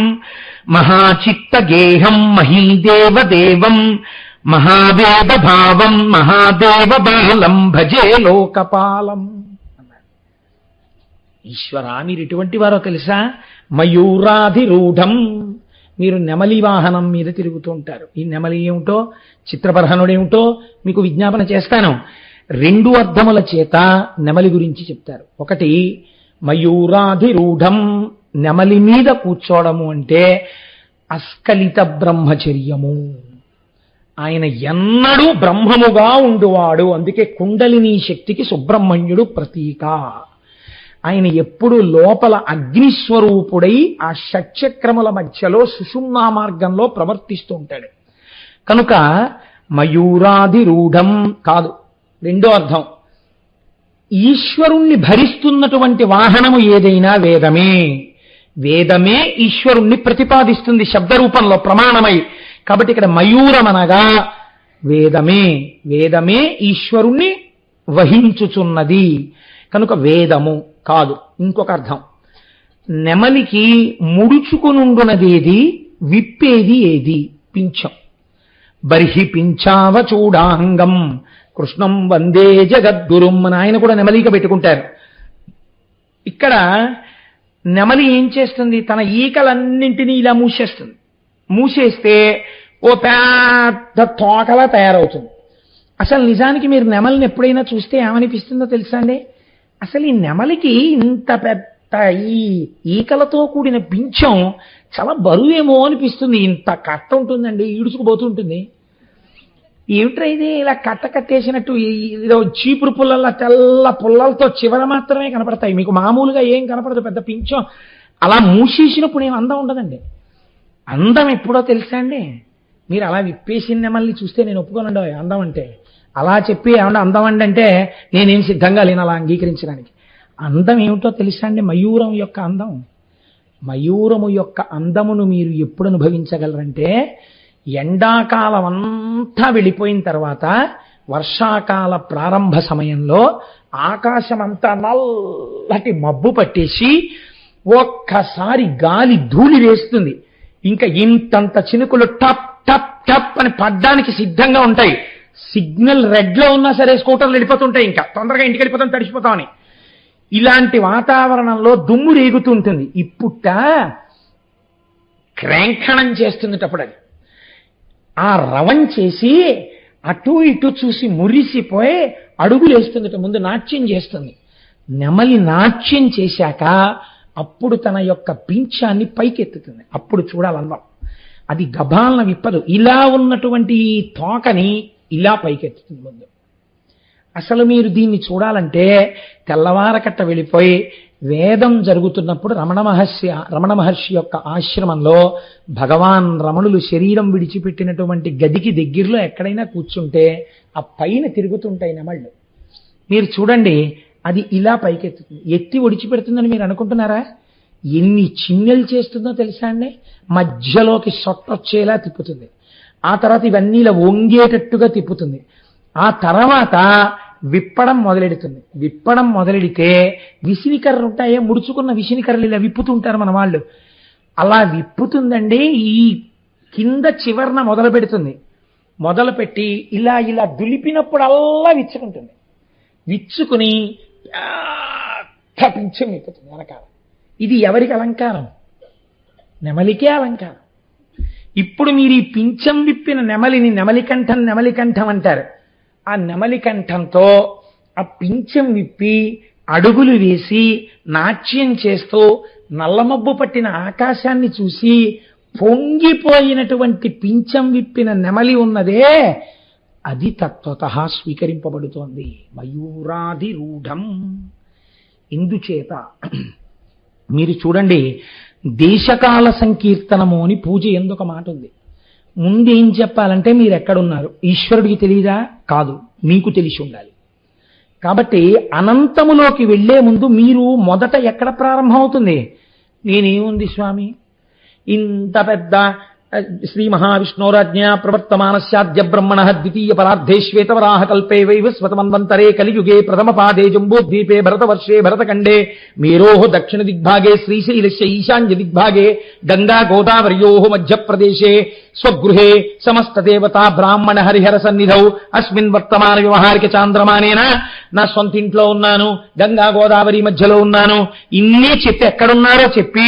మహాచిత్త గేహం మహీదేవదేవం మహాదేవ భావం మహాదేవ బాలం భజే లోకపాలం అన్నారు. ఈశ్వర, మీరు ఎటువంటి వారో తెలుసా? మయూరాధిరూఢం, మీరు నెమలి వాహనం మీద తిరుగుతూ ఉంటారు. ఈ నెమలి ఏమిటో, చిత్రపరహనుడు ఏమిటో మీకు విజ్ఞాపన చేస్తాను. 2 అర్థముల చేత నెమలి గురించి చెప్తారు. ఒకటి, మయూరాధిరూఢం, నెమలి మీద కూర్చోవడము అంటే అస్కలిత బ్రహ్మచర్యము. ఆయన ఎన్నడూ బ్రహ్మముగా ఉండువాడు. అందుకే కుండలిని శక్తికి సుబ్రహ్మణ్యుడు ప్రతీక. ఆయన ఎప్పుడు లోపల అగ్నిస్వరూపుడై ఆ షట్చక్రముల మధ్యలో సుషుమ్నా మార్గంలో ప్రవర్తిస్తూ ఉంటాడు. కనుక మయూరాధిరూఢం కాదు. 2వ అర్థం, ఈశ్వరుణ్ణి భరిస్తున్నటువంటి వాహనము ఏదైనా వేదమే. వేదమే ఈశ్వరుణ్ణి ప్రతిపాదిస్తుంది శబ్దరూపంలో ప్రమాణమై. కాబట్టి ఇక్కడ మయూరమనగా వేదమే. వేదమే ఈశ్వరుణ్ణి వహించుచున్నది కనుక వేదము కాదు. ఇంకొక అర్థం, నెమలికి ముడుచుకునుండునదేది, విప్పేది ఏది? పింఛం. బర్హి పింఛావ చూడాంగం కృష్ణం వందే జగద్గురుం అని ఆయన కూడా నెమలిక పెట్టుకుంటారు. ఇక్కడ నెమలి ఏం చేస్తుంది? తన ఈకలన్నింటినీ ఇలా మూసేస్తుంది. మూసేస్తే ఓ పెద్ద తోకలా తయారవుతుంది. అసలు నిజానికి మీరు నెమలిని ఎప్పుడైనా చూస్తే ఏమనిపిస్తుందో తెలుసా అండి? అసలు ఈ నెమలికి ఇంత పెద్ద ఈ ఈకలతో కూడిన పింఛం చాలా బరువేమో అనిపిస్తుంది. ఇంత కట్ట ఉంటుందండి, ఈడుచుకుపోతుంటుంది. ఏమిట్రా ఇది ఇలా కట్టేసినట్టు, ఏదో చీపురు పుల్లల తెల్ల పుల్లలతో చివర మాత్రమే కనపడతాయి, మీకు మామూలుగా ఏం కనపడదు. పెద్ద పింఛం అలా మూసేసినప్పుడు ఏం అందం ఉండదండి. అందం ఎప్పుడో తెలుసా అండి? మీరు అలా విప్పేసిన నెమల్ని చూస్తే నేను ఒప్పుకోనండి అందం అంటే. అలా చెప్పి ఏమన్నా అందం అండి అంటే నేనేం సిద్ధంగా లేను అలా అంగీకరించడానికి. అందం ఏమిటో తెలుసా అండి? మయూరం యొక్క అందం. మయూరము యొక్క అందమును మీరు ఎప్పుడు అనుభవించగలరంటే, ఎండాకాలం అంతా వెళ్ళిపోయిన తర్వాత వర్షాకాల ప్రారంభ సమయంలో ఆకాశం అంతా నల్లటి మబ్బు పట్టేసి ఒక్కసారి గాలి ధూళి వేస్తుంది. ఇంకా ఇంతంత చినుకులు టప్ టప్ టప్ అని పడ్డానికి సిద్ధంగా ఉంటాయి. సిగ్నల్ రెడ్ లో ఉన్నా సరే స్కూటర్లు వెళ్ళిపోతుంటాయి, ఇంకా తొందరగా ఇంటికి వెళ్ళిపోతాం తడిసిపోతామని. ఇలాంటి వాతావరణంలో దుమ్ము రేగుతుంటుంది. ఇప్పుట క్రేంఖణం చేస్తున్నప్పుడు అది ఆ రవం చేసి అటు ఇటు చూసి మురిసిపోయి అడుగులేస్తుందట. ముందు నాట్యం చేస్తుంది. నెమలి నాట్యం చేశాక అప్పుడు తన యొక్క పింఛాన్ని పైకెత్తుతుంది. అప్పుడు చూడాలన్నాం. అది గభాలన విప్పదు. ఇలా ఉన్నటువంటి ఈ తోకని ఇలా పైకెత్తుతుంది ముందు. అసలు మీరు దీన్ని చూడాలంటే తెల్లవారకట్ట వెళ్ళిపోయి వేదం జరుగుతున్నప్పుడు రమణ మహర్షి యొక్క ఆశ్రమంలో భగవాన్ రమణులు శరీరం విడిచిపెట్టినటువంటి గదికి దగ్గరలో ఎక్కడైనా కూర్చుంటే ఆ పైన తిరుగుతుంటాయి నెమళ్ళు. మీరు చూడండి, అది ఇలా పైకెత్తుతుంది. ఎత్తి ఒడిచిపెడుతుందని మీరు అనుకుంటున్నారా? ఎన్ని చిన్నెలు చేస్తుందో తెలుసా అండి? మధ్యలోకి సొట్టొచ్చేలా తిప్పుతుంది. ఆ తర్వాత ఇవన్నీ ఇలా వంగేటట్టుగా తిప్పుతుంది. ఆ తర్వాత విప్పడం మొదలెడుతుంది. విప్పడం మొదలెడితే విసినికర్రలు ఉంటాయే, ముడుచుకున్న విసినికర్రలు ఇలా విప్పుతుంటారు మన వాళ్ళు. అలా విప్పుతుందండి. ఈ కింద చివర్న మొదలు పెడుతుంది. మొదలుపెట్టి ఇలా ఇలా దులిపినప్పుడు అల్లా విచ్చుకుంటుంది. విచ్చుకుని పింఛం విప్పుతుంది వెనకాల. ఇది ఎవరికి అలంకారం? నెమలికే అలంకారం. ఇప్పుడు మీరు ఈ పింఛం విప్పిన నెమలిని నెమలికంఠం అంటారు. ఆ నెమలికంఠంతో ఆ పింఛం విప్పి అడుగులు వేసి నాట్యం చేస్తూ నల్లమబ్బు పట్టిన ఆకాశాన్ని చూసి పొంగిపోయినటువంటి పింఛం విప్పిన నెమలి ఉన్నదే, అది తత్వతః స్వీకరింపబడుతోంది. మయూరాధిరూఢం. ఇందుచేత మీరు చూడండి, దేశకాల సంకీర్తనము అని పూజ ఎందుకు మాట ఉంది. ముందేం చెప్పాలంటే మీరు ఎక్కడున్నారు, ఈశ్వరుడికి తెలియదా? కాదు, మీకు తెలిసి ఉండాలి. కాబట్టి అనంతములోకి వెళ్లే ముందు మీరు మొదట ఎక్కడ ప్రారంభం అవుతుంది? నేనేముంది స్వామి, ఇంత పెద్ద శ్రీ మహావిష్ణోరాజ్ఞా ప్రవర్తమానస్యాద్య బ్రహ్మణ ద్వితీయ పరార్ధే శ్వేతవరాహ కల్పే వైవస్వతమన్వంతరే కలియుగే ప్రథమ పాదే జంబూద్వీపే భరతవర్షే భరతఖండే మేరోః దక్షిణ దిగ్భాగే శ్రీశైలస్య ఈశాన్య దిగ్భాగే గంగా గోదావర్యోః మధ్యప్రదేశే స్వగృహే సమస్తదేవతా బ్రాహ్మణ హరిహర సన్నిధౌ అస్మిన్ వర్తమాన వ్యవహారిక చాంద్రమానేన, నా సొంత ఇంట్లో ఉన్నాను, గంగా గోదావరి మధ్యలో ఉన్నాను, ఇన్ని చెప్పి ఎక్కడున్నారో చెప్పి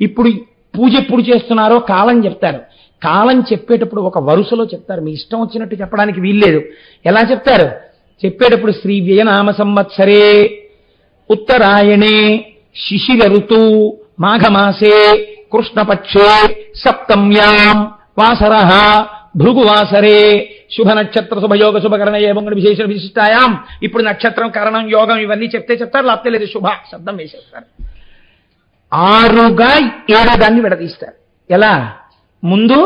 ఇప్పుడు పూజ ఎప్పుడు చేస్తున్నారో కాలం చెప్తారు. కాలం చెప్పేటప్పుడు ఒక వరుసలో చెప్తారు, మీ ఇష్టం వచ్చినట్టు చెప్పడానికి వీల్లేదు. ఎలా చెప్తారు? చెప్పేటప్పుడు శ్రీ వ్యయనామ సంవత్సరే ఉత్తరాయణే శిశిర ఋతు మాఘమాసే కృష్ణపక్షే సప్తమ్యాం వాసర భృగువాసరే శుభ నక్షత్ర శుభయోగ శుభకరణ ఏమంగళ విశేష విశిష్టాయాం. ఇప్పుడు నక్షత్రం, కరణం, యోగం ఇవన్నీ చెప్తారు, లేకపోతే లేదు శుభ శబ్దం వేసేస్తారు. 6గా 7 దాన్ని విడదీస్తారు. ఎలా? ముందు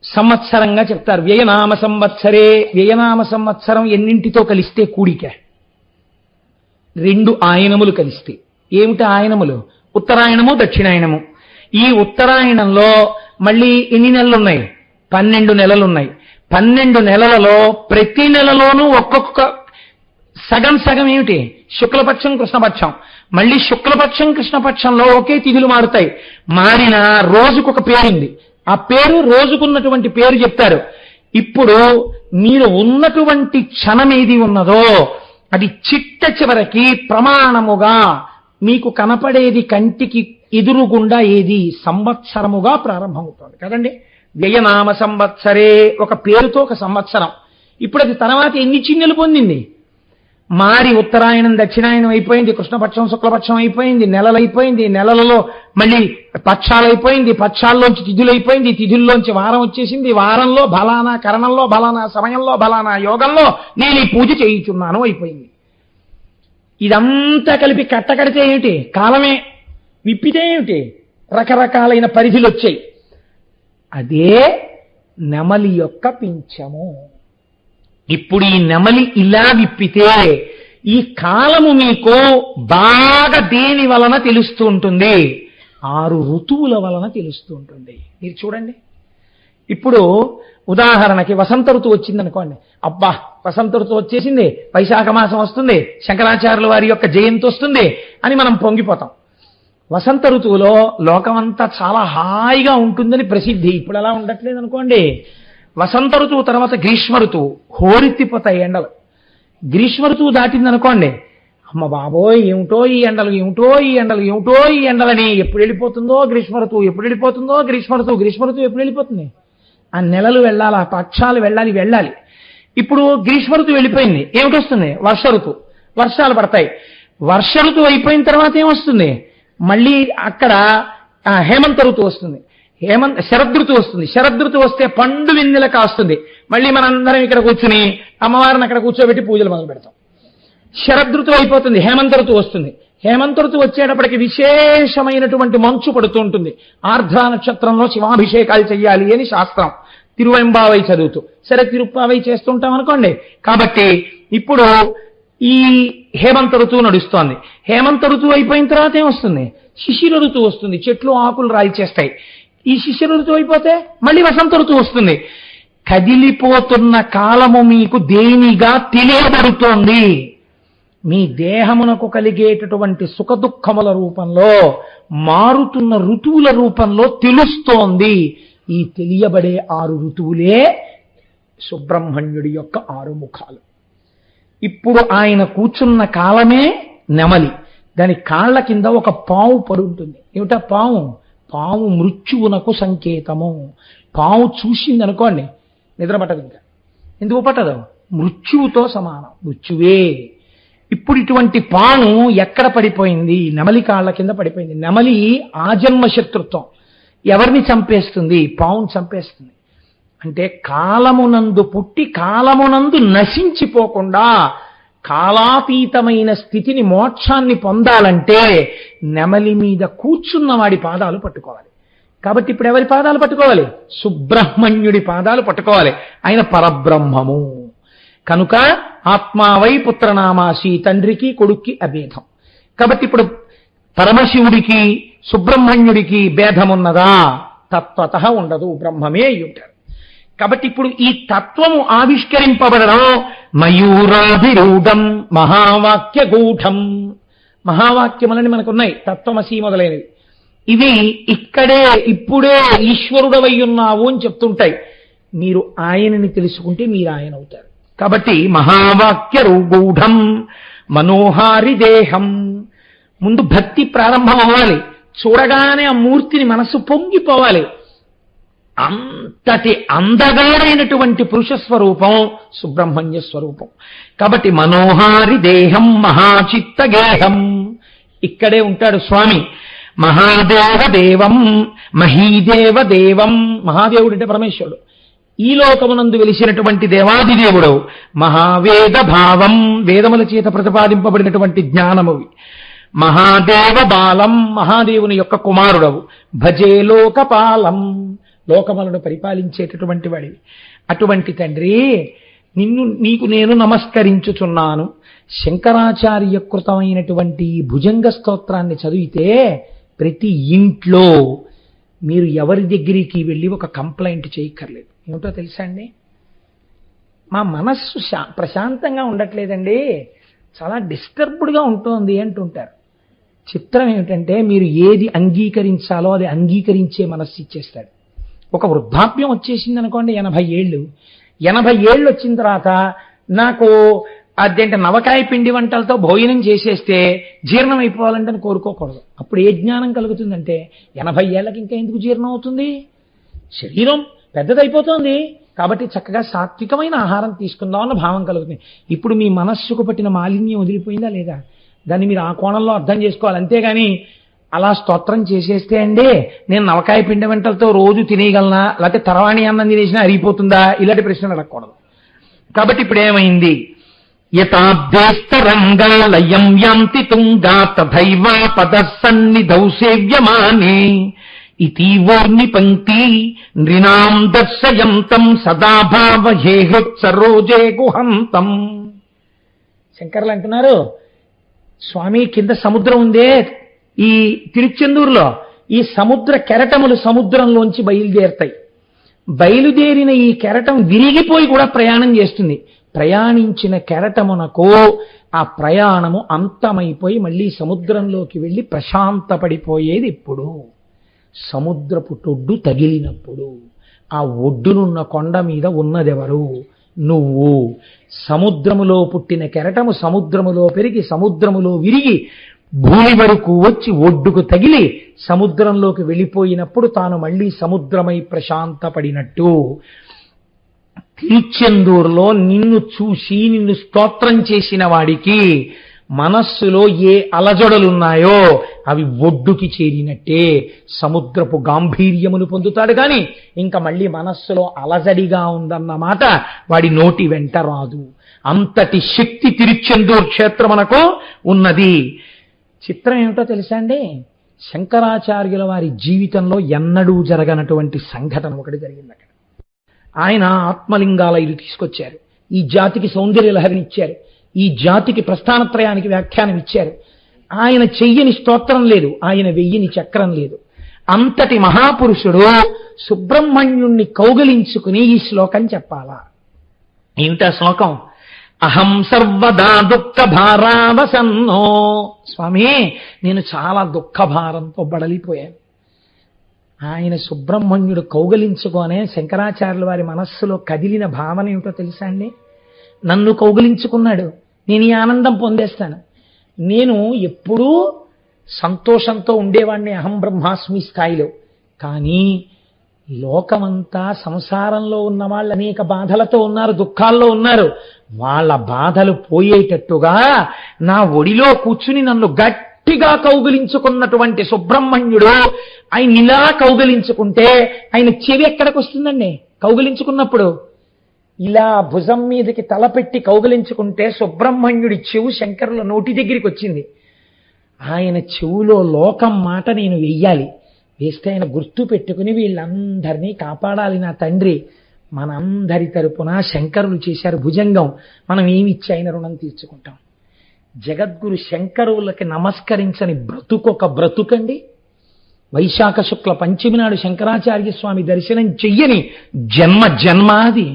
సంవత్సరంగా చెప్తారు. వ్యయనామ సంవత్సరే. వ్యయనామ సంవత్సరం ఎన్నింటితో కలిస్తే కూడిక? 2 ఆయనములు కలిస్తే. ఏమిటి ఆయనములు? ఉత్తరాయణము, దక్షిణాయనము. ఈ ఉత్తరాయణంలో మళ్ళీ ఎన్ని నెలలు ఉన్నాయి? 12 నెలలు ఉన్నాయి. 12 నెలలలో ప్రతి నెలలోనూ ఒక్కొక్క సగం సగం ఏమిటి? శుక్లపక్షం, కృష్ణపక్షం. మళ్ళీ శుక్లపక్షం, కృష్ణపక్షంలో ఒకే తిథులు మారుతాయి. మారిన రోజుకొక పేరుంది. ఆ పేరు రోజుకున్నటువంటి పేరు చెప్తారు. ఇప్పుడు మీరు ఉన్నటువంటి క్షణం ఏది ఉన్నదో అది చిట్ట చివరికి ప్రమాణముగా మీకు కనపడేది కంటికి ఎదురుగుండా ఏది? సంవత్సరముగా ప్రారంభమవుతుంది కదండి. వ్యయనామ సంవత్సరే ఒక పేరుతో ఒక సంవత్సరం. ఇప్పుడు అది తర్వాత ఎన్ని చిహ్నలు పొందింది? మారి ఉత్తరాయణం, దక్షిణాయనం అయిపోయింది, కృష్ణపక్షం, శుక్లపక్షం అయిపోయింది, నెలలు అయిపోయింది, నెలలలో మళ్ళీ పక్షాలు అయిపోయింది, పక్షాల్లోంచి తిథులు అయిపోయింది, తిథుల్లోంచి వారం వచ్చేసింది, వారంలో బలానా, కరణంలో బలానా, సమయంలో బలానా, యోగంలో నేను ఈ పూజ చేయించున్నాను అయిపోయింది. ఇదంతా కలిపి కట్టకడితే ఏమిటి? కాలమే. విప్పితే ఏమిటి? రకరకాలైన పరిధులు వచ్చాయి. అదే నెమలి యొక్క పింఛము. ఇప్పుడు ఈ నెమలి ఇలా విప్పితే ఈ కాలము మీకు బాగా దేని వలన తెలుస్తూ ఉంటుంది? 6 ఋతువుల వలన తెలుస్తూ ఉంటుంది. మీరు చూడండి, ఇప్పుడు ఉదాహరణకి వసంత ఋతువు వచ్చిందనుకోండి. అబ్బా, వసంత ఋతువు వచ్చేసింది, వైశాఖ మాసం వస్తుంది, శంకరాచార్యుల వారి యొక్క జయంతి వస్తుంది అని మనం పొంగిపోతాం. వసంత ఋతువులో లోకమంతా చాలా హాయిగా ఉంటుందని ప్రసిద్ధి. ఇప్పుడు అలా ఉండట్లేదు అనుకోండి. వసంత ఋతువు తర్వాత గ్రీష్మ ఋతువు, హోరెత్తిపోతాయి ఎండలు. గ్రీష్మ ఋతువు దాటిందనుకోండి, అమ్మ బాబోయ్ ఏమిటో ఈ ఎండలు, ఏమిటో ఈ ఎండలు, ఏమిటో ఈ ఎండలని. ఎప్పుడు వెళ్ళిపోతుందో గ్రీష్మ ఋతువు, ఎప్పుడు వెళ్ళిపోతుందో గ్రీష్మ ఋతువు. గ్రీష్మ ఋతువు ఎప్పుడు వెళ్ళిపోతుంది? ఆ నెలలు వెళ్ళాలి, ఆ పక్షాలు వెళ్ళాలి. ఇప్పుడు గ్రీష్మ ఋతువు వెళ్ళిపోయింది, ఏమిటి వస్తుంది? వర్ష ఋతువు. వర్షాలు పడతాయి. వర్ష ఋతువు అయిపోయిన తర్వాత ఏమొస్తుంది? మళ్ళీ అక్కడ హేమంత ఋతువు వస్తుంది. శరదృతువు వస్తుంది. శరదృతువు వస్తే పండు వెన్నెల కాస్తుంది. మళ్ళీ మనందరం ఇక్కడ కూర్చుని అమ్మవారిని అక్కడ కూర్చోబెట్టి పూజలు మొదలు పెడతాం. శరదృతువు అయిపోతుంది, హేమంత ఋతువు వస్తుంది. హేమంత ఋతువు వచ్చేటప్పటికి విశేషమైనటువంటి మంచు పడుతూ ఉంటుంది. ఆర్ద్ర నక్షత్రంలో శివాభిషేకాలు చెయ్యాలి అని శాస్త్రం. తిరువెంబావై చదువుతూ, సరే తిరుప్పావై చేస్తుంటాం అనుకోండి. కాబట్టి ఇప్పుడు ఈ హేమంత ఋతువు నడుస్తోంది. హేమంత ఋతువు అయిపోయిన తర్వాత ఏమొస్తుంది? శిశిర ఋతువు వస్తుంది. చెట్లు ఆకులు రాల్చేస్తాయి. ఈ శిశిర ఋతువు అయిపోతే మళ్ళీ వసంత ఋతువు వస్తుంది. కదిలిపోతున్న కాలము మీకు దేనిగా తెలియబడుతోంది? మీ దేహమునకు కలిగేటటువంటి సుఖదుఖముల రూపంలో, మారుతున్న ఋతువుల రూపంలో తెలుస్తోంది. ఈ తెలియబడే 6 ఋతువులే సుబ్రహ్మణ్యుడి యొక్క 6 ముఖాలు. ఇప్పుడు ఆయన కూర్చున్న కాలమే నెమలి. దాని కాళ్ల కింద ఒక పాము పడుంటుంది. ఏమిటా పాము? పాము మృత్యువునకు సంకేతము. పాము చూసింది అనుకోండి, నిద్ర పట్టదు. ఇంకా ఎందుకు పట్టదు? మృత్యువుతో సమానం, మృత్యువే. ఇప్పుడు ఇటువంటి పాము ఎక్కడ పడిపోయింది? నెమలి కాళ్ల కింద పడిపోయింది. నెమలి ఆజన్మ శత్రుత్వం. ఎవరిని చంపేస్తుంది? పావును చంపేస్తుంది. అంటే కాలమునందు పుట్టి కాలమునందు నశించిపోకుండా కాలాతీతమైన స్థితిని, మోక్షాన్ని పొందాలంటే నెమలి మీద కూర్చున్న వాడి పాదాలు పట్టుకోవాలి. కాబట్టి ఇప్పుడు ఎవరి పాదాలు పట్టుకోవాలి? సుబ్రహ్మణ్యుడి పాదాలు పట్టుకోవాలి. ఆయన పరబ్రహ్మము కనుక ఆత్మావై పుత్రనామాసి, తండ్రికి కొడుక్కి అభేదం. కాబట్టి ఇప్పుడు పరమశివుడికి సుబ్రహ్మణ్యుడికి భేదమున్నదా? తత్వతః ఉండదు, బ్రహ్మమే అయ్యుంటారు. కాబట్టి ఇప్పుడు ఈ తత్వము ఆవిష్కరింపబడడం మయూరాభిరూఢం మహావాక్య గూఢం. మహావాక్యములని మనకున్నాయి, తత్వమసి మొదలైనవి. ఇవి ఇక్కడే ఇప్పుడే ఈశ్వరుడవై ఉన్నావు అని చెప్తుంటాయి. మీరు ఆయనని తెలుసుకుంటే మీరు ఆయన అవుతారు. కాబట్టి మహావాక్య గూఢం మనోహారి దేహం. ముందు భక్తి ప్రారంభం అవ్వాలి. చూడగానే ఆ మూర్తిని మనసు పొంగిపోవాలి. అంతటి అందగాడైనటువంటి పురుష స్వరూపం సుబ్రహ్మణ్య స్వరూపం. కాబట్టి మనోహారి దేహం మహాచిత్త గేహం. ఇక్కడే ఉంటాడు స్వామి. మహాదేవ దేవం మహీదేవ దేవం. మహాదేవుడు అంటే పరమేశ్వరుడు. ఈ లోకమునందు వెలిసినటువంటి దేవాదిదేవుడు. మహావేద భావం, వేదముల చేత ప్రతిపాదింపబడినటువంటి జ్ఞానమువి. మహాదేవ బాలం, మహాదేవుని యొక్క కుమారుడవు. భజే లోకపాలం, లోకములను పరిపాలించేటటువంటి వాడివి. అటువంటి తండ్రి నీకు నేను నమస్కరించుచున్నాను. శంకరాచార్య కృతమైనటువంటి భుజంగ స్తోత్రాన్ని చదివితే ప్రతి ఇంట్లో మీరు ఎవరి దగ్గరికి వెళ్ళి ఒక కంప్లైంట్ చేయక్కర్లేదు. ఏమిటో తెలుసా అండి? మా మనస్సు ప్రశాంతంగా ఉండట్లేదండి, చాలా డిస్టర్బ్డ్గా ఉంటుంది అంటుంటారు. చిత్రం ఏమిటంటే మీరు ఏది అంగీకరించాలో అది అంగీకరించే మనస్సు ఇచ్చేస్తాడు. ఒక వృద్ధాప్యం వచ్చేసింది అనుకోండి, 80 ఏళ్ళు. 80 ఏళ్ళు వచ్చిన తర్వాత నాకు అదేంటే నవకాయ పిండి వంటలతో భోజనం చేసేస్తే జీర్ణం అయిపోవాలంటే అని కోరుకోకూడదు. అప్పుడు ఏ జ్ఞానం కలుగుతుందంటే 80 ఏళ్ళకి ఇంకా ఎందుకు జీర్ణం అవుతుంది? శరీరం పెద్దదైపోతుంది కాబట్టి చక్కగా సాత్వికమైన ఆహారం తీసుకుందాం అన్న భావం కలుగుతుంది. ఇప్పుడు మీ మనస్సుకు పట్టిన మాలిన్యం వదిలిపోయిందా లేదా? దాన్ని మీరు ఆ కోణంలో అర్థం చేసుకోవాలి. అంతేగాని అలా స్తోత్రం చేసేస్తే అండి నేను నవకాయ పిండి వంటలతో రోజు తినేయగలనా, లేకపోతే తరవాణి అన్నం తినేసినా అరిగిపోతుందా, ఇలాంటి ప్రశ్నలు అడగకూడదు. కాబట్టి ఇప్పుడు ఏమైంది? యథాభ్యస్తరంగాలయం యాంతి తుంగా తథైవ పదసన్నిధౌ సేవ్యమానే ఇతీవోర్ని పంక్తి నృణాం దర్శయంతం సదా భావహేహృత్సరోజే గుహంతం. శంకర్లు అంటున్నారు, స్వామి కింద సముద్రం ఉందే ఈ తిరుచెందూరులో, ఈ సముద్ర కెరటములు సముద్రంలోంచి బయలుదేరుతాయి. బయలుదేరిన ఈ కెరటం విరిగిపోయి కూడా ప్రయాణం చేస్తుంది. ప్రయాణించిన కెరటమునకు ఆ ప్రయాణము అంతమైపోయి మళ్ళీ సముద్రంలోకి వెళ్ళి ప్రశాంతపడిపోయేది ఎప్పుడు? సముద్రపు టొడ్డు తగిలినప్పుడు. ఆ ఒడ్డునున్న కొండ మీద ఉన్నదెవరు? నువ్వు. సముద్రములో పుట్టిన కెరటము సముద్రములో పెరిగి సముద్రములో విరిగి భూమి వరకు వచ్చి ఒడ్డుకు తగిలి సముద్రంలోకి వెళ్ళిపోయినప్పుడు తాను మళ్ళీ సముద్రమై ప్రశాంతపడినట్టు తిరుచెందూరులో నిన్ను చూసి నిన్ను స్తోత్రం చేసిన వాడికి మనస్సులో ఏ అలజడులున్నాయో అవి ఒడ్డుకి చేరినట్టే సముద్రపు గాంభీర్యమును పొందుతాడు. కానీ ఇంకా మళ్ళీ మనస్సులో అలజడిగా ఉందన్నమాట వాడి నోటి వెంట రాదు. అంతటి శక్తి తిరుచెందూరు క్షేత్రమునకు ఉన్నది. చిత్రం ఏమిటో తెలుసా అండి? శంకరాచార్యుల వారి జీవితంలో ఎన్నడూ జరగనటువంటి సంఘటన ఒకటి జరిగింది అక్కడ. ఆయన ఆత్మలింగాలయులు తీసుకొచ్చారు. ఈ జాతికి సౌందర్య లహరినిచ్చారు. ఈ జాతికి ప్రస్థానత్రయానికి వ్యాఖ్యానం ఇచ్చారు. ఆయన చెయ్యని స్తోత్రం లేదు, ఆయన వెయ్యని చక్రం లేదు. అంతటి మహాపురుషుడు సుబ్రహ్మణ్యుణ్ణి కౌగిలించుకుని ఈ శ్లోకం చెప్పాలా? ఏమిటా శ్లోకం? అహం సర్వదా దుఃఖ భారావసన్నో. స్వామి, నేను చాలా దుఃఖభారంతో బడలిపోయాను. ఆయన సుబ్రహ్మణ్యుడు కౌగిలించుకోనే శంకరాచార్యుల వారి మనస్సులో కదిలిన భావన ఏమిటో తెలుసా అండి? నన్ను కౌగిలించుకున్నాడు, నేను ఈ ఆనందం పొందేస్తాను. నేను ఎప్పుడూ సంతోషంతో ఉండేవాడిని అహం బ్రహ్మాస్మి స్థాయిలో. కానీ లోకమంతా సంసారంలో ఉన్న వాళ్ళు అనేక బాధలతో ఉన్నారు, దుఃఖాల్లో ఉన్నారు. వాళ్ళ బాధలు పోయేటట్టుగా నా ఒడిలో కూర్చుని నన్ను గట్టిగా కౌగిలించుకున్నటువంటి సుబ్రహ్మణ్యుడు ఆయన ఇలా కౌగిలించుకుంటే ఆయన చెవి ఎక్కడికి వస్తుందండి? కౌగిలించుకున్నప్పుడు ఇలా భుజం మీదకి తలపెట్టి కౌగిలించుకుంటే సుబ్రహ్మణ్యుడి చెవు శంకరుల నోటి దగ్గరికి వచ్చింది. ఆయన చెవులో లోకం మాట నేను వెయ్యాలి. వేస్తే ఆయన గుర్తు పెట్టుకుని వీళ్ళందరినీ కాపాడాలి నా తండ్రి. మనందరి తరపున శంకరులు చేశారు భుజంగం. మనం ఏమిచ్చి ఆయన రుణం తీర్చుకుంటాం? జగద్గురు శంకరులకి నమస్కరించని బ్రతుకొక బ్రతుకండి. వైశాఖ శుక్ల పంచమి నాడు శంకరాచార్య స్వామి దర్శనం చెయ్యని జన్మాది.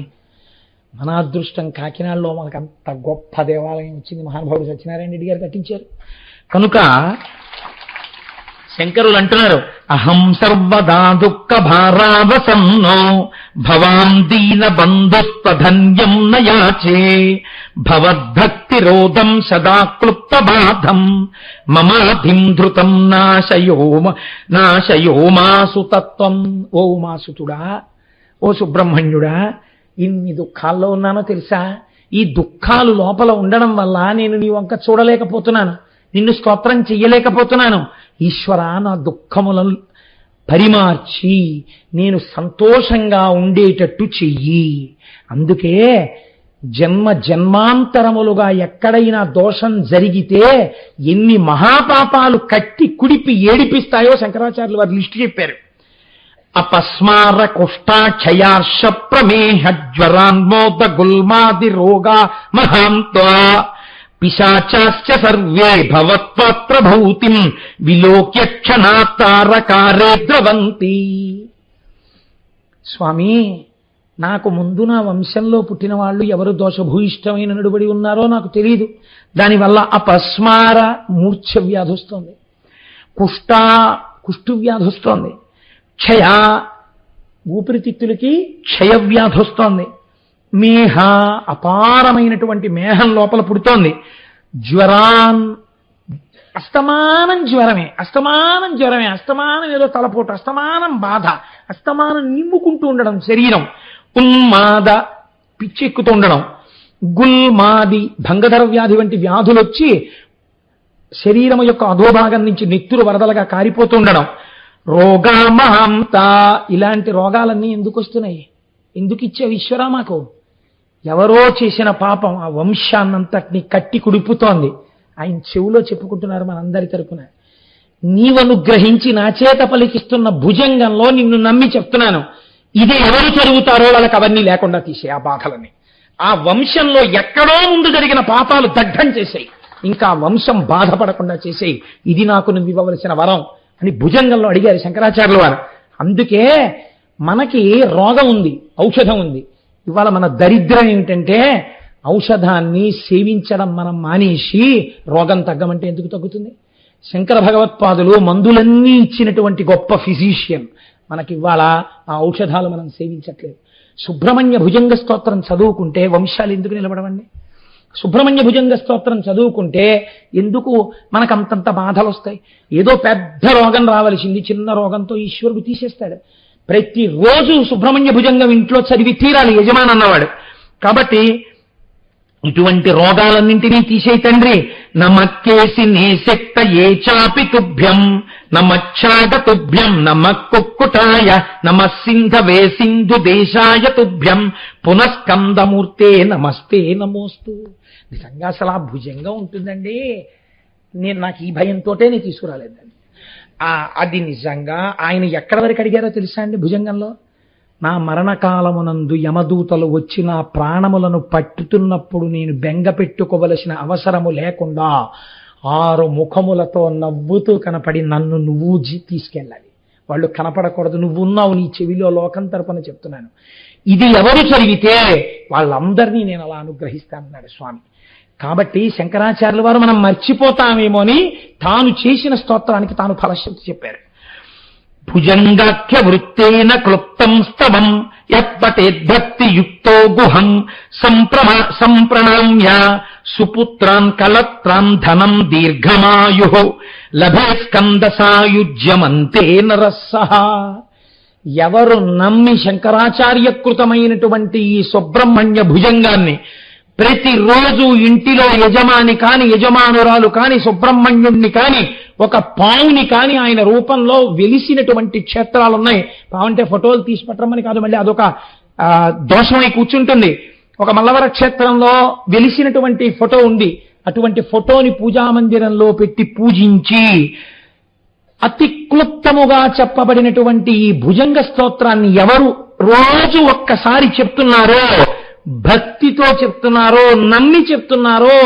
మన అదృష్టం కాకినాడలో మనకు అంత గొప్ప దేవాలయం వచ్చింది. మహానుభావుడు సత్యనారాయణ రెడ్డి గారు కట్టించారు. కనుక శంకరులు అంటున్నారు, అహం సర్వదా దుఃఖ భారావసన్నో భవాం దీన బంధుస్వధన్యం నయాచే భవద్భక్తి రోధం సదా క్లుప్త బాధం మమాధిం ధృతం నాశయో మాసు తత్వం. ఓ ఉమాసుతుడా, ఓ సుబ్రహ్మణ్యుడా, ఇన్ని దుఃఖాల్లో ఉన్నానో తెలుసా? ఈ దుఃఖాలు లోపల ఉండడం వల్ల నేను నీ వంక చూడలేకపోతున్నాను, నిన్ను స్తోత్రం చెయ్యలేకపోతున్నాను. ఈశ్వరా, నా దుఃఖములను పరిమార్చి నేను సంతోషంగా ఉండేటట్టు చెయ్యి. అందుకే జన్మాంతరములుగా ఎక్కడైనా దోషం జరిగితే ఎన్ని మహాపాపాలు కట్టి కుడిపి ఏడిపిస్తాయో శంకరాచార్యులు వారు లిస్టు చెప్పారు. అపస్మార కుష్టాక్షయార్ష ప్రమేహ జ్వరాన్మోద గుల్మాది రోగా మహాంత్వా పిశాచాశ్చ సర్వే భవత్వత్రభూతిం విలోక్య క్షణాతారకారే ద్రవంతి. స్వామి, నాకు ముందు నా వంశంలో పుట్టిన వాళ్ళు ఎవరు దోషభూయిష్టమైన నడుబడి ఉన్నారో నాకు తెలియదు. దానివల్ల అపస్మార మూర్ఛ వ్యాధి వస్తోంది, కుష్టు వ్యాధి వస్తోంది, క్షయ ఊపిరితిత్తులకి క్షయ వ్యాధి వస్తోంది, మేహ అపారమైనటువంటి మేహం లోపల పుడుతోంది, జ్వరాన్ అస్తమానం జ్వరమే, అస్తమానం ఏదో తలపోటు, అస్తమానం బాధ, అస్తమానం నిమ్ముకుంటూ ఉండడం శరీరం, ఉన్మాద పిచ్చెక్కుతూ ఉండడం, గుల్మాది భంగధర వ్యాధి వంటి వ్యాధులు వచ్చి శరీరం యొక్క అధోభాగం నుంచి నెత్తురు వరదలుగా కారిపోతూ ఉండడం, రోగామహంత. ఇలాంటి రోగాలన్నీ ఎందుకు వస్తున్నాయి? ఎందుకు ఇచ్చావు ఈశ్వరా మాకు? ఎవరో చేసిన పాపం ఆ వంశాన్నంతటినీ కట్టి కుడిపుతోంది. ఆయన చెవులో చెప్పుకుంటున్నారు మనందరి తరపున, నీవనుగ్రహించి నా చేత పలికిస్తున్న భుజంగంలో నిన్ను నమ్మి చెప్తున్నాను, ఇది ఎవరు చదువుతారో వాళ్ళకి అవన్నీ లేకుండా తీసే ఆ బాధలని. ఆ వంశంలో ఎక్కడో ముందు జరిగిన పాపాలు దగ్ధం చేసేయి, ఇంకా వంశం బాధపడకుండా చేసేయి, ఇది నాకు నువ్వు ఇవ్వవలసిన వరం అని భుజంగంలో అడిగారు శంకరాచార్యుల వారు. అందుకే మనకి రోగం ఉంది, ఔషధం ఉంది. ఇవాళ మన దరిద్రం ఏమిటంటే ఔషధాన్ని సేవించడం మనం మానేసి రోగం తగ్గమంటే ఎందుకు తగ్గుతుంది? శంకర భగవత్పాదులు మందులన్నీ ఇచ్చినటువంటి గొప్ప ఫిజీషియన్. మనకి ఇవాళ ఆ ఔషధాలు మనం సేవించట్లేదు. సుబ్రహ్మణ్య భుజంగ స్తోత్రం చదువుకుంటే వంశాలు ఎందుకు నిలబడవండి? సుబ్రహ్మణ్య భుజంగ స్తోత్రం చదువుకుంటే ఎందుకు మనకు అంతంత బాధలు వస్తాయి? ఏదో పెద్ద రోగం రావలసింది, చిన్న రోగంతో ఈశ్వరుడు తీసేస్తాడు. ప్రతిరోజు సుబ్రహ్మణ్య భుజంగం ఇంట్లో చదివి తీరాలి యజమాని అన్నవాడు. కాబట్టి ఇటువంటి రోగాలన్నింటినీ తీసేయి తండ్రి. నమక్కేసి నేశక్త ఏ చాపి తుభ్యం నమచ్చాట తుభ్యం నమక్కుక్కుటాయ నమస్సింధవే సింధు దేశాయ తుభ్యం పునఃస్కందమూర్తే నమస్తే నమోస్తు. నిజంగా అసలు ఆ భుజంగం ఉంటుందండి. నాకు ఈ భయంతోటే నేను తీసుకురాలేదండి. అది నిజంగా ఆయన ఎక్కడి వరకు అడిగారో తెలుసా అండి? భుజంగంలో, నా మరణకాలమునందు యమదూతలు వచ్చి నా ప్రాణములను పట్టుతున్నప్పుడు నేను బెంగ పెట్టుకోవలసిన అవసరము లేకుండా 6 ముఖములతో నవ్వుతూ కనపడి నన్ను నువ్వు తీసుకెళ్ళాలి. వాళ్ళు కనపడకూడదు, నువ్వు ఉన్నావు నీ చెవిలో లోకం తరపున చెప్తున్నాను. ఇది ఎవరు చదివితే వాళ్ళందరినీ నేను అలా అనుగ్రహిస్తానన్నాడు స్వామి. కాబట్టి శంకరాచార్యుల వారు మనం మర్చిపోతామేమో అని తాను చేసిన స్తోత్రానికి తాను ఫలశ్రుతి చెప్పారు. భుజంగాఖ్య వృత్తేన క్లుప్తం స్తవం యత్పటేద్భక్తి యుక్తో గుహం సంప్రణామ్య సుపుత్రాన్ కలత్రాన్ ధనం దీర్ఘమాయు లభే స్కంద సాయుజ్యమంతే నరస్సహ. ఎవరు నమ్మి శంకరాచార్యకృతమైనటువంటి ఈ సుబ్రహ్మణ్య భుజంగాన్ని ప్రతిరోజు ఇంటిలో యజమాని కాని యజమానురాలు కాని సుబ్రహ్మణ్యుణ్ణి కాని ఒక పావుని కాని ఆయన రూపంలో వెలిసినటువంటి క్షేత్రాలున్నాయి. పావంటే ఫోటోలు తీసి పట్టరమని కాదు, మళ్ళీ అదొక దోషమై కూర్చుంటుంది. ఒక మల్లవర క్షేత్రంలో వెలిసినటువంటి ఫోటో ఉంది. అటువంటి ఫోటోని పూజామందిరంలో పెట్టి పూజించి అతి క్లుప్తముగా చెప్పబడినటువంటి ఈ భుజంగ స్తోత్రాన్ని ఎవరు రోజు ఒక్కసారి చెప్తున్నారో, భక్తితో చెప్తున్నారో, నమ్మి చెప్తున్నారో,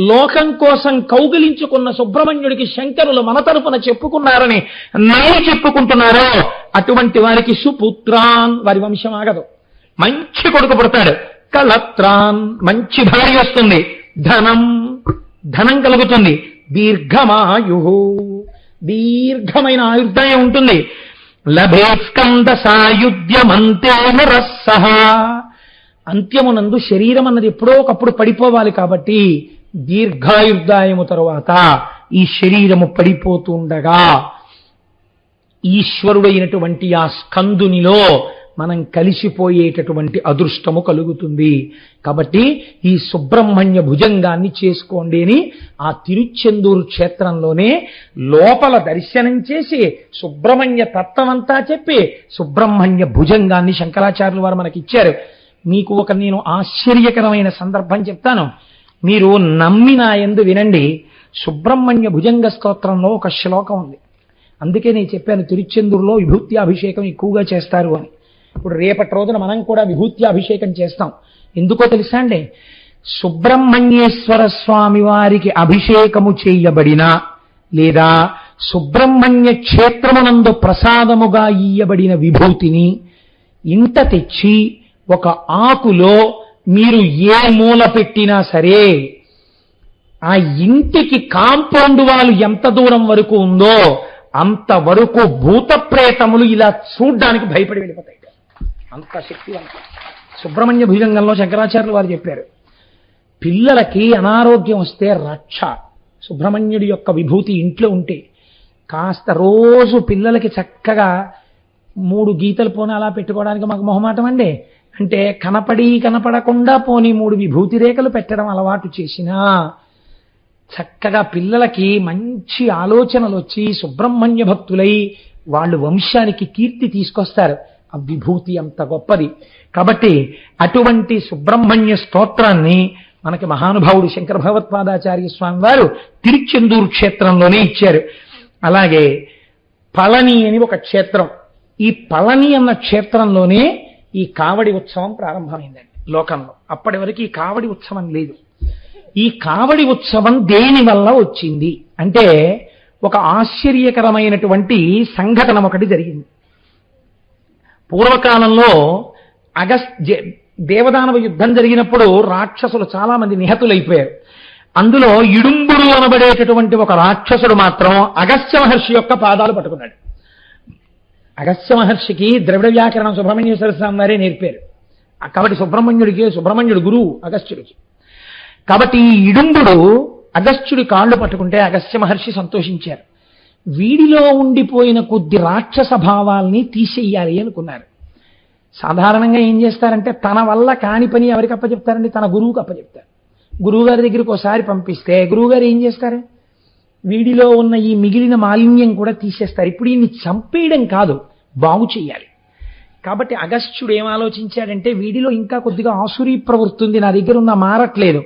లోకం కోసం కౌగిలించుకున్న సుబ్రహ్మణ్యుడికి శంకరులు మన తరపున చెప్పుకున్నారని నమ్మి చెప్పుకుంటున్నారో అటువంటి వారికి సుపుత్రాన్, వారి వంశం ఆగదు, మంచి కొడుకు పుడతాడు. కలత్రాన్, మంచి భార్య వస్తుంది. ధనం కలుగుతుంది. దీర్ఘమాయు, దీర్ఘమైన ఆయుర్దాయం ఉంటుంది. లభే స్కంద సాయుధ్యమంతే నరస్సహ. అంత్యమునందు శరీరం అన్నది ఎప్పుడో ఒకప్పుడు పడిపోవాలి కాబట్టి దీర్ఘాయుర్దాయము తరువాత ఈ శరీరము పడిపోతుండగా ఈశ్వరుడైనటువంటి ఆ స్కందునిలో మనం కలిసిపోయేటటువంటి అదృష్టము కలుగుతుంది. కాబట్టి ఈ సుబ్రహ్మణ్య భుజంగాన్ని చేసుకోండి అని ఆ తిరుచెందూరు క్షేత్రంలోనే లోపల దర్శనం చేసి సుబ్రహ్మణ్య తత్వమంతా చెప్పి సుబ్రహ్మణ్య భుజంగాన్ని శంకరాచార్యుల వారు మనకిచ్చారు. మీకు నేను ఆశ్చర్యకరమైన సందర్భం చెప్తాను, మీరు నమ్మి నా యందు వినండి. సుబ్రహ్మణ్య భుజంగ స్తోత్రంలో ఒక శ్లోకం ఉంది. అందుకే నేను చెప్పాను తిరుచెందూరులో విభూత్యాభిషేకం ఎక్కువగా చేస్తారు అని. ఇప్పుడు రేపటి రోజున మనం కూడా విభూత్యాభిషేకం చేస్తాం. ఎందుకో తెలుసా అండి? సుబ్రహ్మణ్యేశ్వర స్వామి వారికి అభిషేకము చేయబడిన లేదా సుబ్రహ్మణ్య క్షేత్రమునందు ప్రసాదముగా ఇయ్యబడిన విభూతిని ఇంట తెచ్చి ఒక ఆకులో మీరు ఏ మూల పెట్టినా సరే ఆ ఇంటికి కాంపౌండ్ వాళ్ళు ఎంత దూరం వరకు ఉందో అంతవరకు భూత ప్రేతములు ఇలా చూడ్డానికి భయపడి వెళ్ళిపోతాయి. అంత శక్తివంతం సుబ్రహ్మణ్య భుజంగంలో శంకరాచార్యులు వారు చెప్పారు. పిల్లలకి అనారోగ్యం వస్తే రక్ష సుబ్రహ్మణ్యుడి యొక్క విభూతి ఇంట్లో ఉంటే కాస్త రోజు పిల్లలకి చక్కగా 3 గీతలు పోనీ అలా పెట్టుకోవడానికి మాకు మొహమాటం అండి. అంటే కనపడకుండా పోనీ 3 విభూతి రేఖలు పెట్టడం అలవాటు చేసినా చక్కగా పిల్లలకి మంచి ఆలోచనలు వచ్చి సుబ్రహ్మణ్య భక్తులై వాళ్ళు వంశానికి కీర్తి తీసుకొస్తారు. ఆ విభూతి అంత గొప్పది. కాబట్టి అటువంటి సుబ్రహ్మణ్య స్తోత్రాన్ని మనకి మహానుభావుడు శంకర భగవత్పాదాచార్య స్వామి వారు తిరుచెందూరు క్షేత్రంలోనే ఇచ్చారు. అలాగే పళని అని ఒక క్షేత్రం, ఈ పళని అన్న క్షేత్రంలోనే ఈ కావడి ఉత్సవం ప్రారంభమైందండి లోకంలో. అప్పటి వరకు ఈ కావడి ఉత్సవం లేదు. ఈ కావడి ఉత్సవం దేని వల్ల వచ్చింది అంటే ఒక ఆశ్చర్యకరమైనటువంటి సంఘటన ఒకటి జరిగింది. పూర్వకాలంలో దేవదానవ యుద్ధం జరిగినప్పుడు రాక్షసులు చాలా మంది నిహతులైపోయారు. అందులో ఇడుంబుడు అనబడేటటువంటి ఒక రాక్షసుడు మాత్రం అగస్త్య మహర్షి యొక్క పాదాలు పట్టుకున్నాడు. అగస్త్య మహర్షికి ద్రవిడ వ్యాకరణం సుబ్రహ్మణ్యేశ్వర స్వామి వారే నేర్పారు. కాబట్టి సుబ్రహ్మణ్యుడు గురువు అగస్త్యుడికి. కాబట్టి ఈ ఇడుంబుడు అగస్త్యుడి కాళ్ళు పట్టుకుంటే అగస్త్య మహర్షి సంతోషించారు. వీడిలో ఉండిపోయిన కొద్ది రాక్షస భావాల్ని తీసేయాలి అనుకున్నారు. సాధారణంగా ఏం చేస్తారంటే తన వల్ల కాని పని ఎవరికి అప్పచెప్తారండి? తన గురువుకి అప్పచెప్తారు. గురువుగారి దగ్గరికి ఒకసారి పంపిస్తే గురువుగారు ఏం చేస్తారు? వీడిలో ఉన్న ఈ మిగిలిన మాలిన్యం కూడా తీసేస్తారు. ఇప్పుడు ఈయన్ని చంపేయడం కాదు, బాగు చేయాలి. కాబట్టి అగస్త్యుడు ఏం ఆలోచించాడంటే వీడిలో ఇంకా కొద్దిగా ఆసురీ ప్రవృత్తి ఉంది, నా దగ్గర ఉన్న మారట్లేదు.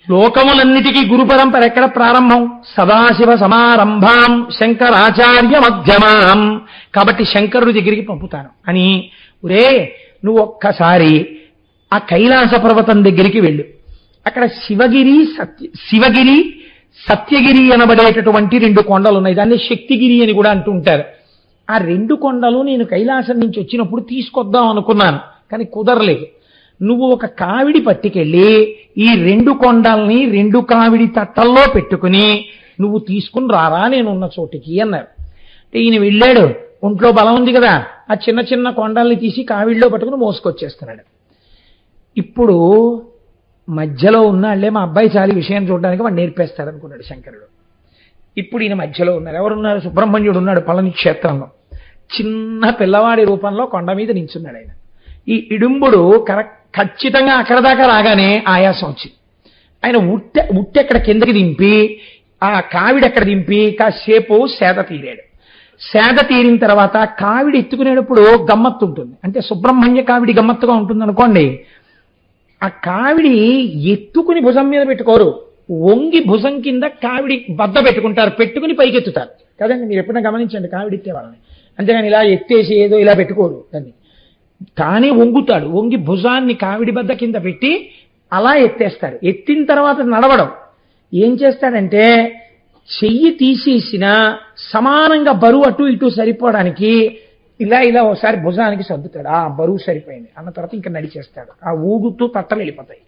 లోకములన్నిటికీ గురు పరంపర ఎక్కడ ప్రారంభం? సదాశివ సమారంభాం శంకరాచార్య మధ్యమాం. కాబట్టి శంకరుడి దగ్గరికి పంపుతాను అని, ఒరే నువ్వు ఒక్కసారి ఆ కైలాస పర్వతం దగ్గరికి వెళ్ళు. అక్కడ శివగిరి సత్యగిరి అనబడేటటువంటి 2 కొండలు ఉన్నాయి. దాన్ని శక్తిగిరి అని కూడా అంటుంటారు. ఆ 2 కొండలు నేను కైలాసం నుంచి వచ్చినప్పుడు తీసుకొద్దాం అనుకున్నాను, కానీ కుదరలేదు. నువ్వు ఒక కావిడి పట్టుకెళ్ళి ఈ 2 కొండల్ని 2 కావిడి తట్టల్లో పెట్టుకుని నువ్వు తీసుకుని రారా నేనున్న చోటికి అన్నారు. అంటే ఈయన వెళ్ళాడు, ఒంట్లో బలం ఉంది కదా, ఆ చిన్న చిన్న కొండల్ని తీసి కావిడిలో పట్టుకుని మోసుకొచ్చేస్తున్నాడు. ఇప్పుడు మధ్యలో ఉన్నాళ్లే, మా అబ్బాయి చాలి విషయం చూడడానికి వాడు నేర్పేస్తాడు అనుకున్నాడు శంకరుడు. ఇప్పుడు ఈయన మధ్యలో ఉన్నారు. ఎవరున్నారు? సుబ్రహ్మణ్యుడు ఉన్నాడు పళని క్షేత్రంలో. చిన్న పిల్లవాడి రూపంలో కొండ మీద నించున్నాడు ఆయన. ఈ ఇడుంబుడు ఖచ్చితంగా అక్కడ దాకా రాగానే ఆయాసం వచ్చింది. ఆయన ఉట్టెక్కడ కిందకి దింపి ఆ కావిడెక్కడ దింపి కాసేపు సేద తీరాడు. సేద తీరిన తర్వాత కావిడి ఎత్తుకునేటప్పుడు గమ్మత్తు ఉంటుంది. అంటే సుబ్రహ్మణ్య కావిడి గమ్మత్తుగా ఉంటుంది అనుకోండి. ఆ కావిడి ఎత్తుకుని భుజం మీద పెట్టుకోరు, వంగి భుజం కింద కావిడి బద్ద పెట్టుకుంటారు, పెట్టుకుని పైకెత్తుతారు కదండి. మీరు ఎప్పుడైనా గమనించండి కావిడి ఎత్తే వాళ్ళని. అంతేగాని ఇలా ఎత్తేసి ఏదో ఇలా పెట్టుకోరు దాన్ని. తానే వంగుతాడు, వంగి భుజాన్ని కావిడి బద్ద కింద పెట్టి అలా ఎత్తేస్తాడు. ఎత్తిన తర్వాత నడవడం ఏం చేస్తాడంటే చెయ్యి తీసేసిన సమానంగా బరువు అటు ఇటు సరిపోవడానికి ఇలా ఇలా ఒకసారి భుజానికి సర్దుతాడు. ఆ బరువు సరిపోయింది అన్న తర్వాత ఇంకా నడిచేస్తాడు. ఆ ఊగుతూ తట్టలు వెళ్ళిపోతాయి.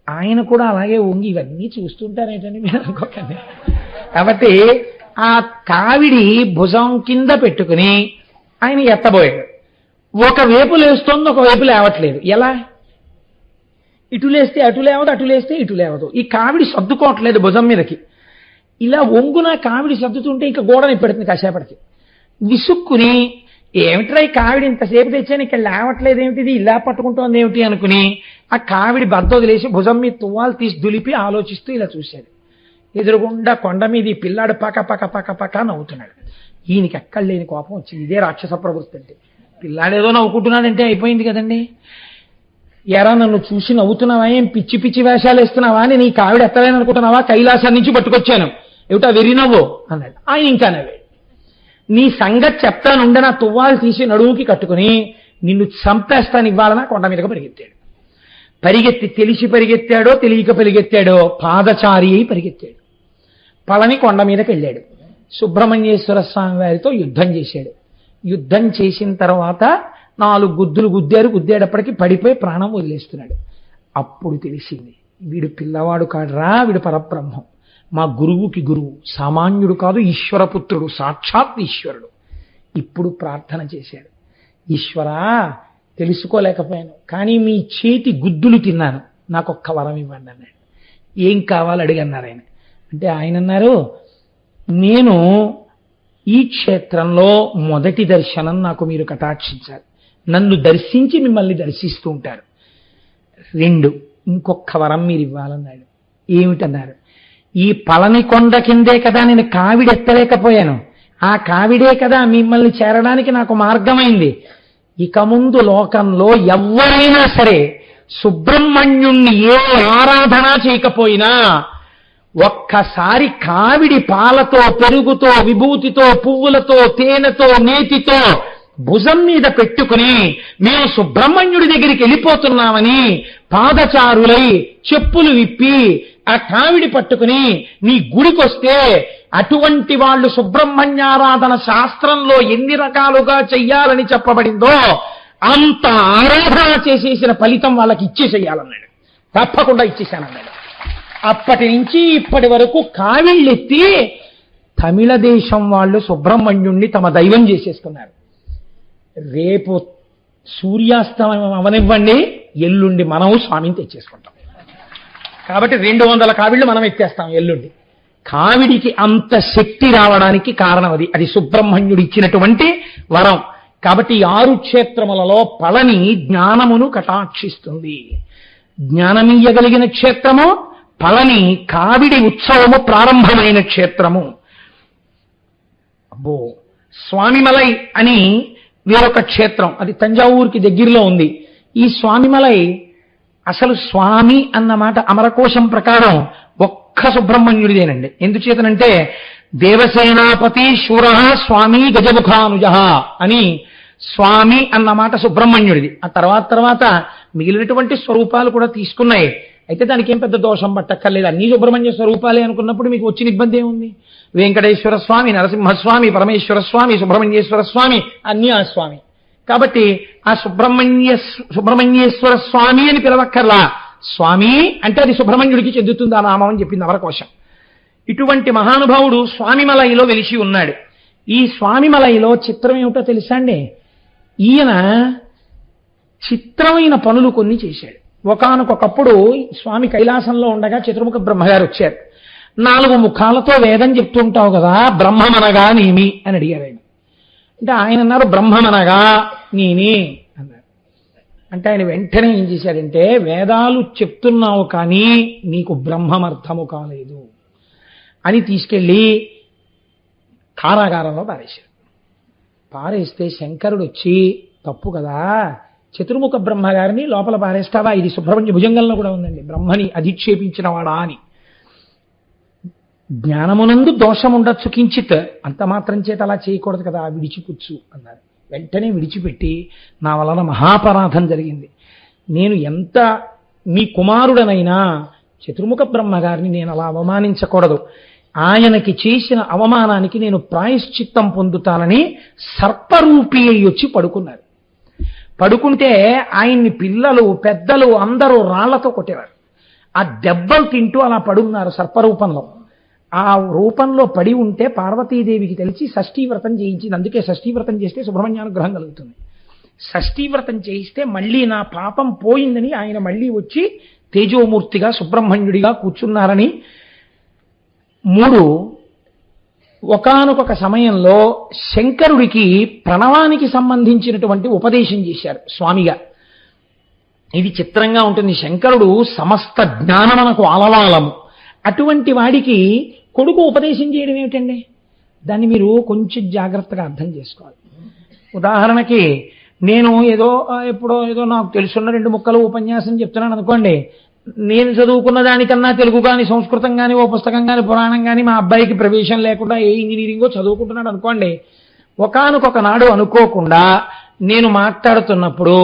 ఆయన కూడా అలాగే వంగి ఇవన్నీ చూస్తుంటారేంటండి మీరు అనుకోకండి. కాబట్టి ఆ కావిడి భుజం కింద పెట్టుకుని ఆయన ఎత్తబోయాడు. ఒకవైపు లేస్తోంది, ఒకవైపు లేవట్లేదు. ఎలా? ఇటు లేస్తే అటు లేవదు, అటు లేస్తే ఇటు లేవదు. ఈ కావిడి సర్దుకోవట్లేదు భుజం మీదకి. ఇలా వంగున కావిడి సర్దుతుంటే ఇంకా గోడని పెడుతుంది. కాసేపటికి విసుక్కుని ఏమిట్రా ఈ కావిడి ఇంతసేపు తెచ్చాను ఇక్కడ లేవట్లేదు ఏమిటిది, ఇలా పట్టుకుంటోంది ఏమిటి అనుకుని ఆ కావిడి బద్ద వదిలేసి భుజం మీద తువ్వాలు తీసి దులిపి ఆలోచిస్తూ ఇలా చూశాడు. ఎదురుగుండా కొండ మీద ఈ పిల్లాడు పక పక పక పక నవ్వుతున్నాడు. ఈయనకి ఎక్కడ లేని కోపం వచ్చింది. ఇదే రాక్షస ప్రవృత్తి అంటే. పిల్లాడేదో నవ్వుకుంటున్నాడంటే అయిపోయింది కదండి. ఎరా నన్ను చూసి నవ్వుతున్నావా, ఏం పిచ్చి పిచ్చి వేషాలు వేస్తున్నావా, నేను ఈ కావిడ ఎత్తలేని అనుకుంటున్నావా, కైలాసం నుంచి పట్టుకొచ్చాను ఏమిటా వెర్రి నవ్వు అన్నాడు. ఆయన ఇంకా నవ్వాడు. నీ సంగతి చెప్తానుండే నా తువ్వాలు తీసి నడుముకి కట్టుకుని నిన్ను చంపేస్తాను ఇవ్వాలన్నా కొండ మీదగా పరిగెత్తాడు. పరిగెత్తి తెలిసి పరిగెత్తాడో తెలియక పరిగెత్తాడో పాదచారి అయి పరిగెత్తాడు. పళని కొండ మీదకి వెళ్ళాడు. సుబ్రహ్మణ్యేశ్వర స్వామి వారితో యుద్ధం చేశాడు. యుద్ధం చేసిన తర్వాత 4 గుద్దులు గుద్దేటప్పటికి పడిపోయి ప్రాణం వదిలేస్తున్నాడు. అప్పుడు తెలిసింది వీడు పిల్లవాడు కాడురా, వీడు పరబ్రహ్మం, మా గురువుకి గురువు, సామాన్యుడు కాదు, ఈశ్వరపుత్రుడు, సాక్షాత్ ఈశ్వరుడు. ఇప్పుడు ప్రార్థన చేశాడు. ఈశ్వరా తెలుసుకోలేకపోయాను, కానీ మీ చేతి గుద్దులు తిన్నాను, నాకు ఒక్క వరం ఇవ్వండి అన్నాడు. ఏం కావాలి అడిగన్నారు ఆయన. అంటే ఆయన అన్నారు, నేను ఈ క్షేత్రంలో మొదటి దర్శనం నాకు మీరు కటాక్షించాలి, నన్ను దర్శించి మిమ్మల్ని దర్శిస్తూ ఉంటారు. 2 ఇంకొక వరం మీరు ఇవ్వాలన్నాడు. ఏమిటన్నారు? ఈ పళని కొండ కిందే కదా నేను కావిడి ఎత్తలేకపోయాను, ఆ కావిడే కదా మిమ్మల్ని చేరడానికి నాకు మార్గమైంది. ఇక ముందు లోకంలో ఎవరైనా సరే సుబ్రహ్మణ్యుణ్ణి ఏ ఆరాధన చేయకపోయినా ఒక్కసారి కావిడి పాలతో, పెరుగుతో, విభూతితో, పువ్వులతో, తేనెతో, నేతితో భుజం మీద పెట్టుకుని మేము సుబ్రహ్మణ్యుడి దగ్గరికి వెళ్ళిపోతున్నామని పాదచారులై చెప్పులు విప్పి ఆ కావిడి పట్టుకుని నీ గుడికొస్తే అటువంటి వాళ్ళు సుబ్రహ్మణ్యారాధన శాస్త్రంలో ఎన్ని రకాలుగా చెయ్యాలని చెప్పబడిందో అంత ఆరాధన చేసేసిన ఫలితం వాళ్ళకి ఇచ్చేసేయాలన్నాడు. తప్పకుండా ఇచ్చేశానన్నాడు. అప్పటి నుంచి ఇప్పటి వరకు కావిళ్ళెత్తి తమిళ దేశం వాళ్ళు సుబ్రహ్మణ్యుణ్ణి తమ దైవం చేసేసుకున్నారు. రేపు సూర్యాస్తమయం అవనివ్వండి, ఎల్లుండి మనం స్వామిని తెచ్చేసుకుంటాం. కాబట్టి 200 కావిళ్ళు మనం ఎత్తేస్తాం ఎల్లుండి. కావిడికి అంత శక్తి రావడానికి కారణం అది. అది సుబ్రహ్మణ్యుడు ఇచ్చినటువంటి వరం. కాబట్టి 6 క్షేత్రములలో పళని జ్ఞానమును కటాక్షిస్తుంది. జ్ఞానమీయగలిగిన క్షేత్రము పళని. కావిడి ఉత్సవము ప్రారంభమైన క్షేత్రము. అబ్బో, స్వామిమలై అని వేరొక క్షేత్రం, అది తంజావూరుకి దగ్గరలో ఉంది. ఈ స్వామిమలై అసలు స్వామి అన్నమాట అమరకోశం ప్రకారం ఒక్క సుబ్రహ్మణ్యుడిదేనండి. ఎందుచేతనంటే దేవసేనాపతి శూర స్వామి గజముఖానుజ అని స్వామి అన్నమాట సుబ్రహ్మణ్యుడిది. ఆ తర్వాత మిగిలినటువంటి స్వరూపాలు కూడా తీసుకున్నాయి. అయితే దానికి ఏం పెద్ద దోషం పట్టక్కర్లేదు, అన్ని సుబ్రహ్మణ్య స్వరూపాలే అనుకున్నప్పుడు మీకు వచ్చిన ఇబ్బంది ఏముంది? వెంకటేశ్వర స్వామి, నరసింహస్వామి, పరమేశ్వర స్వామి, సుబ్రహ్మణ్యేశ్వర స్వామి, అన్నీ ఆ స్వామి. కాబట్టి ఆ సుబ్రహ్మణ్యేశ్వర స్వామి అని పిలవక్కర్లా, స్వామి అంటే అది సుబ్రహ్మణ్యుడికి చెందుతుంది ఆ నామం అని చెప్పింది అమరకోశం. ఇటువంటి మహానుభావుడు స్వామిమలైలో వెలిసి ఉన్నాడు. ఈ స్వామిమలైలో చిత్రం ఏమిటో తెలుసా అండి? ఈయన చిత్రమైన పనులు కొన్ని చేశాడు. ఒకానొకప్పుడు స్వామి కైలాసంలో ఉండగా చతుర్ముఖ బ్రహ్మగారు వచ్చారు. 4 ముఖాలతో వేదం చెప్తుంటావు కదా, బ్రహ్మమనగా నేమి అని అడిగారు ఆయన. అంటే ఆయన అన్నారు బ్రహ్మమనగా నేని అన్నారు. అంటే ఆయన వెంటనే ఏం చేశాడంటే, వేదాలు చెప్తున్నావు కానీ నీకు బ్రహ్మమర్థము కాలేదు అని తీసుకెళ్ళి కారాగారంలో పారేశారు. పారేస్తే శంకరుడు వచ్చి, తప్పు కదా, చతుర్ముఖ బ్రహ్మగారిని లోపల పారేస్తావా? ఇది సుబ్రహ్మణ్య భుజంగంలో కూడా ఉందండి, బ్రహ్మని అధిక్షేపించిన వాడా అని. జ్ఞానమునందు దోషం ఉండొచ్చు కించిత్, అంత మాత్రం చేత అలా చేయకూడదు కదా, విడిచిపుచ్చు అన్నారు. వెంటనే విడిచిపెట్టి, నా వలన మహాపరాధం జరిగింది, నేను ఎంత మీ కుమారుడనైనా చతుర్ముఖ బ్రహ్మగారిని నేను అలా అవమానించకూడదు, ఆయనకి చేసిన అవమానానికి నేను ప్రాయశ్చిత్తం పొందుతానని సర్పరూపి అయి వచ్చి పడుకున్నారు. పడుకుంటే ఆయన్ని పిల్లలు పెద్దలు అందరూ రాళ్లతో కొట్టేవారు. ఆ దెబ్బలు తింటూ అలా పడున్నారు సర్పరూపంలో. ఆ రూపంలో పడి ఉంటే పార్వతీదేవికి తెలిసి షష్ఠీవ్రతం చేయించింది. అందుకే షష్ఠీవ్రతం చేస్తే సుబ్రహ్మణ్యానుగ్రహం కలుగుతుంది. షష్ఠీవ్రతం చేయిస్తే మళ్ళీ నా పాపం పోయిందని ఆయన మళ్ళీ వచ్చి తేజోమూర్తిగా సుబ్రహ్మణ్యుడిగా కూర్చున్నారని. 3 ఒకానొక సమయంలో శంకరుడికి ప్రణవానికి సంబంధించినటువంటి ఉపదేశం చేశారు స్వామిగా. ఇది చిత్రంగా ఉంటుంది. శంకరుడు సమస్త జ్ఞానమునకు ఆలవాలము. అటువంటి వాడికి కొడుకు ఉపదేశం చేయడం ఏమిటండి? దాన్ని మీరు కొంచెం జాగ్రత్తగా అర్థం చేసుకోవాలి. ఉదాహరణకి నేను ఎప్పుడో నాకు తెలుసున్న 2 ముక్కలు ఉపన్యాసం చెప్తున్నాను అనుకోండి. నేను చదువుకున్న దానికన్నా తెలుగు కానీ సంస్కృతం కానీ ఓ పుస్తకం కానీ పురాణం కానీ మా అబ్బాయికి ప్రవేశం లేకుండా ఏ ఇంజనీరింగో చదువుకుంటున్నాడు అనుకోండి. ఒకానొక నాడు అనుకోకుండా నేను మాట్లాడుతున్నప్పుడు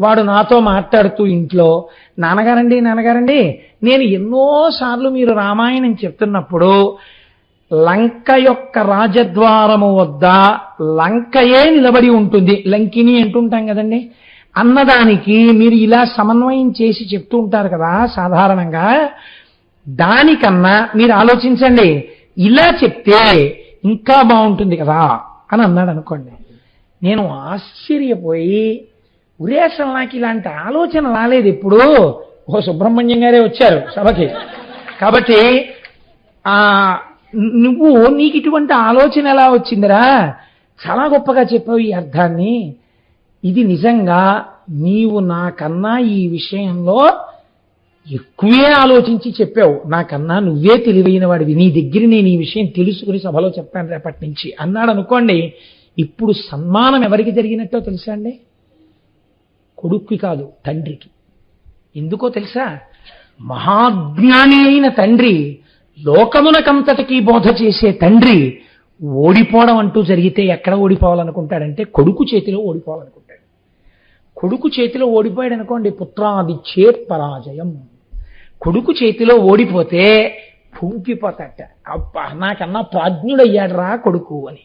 వాడు నాతో మాట్లాడుతూ ఇంట్లో, నాన్నగారండి నేను ఎన్నోసార్లు మీరు రామాయణం చెప్తున్నప్పుడు లంక యొక్క రాజద్వారము వద్ద లంకయే నిలబడి ఉంటుంది, లంకిని అంటుంటాం కదండి, అన్నదానికి మీరు ఇలా సమన్వయం చేసి చెప్తూ ఉంటారు కదా సాధారణంగా, దానికన్నా మీరు ఆలోచించండి, ఇలా చెప్తే ఇంకా బాగుంటుంది కదా అని అన్నాడు అనుకోండి. నేను ఆశ్చర్యపోయి, ఉరేసం నాకు ఇలాంటి ఆలోచన రాలేదు ఎప్పుడు. సుబ్రహ్మణ్యం గారే వచ్చారు సభకి, కాబట్టి నీకు ఇటువంటి ఆలోచన ఎలా వచ్చిందిరా, చాలా గొప్పగా చెప్పావు ఈ అర్థాన్ని. ఇది నిజంగా నీవు నాకన్నా ఈ విషయంలో ఎక్కువే ఆలోచించి చెప్పావు, నాకన్నా నువ్వే తెలివైన వాడివి, నీ దగ్గర నేను ఈ విషయం తెలుసుకుని సభలో చెప్తాను రేపటి నుంచి అన్నాడు అనుకోండి. ఇప్పుడు సన్మానం ఎవరికి జరిగినట్టో తెలుసా అండి? కొడుక్కి కాదు, తండ్రికి. ఎందుకో తెలుసా? మహాజ్ఞాని అయిన తండ్రి, లోకమునకంతటికీ బోధ చేసే తండ్రి ఓడిపోవడం అంటూ జరిగితే ఎక్కడ ఓడిపోవాలనుకుంటాడంటే కొడుకు చేతిలో ఓడిపోవాలనుకుంటాడు. కొడుకు చేతిలో ఓడిపోయాడు అనుకోండి, పుత్రాది చేత్ పరాజయం. కొడుకు చేతిలో ఓడిపోతే పూంకిపోతాట, అబ్బా నాకన్నా ప్రాజ్ఞుడయ్యాడురా కొడుకు అని.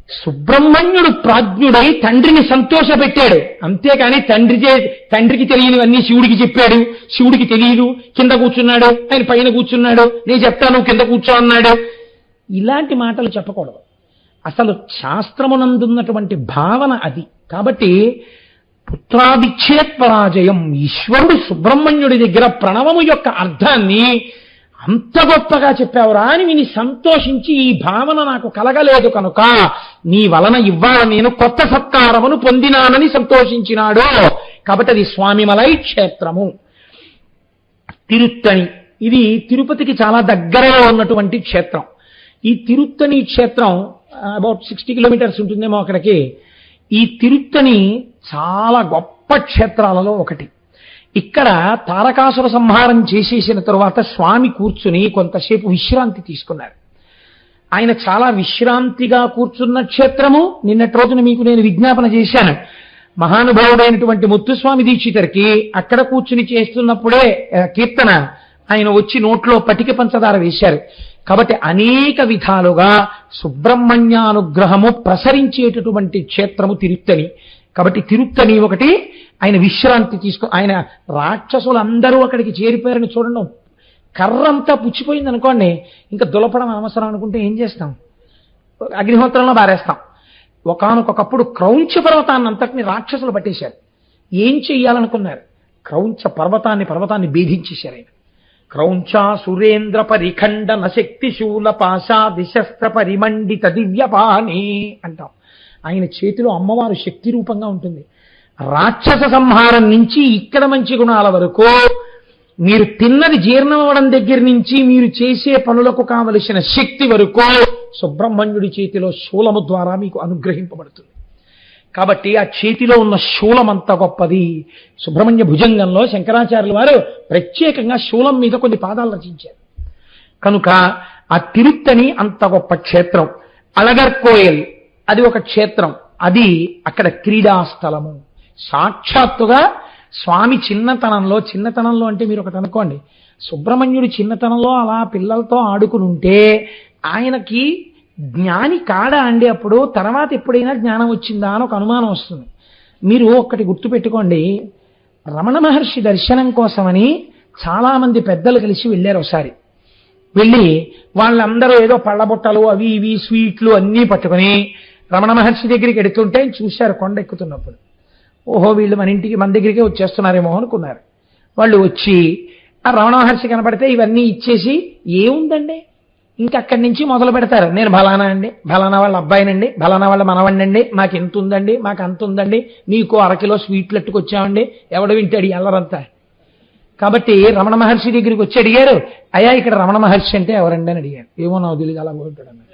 సుబ్రహ్మణ్యుడు ప్రాజ్ఞుడై తండ్రిని సంతోషపెట్టాడు, అంతేకాని తండ్రికి తెలియనివన్నీ శివుడికి చెప్పాడు, శివుడికి తెలియదు, కింద కూర్చున్నాడు, ఆయన పైన కూర్చున్నాడు, నేను చెప్తాను కింద కూర్చో అన్నాడు. ఇలాంటి మాటలు చెప్పకూడదు. అసలు శాస్త్రమునందున్నటువంటి భావన అది. కాబట్టి పుత్రాదిచ్ఛేత్ పరాజయం, ఈశ్వరుడు సుబ్రహ్మణ్యుడి దగ్గర ప్రణవము యొక్క అర్థాన్ని అంత గొప్పగా చెప్పావురా అని విని సంతోషించి, ఈ భావన నాకు కలగలేదు కనుక నీ వలన ఇవ్వాల నేను కొత్త సత్కారమును పొందినానని సంతోషించినాడు. కాబట్టి అది స్వామిమలై క్షేత్రము. తిరుత్తణి, ఇది తిరుపతికి చాలా దగ్గరలో ఉన్నటువంటి క్షేత్రం. ఈ తిరుత్తణి క్షేత్రం అబౌట్ 60 కిలోమీటర్స్ ఉంటుందేమో అక్కడికి. ఈ తిరుత్తణి చాలా గొప్ప క్షేత్రాలలో ఒకటి. ఇక్కడ తారకాసుర సంహారం చేసేసిన తరువాత స్వామి కూర్చుని కొంతసేపు విశ్రాంతి తీసుకున్నారు. ఆయన చాలా విశ్రాంతిగా కూర్చున్న క్షేత్రము. నిన్నటి రోజున మీకు నేను విజ్ఞాపన చేశాను. మహానుభావుడైనటువంటి ముత్తుస్వామి దీక్షితరికి అక్కడ కూర్చుని చేస్తున్నప్పుడే కీర్తన ఆయన వచ్చి నోట్లో పటిక పంచదార వేశారు. కాబట్టి అనేక విధాలుగా సుబ్రహ్మణ్యానుగ్రహము ప్రసరించేటటువంటి క్షేత్రము తిరుత్తని. కాబట్టి తిరుత్తని ఒకటి ఆయన విశ్రాంతి ఆయన రాక్షసులందరూ అక్కడికి చేరిపోయారని చూడండి. కర్రంతా పుచ్చిపోయింది అనుకోండి, ఇంకా దులపడం అవసరం అనుకుంటే ఏం చేస్తాం? అగ్నిహోత్రంలో బారేస్తాం. ఒకానొకప్పుడు క్రౌంచ పర్వతాన్ని అంతటిని రాక్షసులు పట్టేశారు. ఏం చెయ్యాలనుకున్నారు? క్రౌంచ పర్వతాన్ని భేదించేశారు ఆయన. క్రౌంచ సురేంద్ర పరిఖండన శక్తి శూల పాశా దిశస్త్ర పరిమండిత దివ్యపాణి అంటాం. ఆయన చేతిలో అమ్మవారు శక్తి రూపంగా ఉంటుంది. రాక్షస సంహారం నుంచి ఇక్కడ మంచి గుణాల వరకు, మీరు తిన్నది జీర్ణం అవ్వడం దగ్గర నుంచి మీరు చేసే పనులకు కావలసిన శక్తి వరకు సుబ్రహ్మణ్యుడి చేతిలో శూలము ద్వారా మీకు అనుగ్రహింపబడుతుంది. కాబట్టి ఆ చేతిలో ఉన్న శూలం అంత గొప్పది. సుబ్రహ్మణ్య భుజంగంలో శంకరాచార్యుల వారు ప్రత్యేకంగా శూలం మీద కొన్ని పాదాలు రచించారు. కనుక ఆ తిరుత్తని అంత గొప్ప క్షేత్రం. అలగర్కోయల్ అది ఒక క్షేత్రం. అది అక్కడ క్రీడాస్థలము. సాక్షాత్తుగా స్వామి చిన్నతనంలో అంటే మీరు ఒకటి అనుకోండి, సుబ్రహ్మణ్యుడి చిన్నతనంలో అలా పిల్లలతో ఆడుకుని ఉంటే ఆయనకి జ్ఞాని కాడా అండి అప్పుడు? తర్వాత ఎప్పుడైనా జ్ఞానం వచ్చిందా అని ఒక అనుమానం వస్తుంది. మీరు ఒక్కటి గుర్తుపెట్టుకోండి, రమణ మహర్షి దర్శనం కోసమని చాలామంది పెద్దలు కలిసి వెళ్ళారు. ఒకసారి వెళ్ళి వాళ్ళందరూ ఏదో పళ్ళబొట్టలు అవి ఇవి స్వీట్లు అన్నీ పట్టుకుని రమణ మహర్షి దగ్గరికి ఎడుతుంటే చూశారు. కొండ ఎక్కుతున్నప్పుడు ఓహో వీళ్ళు మన దగ్గరికే వచ్చేస్తున్నారేమో అనుకున్నారు. వాళ్ళు వచ్చి ఆ రమణ మహర్షి కనపడితే ఇవన్నీ ఇచ్చేసి ఏముందండి ఇంకక్కడి నుంచి మొదలు పెడతారు. నేను ఫలానా అండి, ఫలానా వాళ్ళ అబ్బాయినండి, ఫలానా వాళ్ళ మనవండి, మాకు ఎంత ఉందండి, మాకు అంత ఉందండి, మీకు అరకిలో స్వీట్లు ఎట్టుకొచ్చామండి, ఎవడు వింటాడు ఎల్లరంతా. కాబట్టి రమణ మహర్షి దగ్గరికి వచ్చి అడిగారు, అయ్యా ఇక్కడ రమణ మహర్షి అంటే ఎవరండి అని అడిగారు. ఏమో నాకు తెలియదు అలా పోతాడు అన్నారు.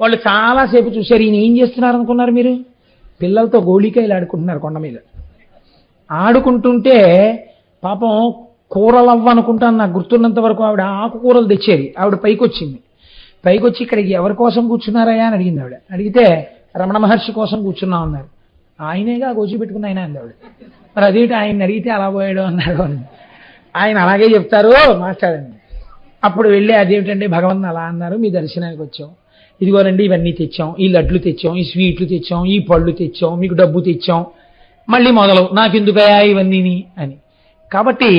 వాళ్ళు చాలాసేపు చూశారు. ఈయన ఏం చేస్తున్నారు అనుకున్నారు మీరు? పిల్లలతో గోళికాయలు ఆడుకుంటున్నారు కొండ మీద. ఆడుకుంటుంటే పాపం కూరలవ్వ అనుకుంటాను, నాకు గుర్తున్నంత వరకు ఆవిడ ఆకుకూరలు తెచ్చేది. ఆవిడ పైకి వచ్చి ఇక్కడికి ఎవరి కోసం కూర్చున్నారయ్యా అని అడిగింది. ఆవిడ అడిగితే రమణ మహర్షి కోసం కూర్చున్నాం అన్నారు. ఆయనేగా గోచి పెట్టుకున్న ఆయన అంది ఆవిడ. మరి అదేంటి ఆయన అడిగితే అలా పోయాడు అన్నాడు అని. ఆయన అలాగే చెప్తారు మాట్లాడండి. అప్పుడు వెళ్ళి అదేమిటండి భగవంతుని అలా అన్నారు, మీ దర్శనానికి వచ్చాం, ఇదిగోనండి ఇవన్నీ తెచ్చాం, ఈ లడ్లు తెచ్చాం, ఈ స్వీట్లు తెచ్చాం, ఈ పళ్ళు తెచ్చాం, మీకు డబ్బు తెచ్చాం, మళ్ళీ మొదలు నాకెందుకయా ఇవన్నీ అని. కాబట్టి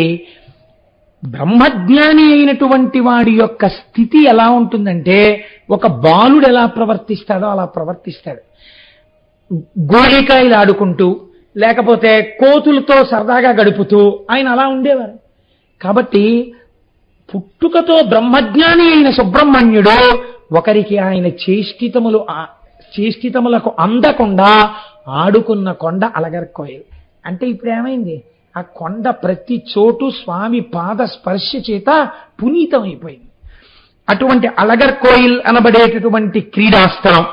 బ్రహ్మజ్ఞాని అయినటువంటి వాడి యొక్క స్థితి ఎలా ఉంటుందంటే ఒక బాలుడు ఎలా ప్రవర్తిస్తాడో అలా ప్రవర్తిస్తాడు. గోళికాయలు ఆడుకుంటూ లేకపోతే కోతులతో సరదాగా గడుపుతూ ఆయన అలా ఉండేవారు. కాబట్టి పుట్టుకతో బ్రహ్మజ్ఞాని అయిన సుబ్రహ్మణ్యుడు ఒకరికి ఆయన చేష్టితములకు అందకుండా ఆడుకున్న కొండ అలగర్కోయల్. అంటే ఇప్పుడు ఏమైంది? ఆ కొండ ప్రతి చోటు స్వామి పాద స్పర్శ చేత పునీతమైపోయింది. అటువంటి అలగర్కోయిల్ అనబడేటటువంటి క్రీడాస్థలం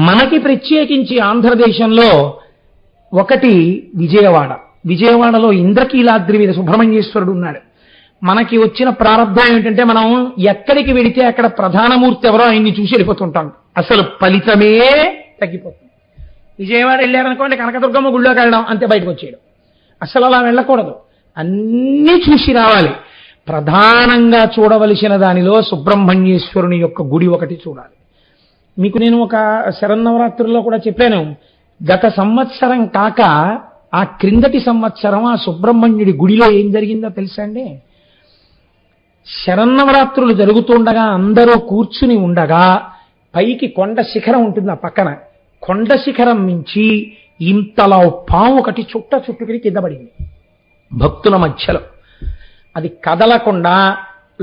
మనకి ప్రత్యేకించి ఆంధ్రదేశంలో ఒకటి విజయవాడలో ఇంద్రకీలాద్రి మీద సుబ్రహ్మణ్యేశ్వరుడు ఉన్నాడు. మనకి వచ్చిన ప్రారంభం ఏమిటంటే మనం ఎక్కడికి వెడితే అక్కడ ప్రధానమూర్తి ఎవరో ఆయన్ని చూసి వెళ్ళిపోతుంటాం. అసలు ఫలితమే తగ్గిపోతుంది. విజయవాడ వెళ్ళారనుకోండి, కనకదుర్గమ్మ గుళ్ళోకి వెళ్ళడం అంతే, బయటకు వచ్చేయడం. అసలు అలా వెళ్ళకూడదు, అన్నీ చూసి రావాలి. ప్రధానంగా చూడవలసిన దానిలో సుబ్రహ్మణ్యేశ్వరుని యొక్క గుడి ఒకటి చూడాలి. మీకు నేను ఒక శరన్నవరాత్రుల్లో కూడా చెప్పాను, గత సంవత్సరం కాక ఆ క్రిందటి సంవత్సరం ఆ సుబ్రహ్మణ్యుడి గుడిలో ఏం జరిగిందో తెలుసా అండి? శరన్నవరాత్రులు జరుగుతుండగా అందరూ కూర్చుని ఉండగా పైకి కొండ శిఖరం ఉంటుంది, ఆ పక్కన కొండ శిఖరం నుంచి ఇంతలా పాము ఒకటి చుట్టుకుని కింద పడింది భక్తుల మధ్యలో. అది కదలకుండా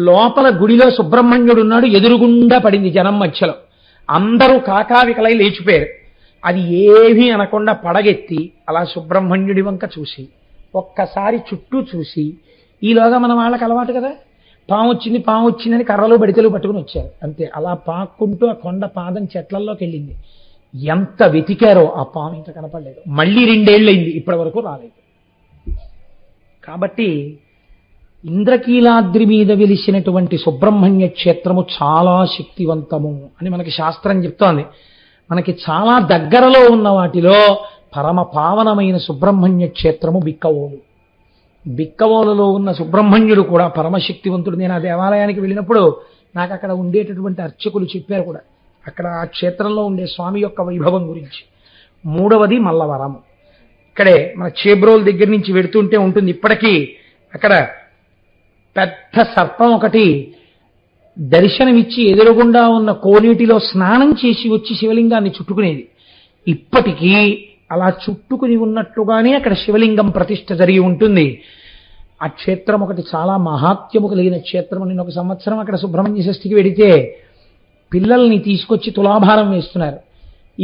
లోపల గుడిలో సుబ్రహ్మణ్యుడు ఉన్నాడు, ఎదురుగుండా పడింది జనం మధ్యలో. అందరూ కాకావికలై లేచిపోయారు. అది ఏమీ అనకుండా పడగెత్తి అలా సుబ్రహ్మణ్యుడి వంక చూసి ఒక్కసారి చుట్టూ చూసి, ఈలోగా మన వాళ్ళకి అలవాటు కదా, పాము వచ్చిందని కర్రలు బడితలు పట్టుకుని వచ్చారు అంతే. అలా పాక్కుంటూ ఆ కొండ పాదం చెట్లల్లోకి వెళ్ళింది. ఎంత వెతికారో ఆ పాము ఇంకా కనపడలేదు. మళ్ళీ 2 ఏళ్ళయింది, ఇప్పటి వరకు రాలేదు. కాబట్టి ఇంద్రకీలాద్రి మీద వెలిసినటువంటి సుబ్రహ్మణ్య క్షేత్రము చాలా శక్తివంతము అని మనకి శాస్త్రం చెప్తోంది. మనకి చాలా దగ్గరలో ఉన్న వాటిలో పరమ పావనమైన సుబ్రహ్మణ్య క్షేత్రము బిక్కవోలు. బిక్కవోలులో ఉన్న సుబ్రహ్మణ్యుడు కూడా పరమశక్తివంతుడు. నేను ఆ దేవాలయానికి వెళ్ళినప్పుడు నాకు అక్కడ ఉండేటటువంటి అర్చకులు చెప్పారు కూడా, అక్కడ ఆ క్షేత్రంలో ఉండే స్వామి యొక్క వైభవం గురించి. మూడవది మల్లవరం. ఇక్కడే మన చేబ్రోల్ దగ్గర నుంచి వెడుతుంటే ఉంటుంది ఇప్పటికీ. అక్కడ పెద్ద సర్పం ఒకటి దర్శనమిచ్చి ఎదురుగుండా ఉన్న కోనేటిలో స్నానం చేసి వచ్చి శివలింగాన్ని చుట్టుకునేది. ఇప్పటికీ అలా చుట్టుకుని ఉన్నట్లుగానే అక్కడ శివలింగం ప్రతిష్ఠ జరిగి ఉంటుంది. ఆ క్షేత్రం ఒకటి చాలా మహాత్యము కలిగిన క్షేత్రం. నేను ఒక సంవత్సరం అక్కడ సుబ్రహ్మణ్య షష్ఠికి వెడితే పిల్లల్ని తీసుకొచ్చి తులాభారం వేస్తున్నారు.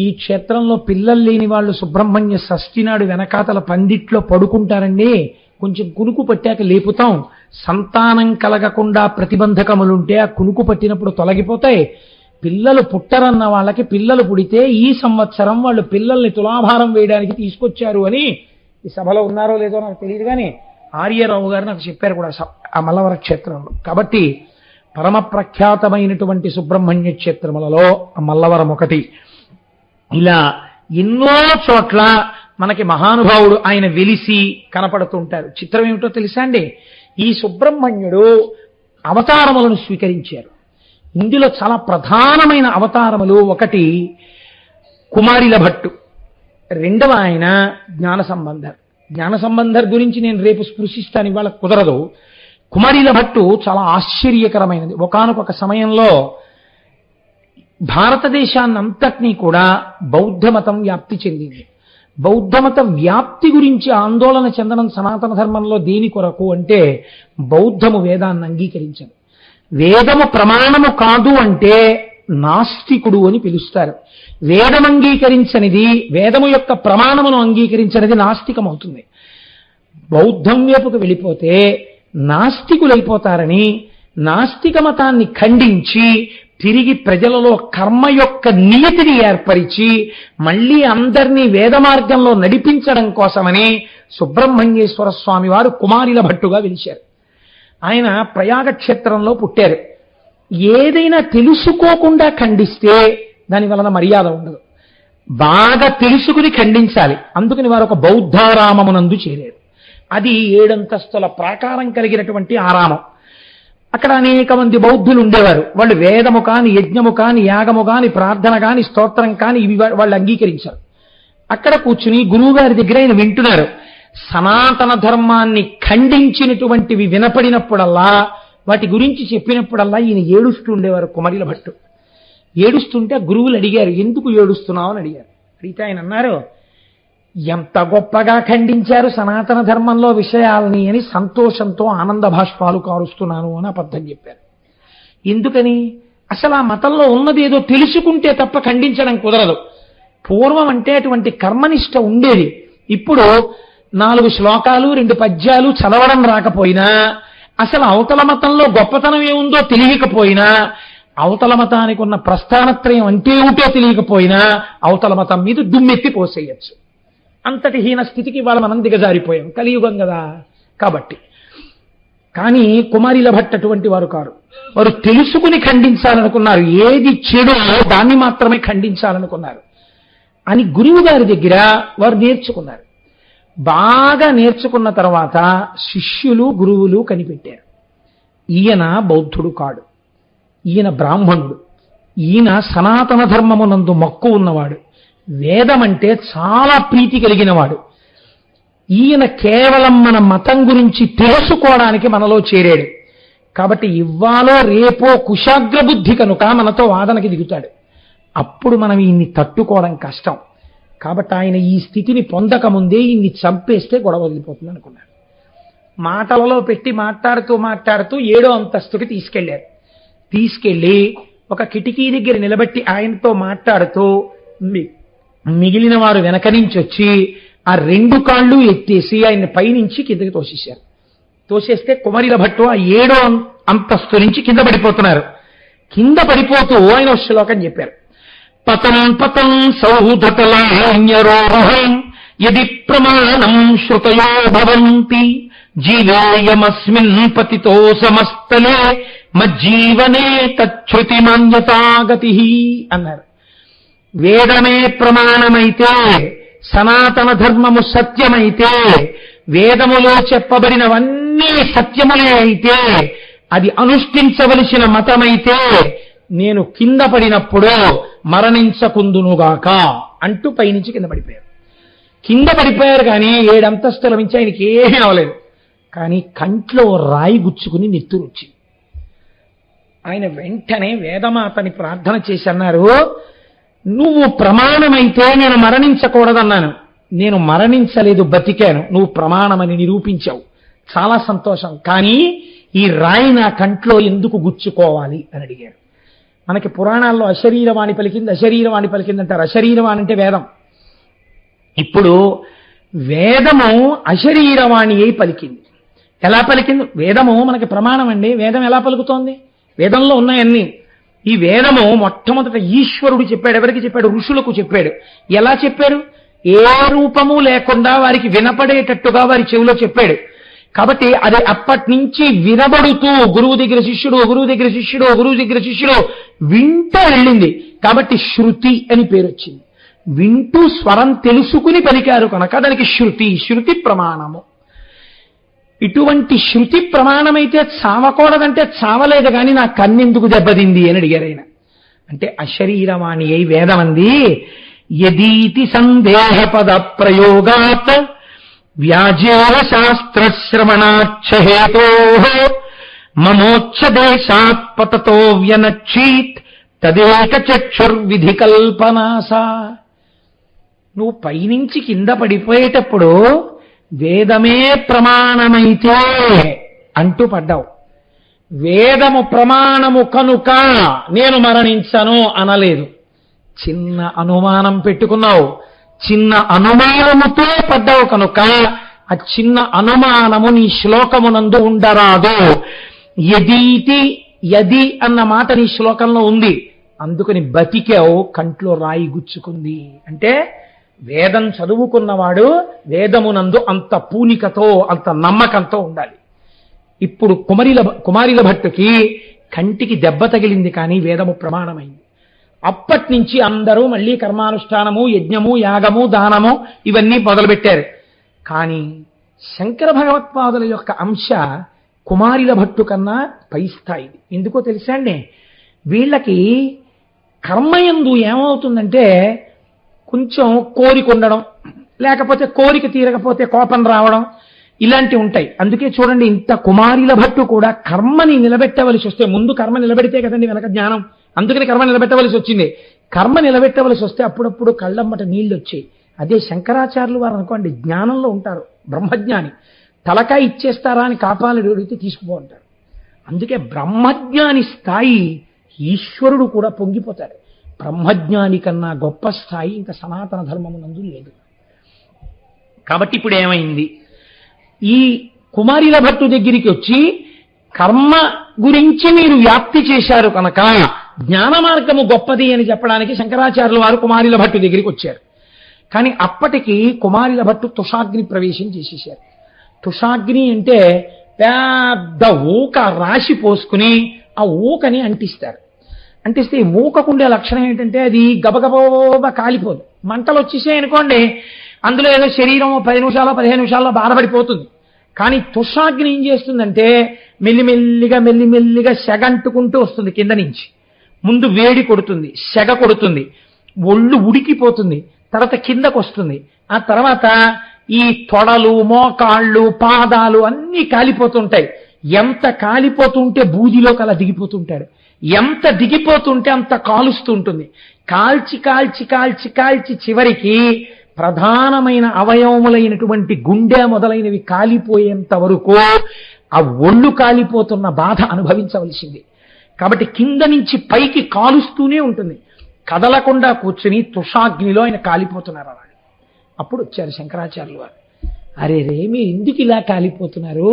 ఈ క్షేత్రంలో పిల్లలు లేని వాళ్ళు సుబ్రహ్మణ్య షష్ఠి నాడు వెనకాతల పందిట్లో పడుకుంటారండి. కొంచెం కునుకు పట్టాక లేపుతాం. సంతానం కలగకుండా ప్రతిబంధకములుంటే ఆ కునుకు పట్టినప్పుడు తొలగిపోతాయి. పిల్లలు పుట్టరన్న వాళ్ళకి పిల్లలు పుడితే ఈ సంవత్సరం వాళ్ళు పిల్లల్ని తులాభారం వేయడానికి తీసుకొచ్చారు అని ఈ సభలో ఉన్నారో లేదో నాకు తెలియదు, కానీ ఆర్యరావు గారు నాకు చెప్పారు కూడా ఆ మల్లవర క్షేత్రంలో. కాబట్టి పరమ ప్రఖ్యాతమైనటువంటి సుబ్రహ్మణ్య క్షేత్రములలో ఆ మల్లవరం ఒకటి. ఇలా ఎన్నో చోట్ల మనకి మహానుభావుడు ఆయన వెలిసి కనపడుతుంటారు. చిత్రం ఏమిటో తెలుసా అండి? ఈ సుబ్రహ్మణ్యుడు అవతారములను స్వీకరించారు. ఇందులో చాలా ప్రధానమైన అవతారములు, ఒకటి కుమారిల భట్టు, రెండవ ఆయన జ్ఞాన సంబంధర్. జ్ఞాన సంబంధర్ గురించి నేను రేపు స్పృశిస్తాను, ఇవాళ కుదరదు. కుమారిల భట్టు చాలా ఆశ్చర్యకరమైనది. ఒకానొక సమయంలో భారతదేశాన్నంతటినీ కూడా బౌద్ధ మతం వ్యాప్తి చెందింది. బౌద్ధమత వ్యాప్తి గురించి ఆందోళన చెందడం సనాతన ధర్మంలో దేని కొరకు అంటే, బౌద్ధము వేదాన్ని అంగీకరించదు. వేదము ప్రమాణము కాదు అంటే నాస్తికుడు అని పిలుస్తారు. వేదం అంగీకరించనిది, వేదము యొక్క ప్రమాణమును అంగీకరించనిది నాస్తికమవుతుంది. బౌద్ధం వైపుకు వెళ్ళిపోతే నాస్తికులైపోతారని నాస్తిక మతాన్ని ఖండించి తిరిగి ప్రజలలో కర్మ యొక్క నియతిని ఏర్పరిచి మళ్ళీ అందరినీ వేద మార్గంలో నడిపించడం కోసమని సుబ్రహ్మణ్యేశ్వర స్వామి వారు కుమారిల భట్టుగా వెలిశారు. ఆయన ప్రయాగ క్షేత్రంలో పుట్టారు. ఏదైనా తెలుసుకోకుండా ఖండిస్తే దాని వలన మర్యాద ఉండదు. బాగా తెలుసుకుని ఖండించాలి. అందుకని వారు ఒక బౌద్ధారామమునందు చేరారు. అది 7 అంతస్తుల ప్రాకారం కలిగినటువంటి ఆరామం. అక్కడ అనేక మంది బౌద్ధులు ఉండేవారు. వాళ్ళు వేదము కాని, యజ్ఞము కాని, యాగము కాని, ప్రార్థన కాని, స్తోత్రం కాని ఇవి వాళ్ళు అంగీకరించారు. అక్కడ కూర్చుని గురువు గారి దగ్గర ఆయన వింటున్నారు. సనాతన ధర్మాన్ని ఖండించినటువంటివి వినపడినప్పుడల్లా, వాటి గురించి చెప్పినప్పుడల్లా ఈయన ఏడుస్తూ ఉండేవారు కుమారిల భట్టు. ఏడుస్తుంటే గురువులు అడిగారు, ఎందుకు ఏడుస్తున్నావు అని అడిగారు. అడిగితే ఆయన అన్నారు, ఎంత గొప్పగా ఖండించారు సనాతన ధర్మంలో విషయాలని అని సంతోషంతో ఆనంద భాష్పాలు కారుస్తున్నాను అని అబద్ధం చెప్పారు. ఎందుకని? అసలు ఆ మతంలో ఉన్నదేదో తెలుసుకుంటే తప్ప ఖండించడం కుదరదు. పూర్వం అంటే అటువంటి కర్మనిష్ట ఉండేది. ఇప్పుడు 4 శ్లోకాలు 2 పద్యాలు చదవడం రాకపోయినా, అసలు అవతల మతంలో గొప్పతనం ఏముందో తెలియకపోయినా, అవతల మతానికి ఉన్న ప్రస్థానత్రయం అంటే ఏమిటో తెలియకపోయినా అవతల మతం మీద దుమ్మెత్తి పోసేయచ్చు. అంతటి హీన స్థితికి వాళ్ళ మనం దిగజారిపోయాం, కలియుగం కదా కాబట్టి. కానీ కుమారిల భట్ అటువంటి వారు కారు. వారు తెలుసుకుని ఖండించాలనుకున్నారు. ఏది చెడో దాన్ని మాత్రమే ఖండించాలనుకున్నారు అని గురువు గారి దగ్గర వారు నేర్చుకున్నారు. బాగా నేర్చుకున్న తర్వాత శిష్యులు గురువులు కనిపెట్టారు, ఈయన బౌద్ధుడు కాడు, ఈయన బ్రాహ్మణుడు, ఈయన సనాతన ధర్మమునందు మక్కువ ఉన్నవాడు, వేదమంటే చాలా ప్రీతి కలిగినవాడు, ఈయన కేవలం మన మతం గురించి తెలుసుకోవడానికి మనలో చేరాడు. కాబట్టి ఇవ్వాలో రేపో కుశాగ్ర బుద్ధి కనుక మనతో వాదనకి దిగుతాడు. అప్పుడు మనం ఈయన్ని తట్టుకోవడం కష్టం. కాబట్టి ఆయన ఈ స్థితిని పొందకముందే ఈయన్ని చంపేస్తే గొడవ వదిలిపోతుంది అనుకున్నాడు. మాటలలో పెట్టి మాట్లాడుతూ 7వ అంతస్తుకి తీసుకెళ్లారు. తీసుకెళ్లి ఒక కిటికీ దగ్గర నిలబెట్టి ఆయనతో మాట్లాడుతూ మిగిలిన వారు వెనక నుంచి వచ్చి ఆ 2 కాళ్ళు ఎత్తేసి ఆయన పైనుంచి కిందకి తోసేశారు. తోసేస్తే కుమారిల భట్టు ఆ 7వ అంతస్తు నుంచి కింద పడిపోతున్నారు. కింద పడిపోతూ ఆయన శ్లోకం చెప్పారు. పతం పతం సౌధతలాన్యరోహం యది ప్రమాణం శ్రుతయో భవంతి జీవేయమస్మిన్ పతితో సమస్తలే మజ్జీవనే తచ్ఛృతి మాన్యతాగతి అన్నారు. వేదమే ప్రమాణమైతే, సనాతన ధర్మము సత్యమైతే, వేదములో చెప్పబడినవన్నీ సత్యములే అయితే, అది అనుష్ఠించవలసిన మతమైతే, నేను కింద పడినప్పుడు మరణించకుందునుగాక అంటూ పైనుంచి కింద పడిపోయారు. కింద పడిపోయారు కానీ 7 అంతస్తుల నుంచి ఆయనకి ఏమీ అవ్వలేదు. కానీ కంట్లో రాయి గుచ్చుకుని నెత్తురు వచ్చింది. ఆయన వెంటనే వేదమాతని ప్రార్థన చేసి అన్నారు, నువ్వు ప్రమాణమైతే నేను మరణించకూడదన్నాను. నేను మరణించలేదు, బతికాను. నువ్వు ప్రమాణమని నిరూపించావు, చాలా సంతోషం. కానీ ఈ రాయి నా కంట్లో ఎందుకు గుచ్చుకోవాలి అని అడిగారు. మనకి పురాణాల్లో అశరీరవాణి పలికింది, అశరీరవాణి పలికింది అంటారు. అశరీరవాణి అంటే వేదం. ఇప్పుడు వేదము అశరీరవాణి అయి పలికింది. ఎలా పలికింది? వేదము మనకి ప్రమాణం అండి. వేదం ఎలా పలుకుతోంది? వేదంలో ఉన్నాయన్నీ. ఈ వేదము మొట్టమొదట ఈశ్వరుడు చెప్పాడు. ఎవరికి చెప్పాడు? ఋషులకు చెప్పాడు. ఎలా చెప్పాడు? ఏ రూపము లేకుండా వారికి వినపడేటట్టుగా వారి చెవిలో చెప్పాడు. కాబట్టి అది అప్పటి నుంచి వినబడుతూ గురువు దగ్గర శిష్యుడు, గురువు దగ్గర శిష్యుడు, గురువు దగ్గర శిష్యుడు వింటూ వెళ్ళింది. కాబట్టి శృతి అని పేరు వచ్చింది. వింటూ స్వరం తెలుసుకుని పలికారు కనుక దానికి శృతి, శృతి ప్రమాణము. ఇటువంటి శృతి ప్రమాణమైతే చావకూడదంటే చావలేదు, కానీ నా కన్నెందుకు దెబ్బతింది అని అడిగారు ఆయన. అంటే అశరీరవాణి అయి వేదమంది, యదీతి సందేహ పద ప్రయోగాత్ వ్యాజేవ శాస్త్రశ్రవణాక్షహేతో మమోక్షదేశాత్ పతతో వ్యనక్షీత్ తదేక చక్షుర్విధి కల్పనాసా. నువ్వు పైనుంచి కింద పడిపోయేటప్పుడు వేదమే ప్రమాణమైతే అంటూ పడ్డావు. వేదము ప్రమాణము కనుక నేను మరణించను అనలేదు. చిన్న అనుమానం పెట్టుకున్నావు, చిన్న అనుమానముతో పడ్డావు కనుక ఆ చిన్న అనుమానము నీ శ్లోకమునందు ఉండరాదు. యదీతి, యది అన్న మాట నీ శ్లోకంలో ఉంది, అందుకని బతికావు. కంట్లో రాయి గుచ్చుకుంది అంటే వేదం చదువుకున్నవాడు వేదమునందు అంత పూనికతో, అంత నమ్మకంతో ఉండాలి. ఇప్పుడు కుమారిల భట్టుకి కంటికి దెబ్బ తగిలింది, కానీ వేదము ప్రమాణమైంది. అప్పటి నుంచి అందరూ మళ్ళీ కర్మానుష్ఠానము, యజ్ఞము, యాగము, దానము ఇవన్నీ మొదలుపెట్టారు. కానీ శంకర భగవత్పాదుల యొక్క అంశ కుమారిల భట్టు కన్నా పై స్థాయిది. ఎందుకో తెలుసా అండి? వీళ్ళకి కర్మయందు ఏమవుతుందంటే కొంచెం కోరిక ఉండడం, లేకపోతే కోరిక తీరకపోతే కోపం రావడం, ఇలాంటివి ఉంటాయి. అందుకే చూడండి, ఇంత కుమారిల భట్టు కూడా కర్మని నిలబెట్టవలసి వస్తే, ముందు కర్మ నిలబెడితే కదండి వెనక జ్ఞానం. అందుకని కర్మ నిలబెట్టవలసి వచ్చింది. కర్మ నిలబెట్టవలసి వస్తే అప్పుడప్పుడు కళ్ళమ్మట నీళ్ళు వచ్చాయి. అదే శంకరాచార్యులు వారు అనుకోండి, జ్ఞానంలో ఉంటారు, బ్రహ్మజ్ఞాని. తలకాయ ఇచ్చేస్తారా అని కాపాలు అడిగితే తీసుకుపోంటారు. అందుకే బ్రహ్మజ్ఞాని స్థాయి ఈశ్వరుడు కూడా పొంగిపోతాడు. బ్రహ్మజ్ఞాని కన్నా గొప్ప స్థాయి ఇంకా సనాతన ధర్మమునందు లేదు. కాబట్టి ఇప్పుడు ఏమైంది? ఈ కుమారిల భట్టు దగ్గరికి వచ్చి కర్మ గురించి మీరు వ్యాప్తి చేశారు కనుక జ్ఞాన మార్గము గొప్పది అని చెప్పడానికి శంకరాచార్యుల వారు కుమారిల భట్టు దగ్గరికి వచ్చారు. కానీ అప్పటికి కుమారిల భట్టు తుషాగ్ని ప్రవేశం చేసేశారు. తుషాగ్ని అంటే పెద్ద ఊక రాశి పోసుకుని ఆ ఊకని అంటిస్తారు. అంటిస్తే ఈ ఊకకుండే లక్షణం ఏంటంటే అది గబగబా కాలిపోదు. మంటలు వచ్చేసాయి అనుకోండి, అందులో ఏదో శరీరం 10 నిమిషాల్లో 15 నిమిషాల్లో బాధపడిపోతుంది. కానీ తుషాగ్ని ఏం చేస్తుందంటే మెల్లిమెల్లిగా సెగంటుకుంటూ వస్తుంది. కింద నుంచి ముందు వేడి కొడుతుంది, సెగ కొడుతుంది, ఒళ్ళు ఉడికిపోతుంది, తర్వాత కిందకు వస్తుంది. ఆ తర్వాత ఈ తొడలు, మోకాళ్ళు, పాదాలు అన్నీ కాలిపోతుంటాయి. ఎంత కాలిపోతుంటే బూదిలోకి అలా దిగిపోతుంటాడు. ఎంత దిగిపోతుంటే అంత కాలుస్తూ ఉంటుంది. కాల్చి కాల్చి కాల్చి కాల్చి చివరికి ప్రధానమైన అవయవములైనటువంటి గుండె మొదలైనవి కాలిపోయేంత వరకు ఆ ఒళ్ళు కాలిపోతున్న బాధ అనుభవించవలసింది. కాబట్టి కింద నుంచి పైకి కాలుస్తూనే ఉంటుంది. కదలకుండా కూర్చుని తుషాగ్నిలో ఆయన కాలిపోతున్నారు అన్నాడు. అప్పుడు వచ్చారు శంకరాచార్యులు వారు. అరే మీరు ఎందుకు ఇలా కాలిపోతున్నారు?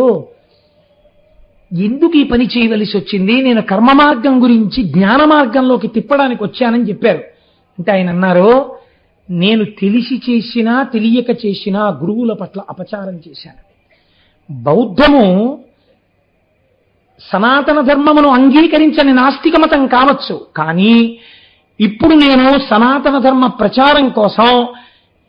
ఎందుకు ఈ పని చేయవలసి వచ్చింది? నేను కర్మ మార్గం గురించి జ్ఞాన మార్గంలోకి తిప్పడానికి వచ్చానని చెప్పారు. అంటే ఆయన అన్నారు, నేను తెలిసి చేసినా తెలియక చేసినా గురువుల పట్ల అపచారం చేశాను. బౌద్ధము సనాతన ధర్మమును అంగీకరించని నాస్తిక మతం కావచ్చు, కానీ ఇప్పుడు నేను సనాతన ధర్మ ప్రచారం కోసం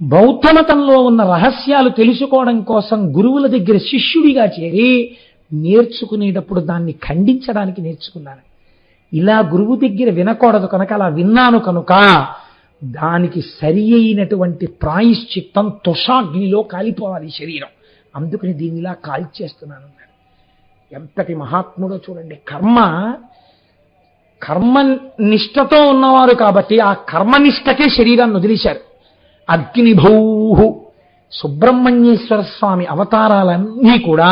బౌద్ధ మతంలో ఉన్న రహస్యాలు తెలుసుకోవడం కోసం గురువుల దగ్గర శిష్యుడిగా చేరి నేర్చుకునేటప్పుడు దాన్ని ఖండించడానికి నేర్చుకున్నాను. ఇలా గురువు దగ్గర వినకూడదు కనుక అలా విన్నాను కనుక దానికి సరి అయినటువంటి ప్రాయశ్చిత్తం తుషాగ్నిలో కాలిపోవాలి శరీరం. అందుకని దీన్ని ఇలా కాల్చేస్తున్నాను. ఎంతటి మహాత్ముడో చూడండి. కర్మనిష్టతో ఉన్నవారు కాబట్టి ఆ కర్మనిష్టకే శరీరాన్ని వదిలేశారు. అగ్నిభౌహు సుబ్రహ్మణ్యేశ్వర స్వామి అవతారాలన్నీ కూడా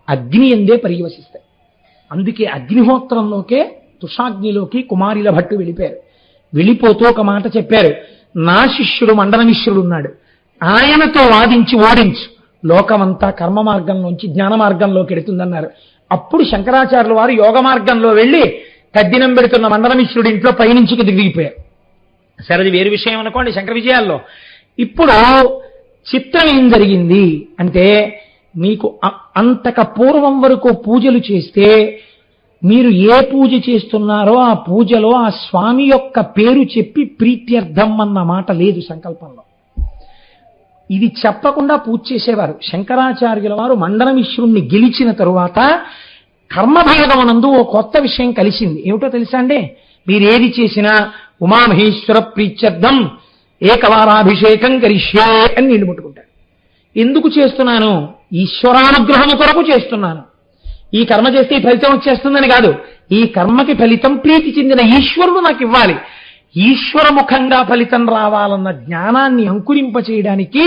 అగ్ని ఎందే పర్యవసిస్తాయి. అందుకే అగ్నిహోత్రంలోకే తుషాగ్నిలోకి కుమారిల భట్టు వెళ్ళిపోయారు. వెళ్ళిపోతూ ఒక మాట చెప్పారు, నా శిష్యుడు మండనమిశ్రుడు ఉన్నాడు, ఆయనతో వాదించి ఓడించు, లోకమంతా కర్మ మార్గంలోంచి జ్ఞాన మార్గంలోకి ఎడుతుందన్నారు. అప్పుడు శంకరాచార్యుల వారు యోగ మార్గంలో వెళ్ళి తద్దినం పెడుతున్న మండనమిశ్రుడి ఇంట్లో పైనుంచికి దిగిపోయారు. సరే, అది వేరు విషయం అనుకోండి శంకర విజయాల్లో. ఇప్పుడు చిత్రం ఏం జరిగింది అంటే, మీకు అంతక పూర్వం వరకు పూజలు చేస్తే మీరు ఏ పూజ చేస్తున్నారో ఆ పూజలో ఆ స్వామి యొక్క పేరు చెప్పి ప్రీత్యర్థం అన్న మాట లేదు సంకల్పంలో. ఇది చెప్పకుండా పూజ చేసేవారు. శంకరాచార్యుల వారు మండనమిశ్రుణ్ణి గెలిచిన తరువాత కర్మభాగమునందు ఓ కొత్త విషయం కలిసింది. ఏమిటో తెలుసా అండి? మీరేది చేసినా ఉమామహేశ్వర ప్రీత్యర్థం ఏకవారాభిషేకం కరిష్యే అని నీళ్లు ముట్టుకుంటారు. ఎందుకు చేస్తున్నాను? ఈశ్వరానుగ్రహము కొరకు చేస్తున్నాను. ఈ కర్మ చేస్తే ఈ ఫలితం వచ్చేస్తుందని కాదు. ఈ కర్మకి ఫలితం ప్రీతి చెందిన ఈశ్వరుడు నాకు ఇవ్వాలి. ఈశ్వరముఖంగా ఫలితం రావాలన్న జ్ఞానాన్ని అంకురింపచేయడానికి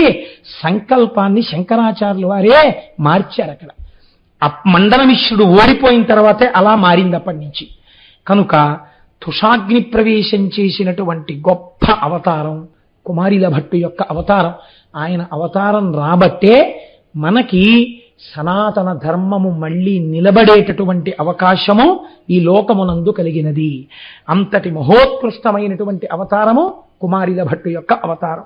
సంకల్పాన్ని శంకరాచార్యుల వారే మార్చారు. అక్కడ మండనమిశ్రుడు ఓడిపోయిన తర్వాతే అలా మారింది అప్పటి నుంచి. కనుక తుషాగ్ని ప్రవేశం చేసినటువంటి గొప్ప అవతారం కుమారిల భట్టు యొక్క అవతారం. ఆయన అవతారం రాబట్టే మనకి సనాతన ధర్మము మళ్ళీ నిలబడేటటువంటి అవకాశము ఈ లోకమునందు కలిగినది. అంతటి మహోత్కృష్టమైనటువంటి అవతారము కుమారిల భట్టు యొక్క అవతారం.